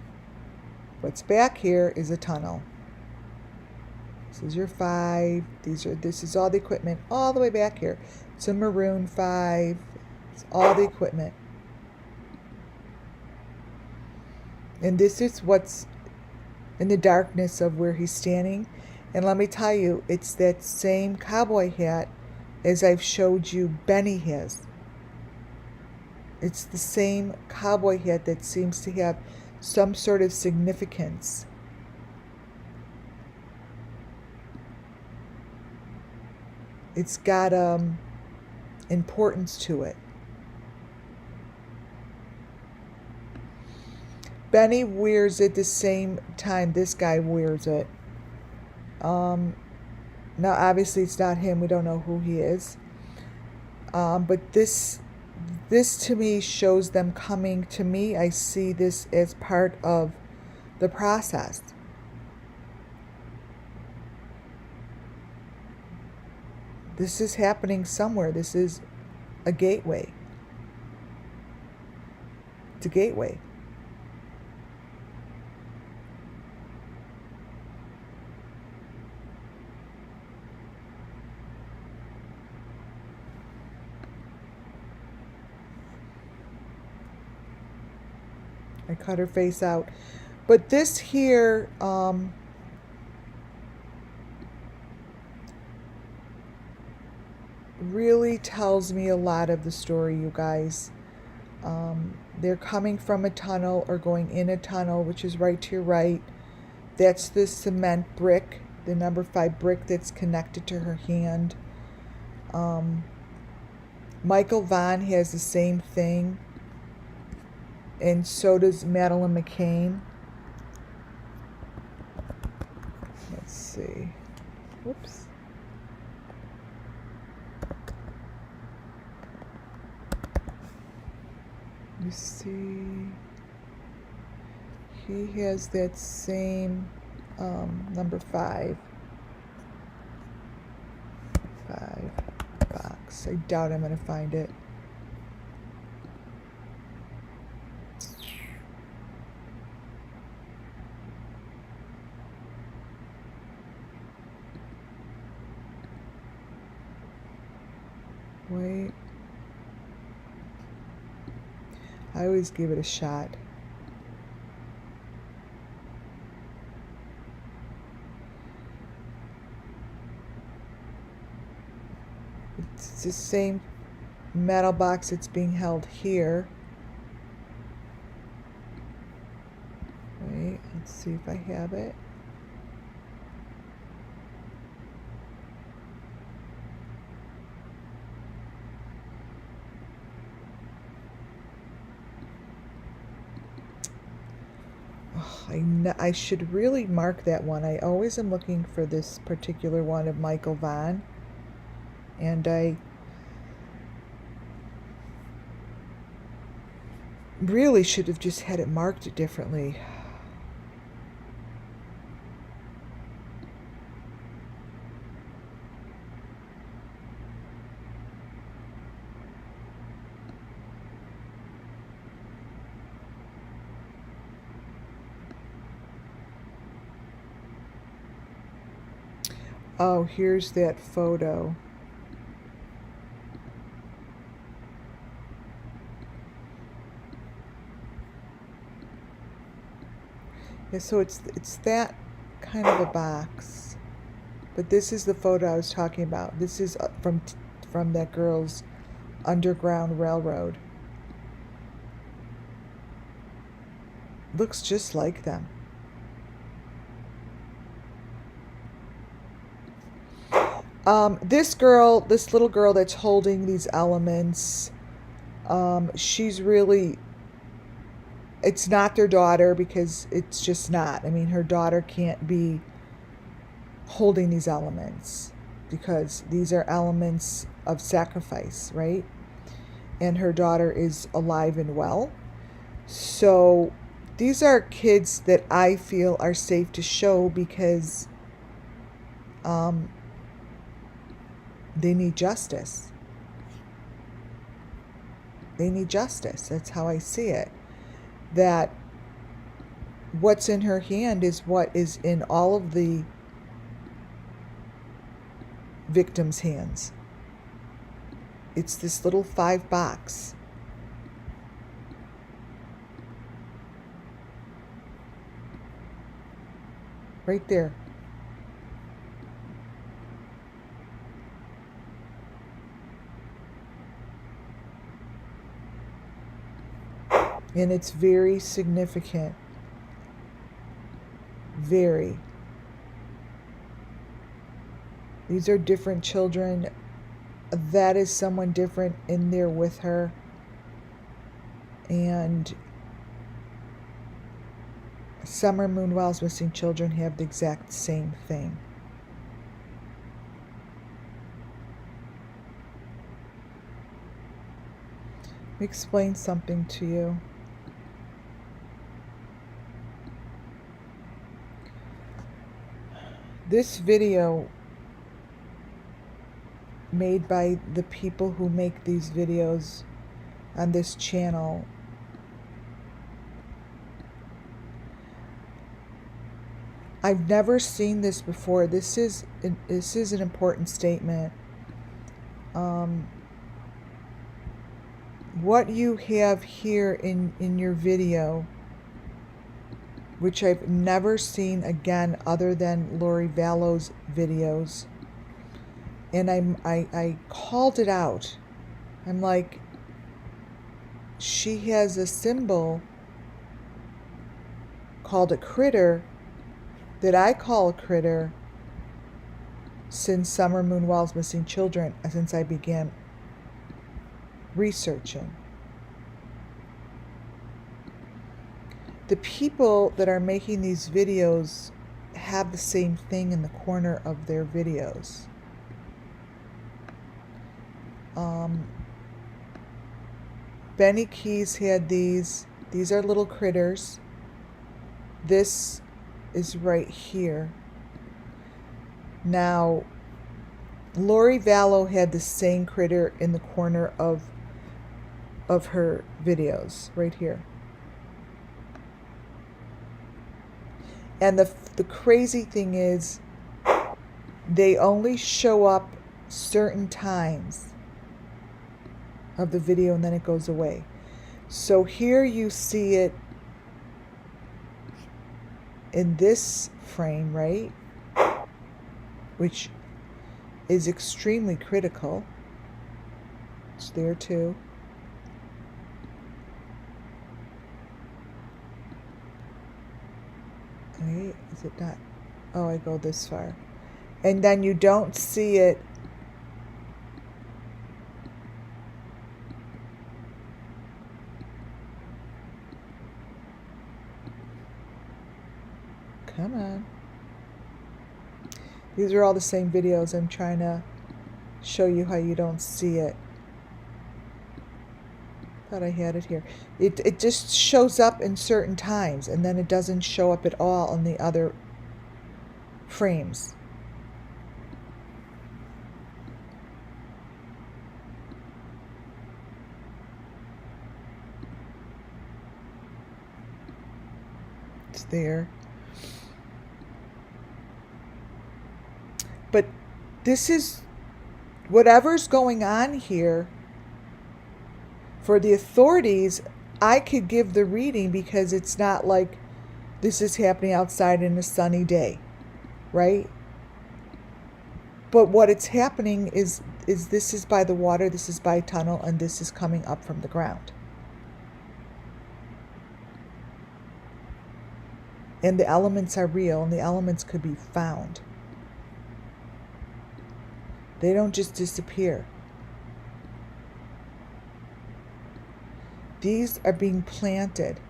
What's back here is a tunnel. This is your 5. This is all the equipment all the way back here. It's a maroon 5. It's all the equipment. And this is what's in the darkness of where he's standing. And let me tell you, it's that same cowboy hat as I've showed you Benny has. It's the same cowboy hat that seems to have some sort of significance. It's got importance to it. Benny wears it the same time this guy wears it. Now obviously it's not him. We don't know who he is. But this to me shows them coming to me. I see this as part of the process. This is happening somewhere. This is a gateway. It's a gateway. I cut her face out. But this here, really tells me a lot of the story, you guys. They're coming from a tunnel or going in a tunnel, which is right to your right. That's the cement brick, the #5 brick that's connected to her hand. Michael Vaughn has the same thing. And so does Madeline McCain. Let's see. Whoops. You see, he has that same #5 box. I doubt I'm going to find it. Wait. I always give it a shot. It's the same metal box that's being held here. Wait, let's see if I have it. I should really mark that one. I always am looking for this particular one of Michael Vaughan, and I really should have just had it marked differently. Oh, here's that photo. Yeah, so it's that kind of a box. But this is the photo I was talking about. This is from that girl's Underground Railroad. Looks just like them. This little girl that's holding these elements, she's really, it's not their daughter, because it's just not. I mean, her daughter can't be holding these elements because these are elements of sacrifice, right? And her daughter is alive and well. So these are kids that I feel are safe to show because they need justice. They need justice. That's how I see it. That what's in her hand is what is in all of the victims' hands. It's this little 5 box. Right there. And it's very significant. Very. These are different children. That is someone different in there with her. And Summer Moonwell's missing children have the exact same thing. Let me explain something to you. This video made by the people who make these videos on this channel, I've never seen this before. This is an important statement. What you have here in your video, which I've never seen again other than Lori Vallow's videos, and I called it out. I'm like, she has a symbol called a critter that I call a critter since Summer Moonwell's missing children, since I began researching. The people that are making these videos have the same thing in the corner of their videos. Benny Keys had these. These are little critters. This is right here. Now, Lori Vallow had the same critter in the corner of her videos, right here. And the crazy thing is, they only show up certain times of the video and then it goes away. So here you see it in this frame, right? Which is extremely critical. It's there too. Right? Is it not? Oh, I go this far. And then you don't see it come on. These are all the same videos. I'm trying to show you how you don't see it. Thought I had it here. It just shows up in certain times, and then it doesn't show up at all on the other frames. It's there. But this is whatever's going on here. For the authorities, I could give the reading because it's not like this is happening outside in a sunny day, right? But what it's happening is this is by the water, this is by a tunnel, and this is coming up from the ground. And the elements are real, and the elements could be found. They don't just disappear. These are being planted.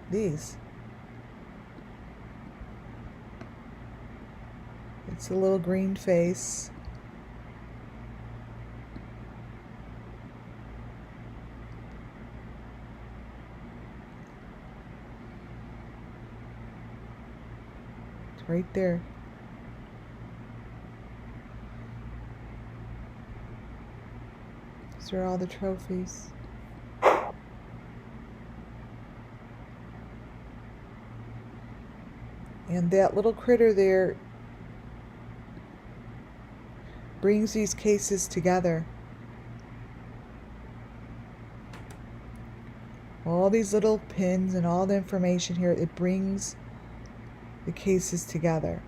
These. It's a little green face. It's right there. These are all the trophies. And that little critter there brings these cases together. All these little pins and all the information here, it brings the cases together.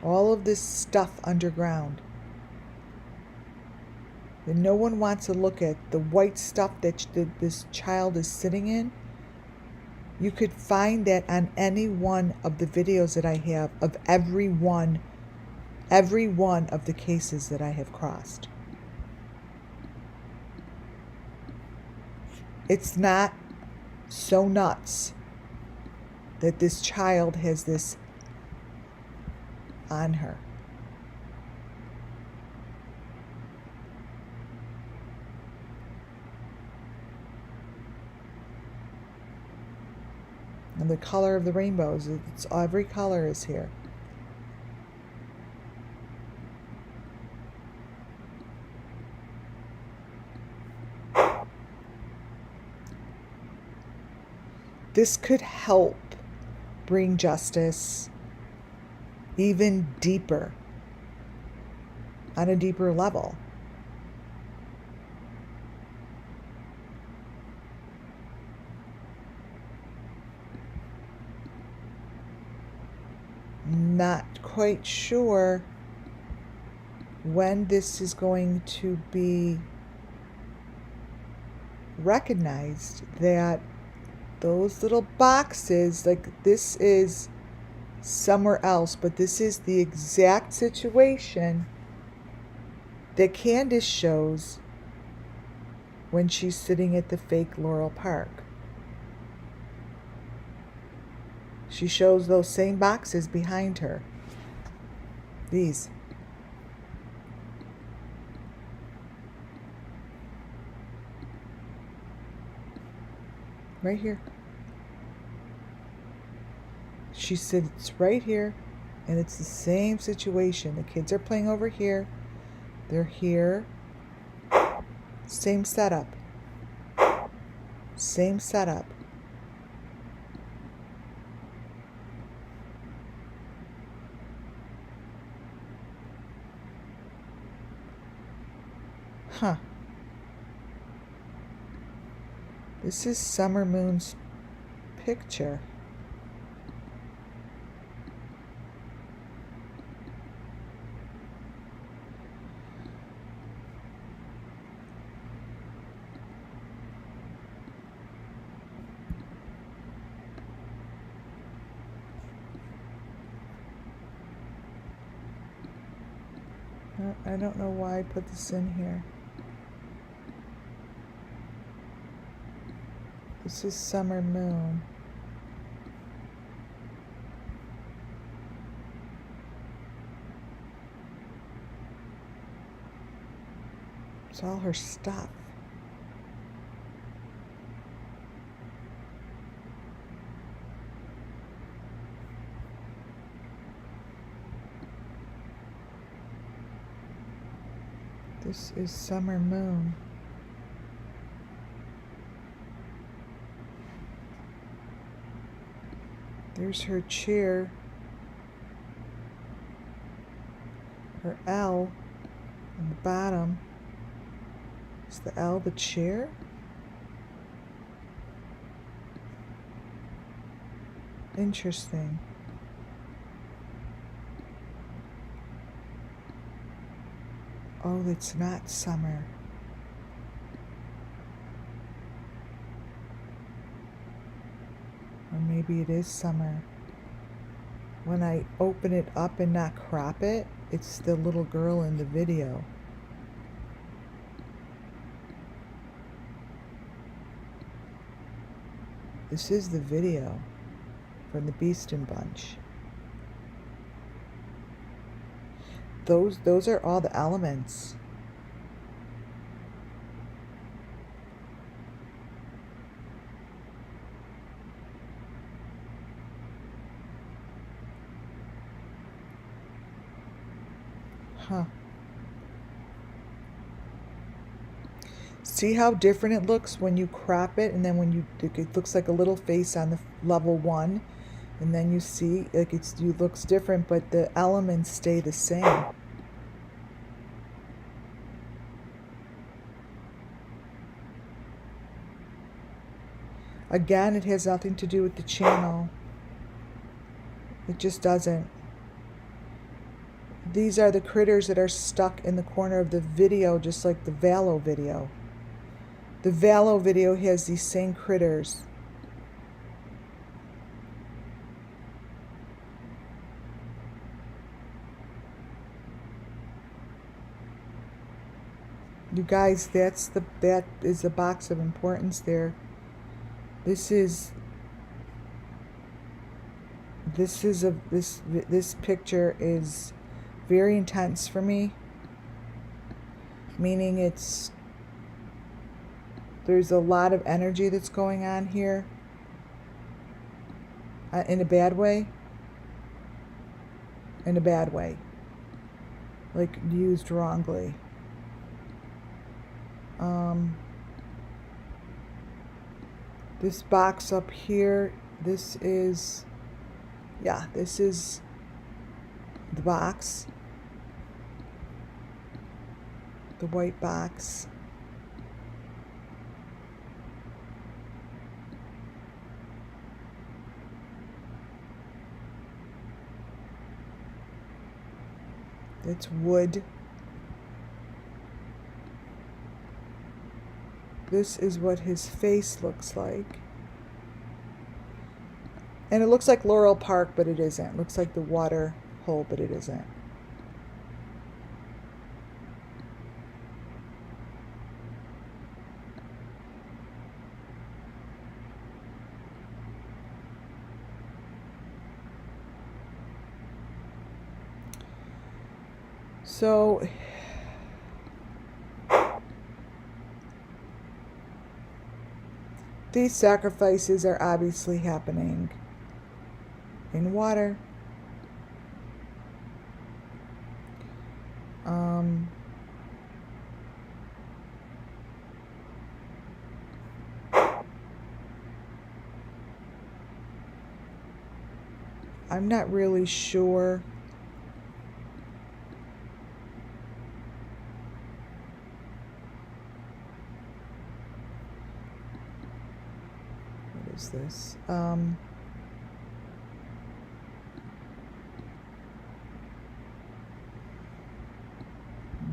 All of this stuff underground that no one wants to look at, the white stuff that this child is sitting in, you could find that on any one of the videos that I have of every one of the cases that I have crossed. It's not so nuts that this child has this on her. And the color of the rainbows, it's every color is here. This could help bring justice even deeper, on a deeper level. Not quite sure when this is going to be recognized, that those little boxes, like this is somewhere else, but this is the exact situation that Candace shows when she's sitting at the fake Laurel Park. She shows those same boxes behind her. These. Right here. She sits right here, and it's the same situation. The kids are playing over here. They're here. Same setup. Same setup. Huh. This is Summer Moon's picture. I don't know why I put this in here. This is Summer Moon. It's all her stuff. This is Summer Moon. There's her chair, her L on the bottom. Is the L the chair? Interesting. Oh, it's not summer. Or maybe it is summer. When I open it up and not crop it, it's the little girl in the video. This is the video from the Beastin' Bunch. Those are all the elements. Huh. See how different it looks when you crop it, and then when it looks like a little face on the level 1, and then you see like it looks different, but the elements stay the same. Again, it has nothing to do with the channel. It just doesn't. These are the critters that are stuck in the corner of the video, just like the Valo video. The Valo video has these same critters. You guys, that is the box of importance there. This picture is very intense for me, meaning there's a lot of energy that's going on here, in a bad way, like used wrongly. This box up here, this is the box, the white box. It's wood. This is what his face looks like. And it looks like Laurel Park, but it isn't. It looks like the water hole, but it isn't. So these sacrifices are obviously happening in water. I'm not really sure close this.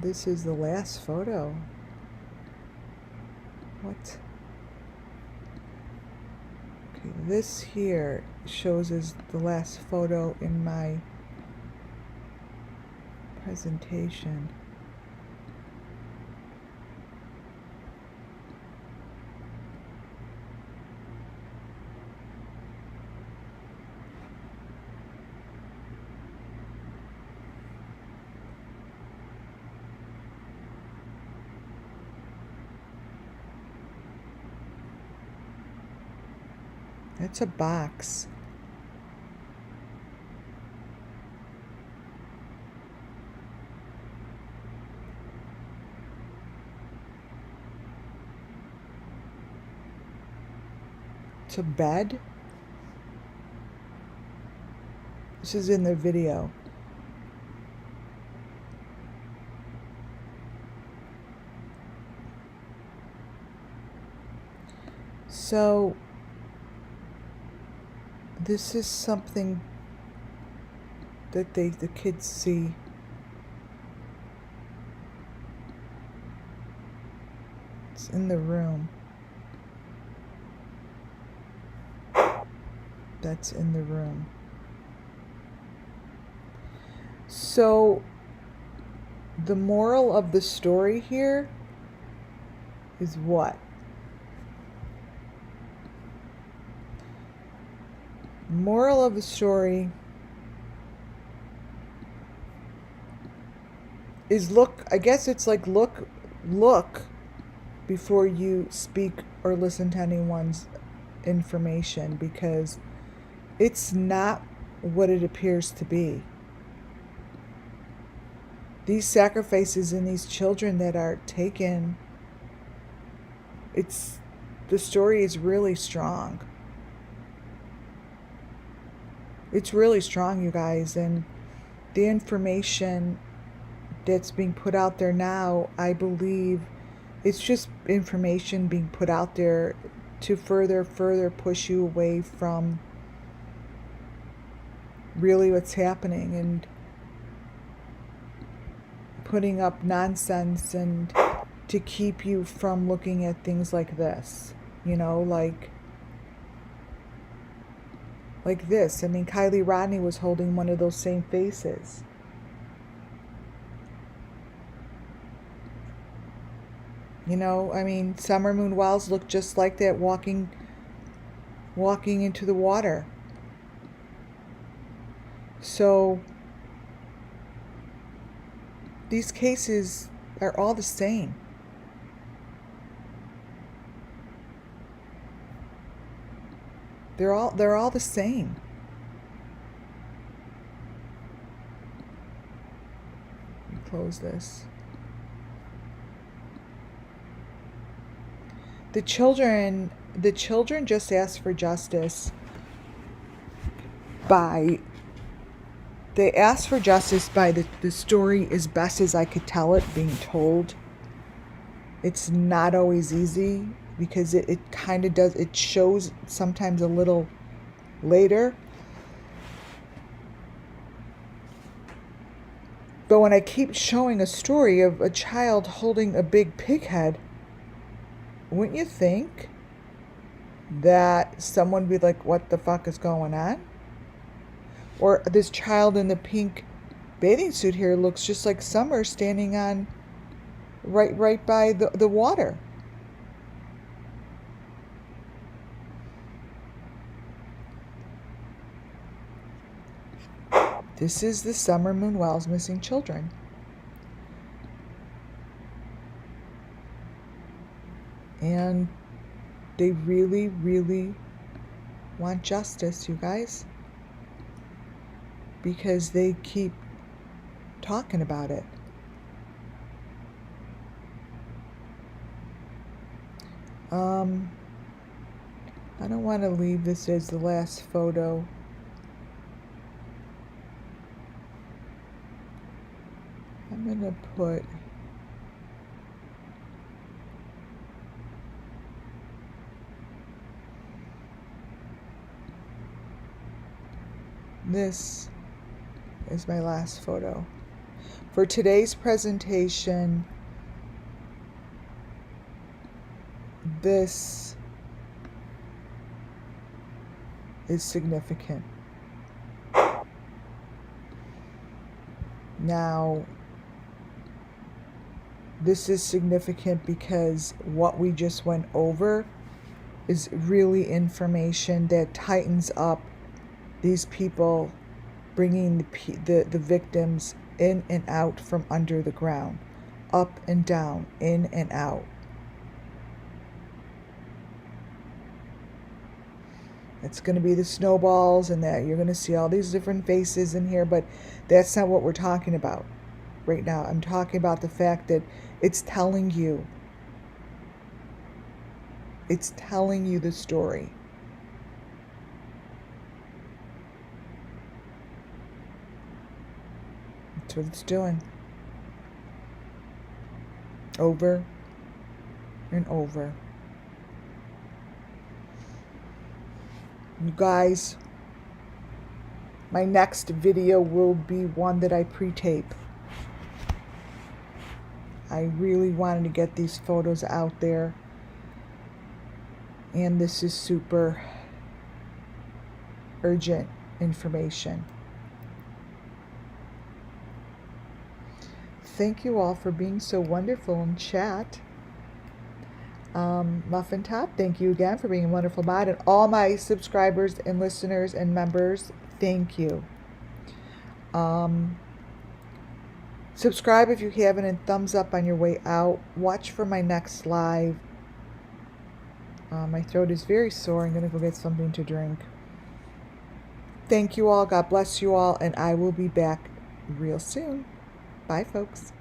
This is the last photo. What? Okay, this here shows as the last photo in my presentation. It's a box. It's a bed. This is in the video. So this is something that the kids see. It's in the room. That's in the room. So the moral of the story here is what? Moral of the story is look, I guess it's like look before you speak or listen to anyone's information, because it's not what it appears to be. These sacrifices and these children that are taken, the story is really strong. It's really strong, you guys, and the information that's being put out there now, I believe it's just information being put out there to further push you away from really what's happening, and putting up nonsense and to keep you from looking at things like this, you know, like this. I mean, Kylie Rodney was holding one of those same faces. You know, I mean, SUMMERWELLS looked just like that, walking into the water. So these cases are all the same. They're all the same. Let me close this. The children just asked for justice by the story, as best as I could tell it, being told. It's not always easy, because it kind of does, it shows sometimes a little later. But when I keep showing a story of a child holding a big pig head, wouldn't you think that someone would be like, what the fuck is going on? Or this child in the pink bathing suit here looks just like Summer standing on right by the water. This is the SUMMERWELLS missing children. And they really, really want justice, you guys, because they keep talking about it. I don't want to leave this as the last photo. I'm going to put This is my last photo. For today's presentation, this is significant. Now, this is significant because what we just went over is really information that tightens up these people, bringing the victims in and out from under the ground, up and down, in and out. It's going to be the snowballs, and that you're going to see all these different faces in here, but that's not what we're talking about right now. I'm talking about the fact that it's telling you the story. That's what it's doing. Over and over. You guys, my next video will be one that I pre-tape. I really wanted to get these photos out there, and this is super urgent information. Thank you all for being so wonderful in chat. Muffin Top, thank you again for being a wonderful mod, and all my subscribers and listeners and members, thank you. Subscribe if you haven't, and thumbs up on your way out. Watch for my next live. My throat is very sore. I'm going to go get something to drink. Thank you all. God bless you all, and I will be back real soon. Bye, folks.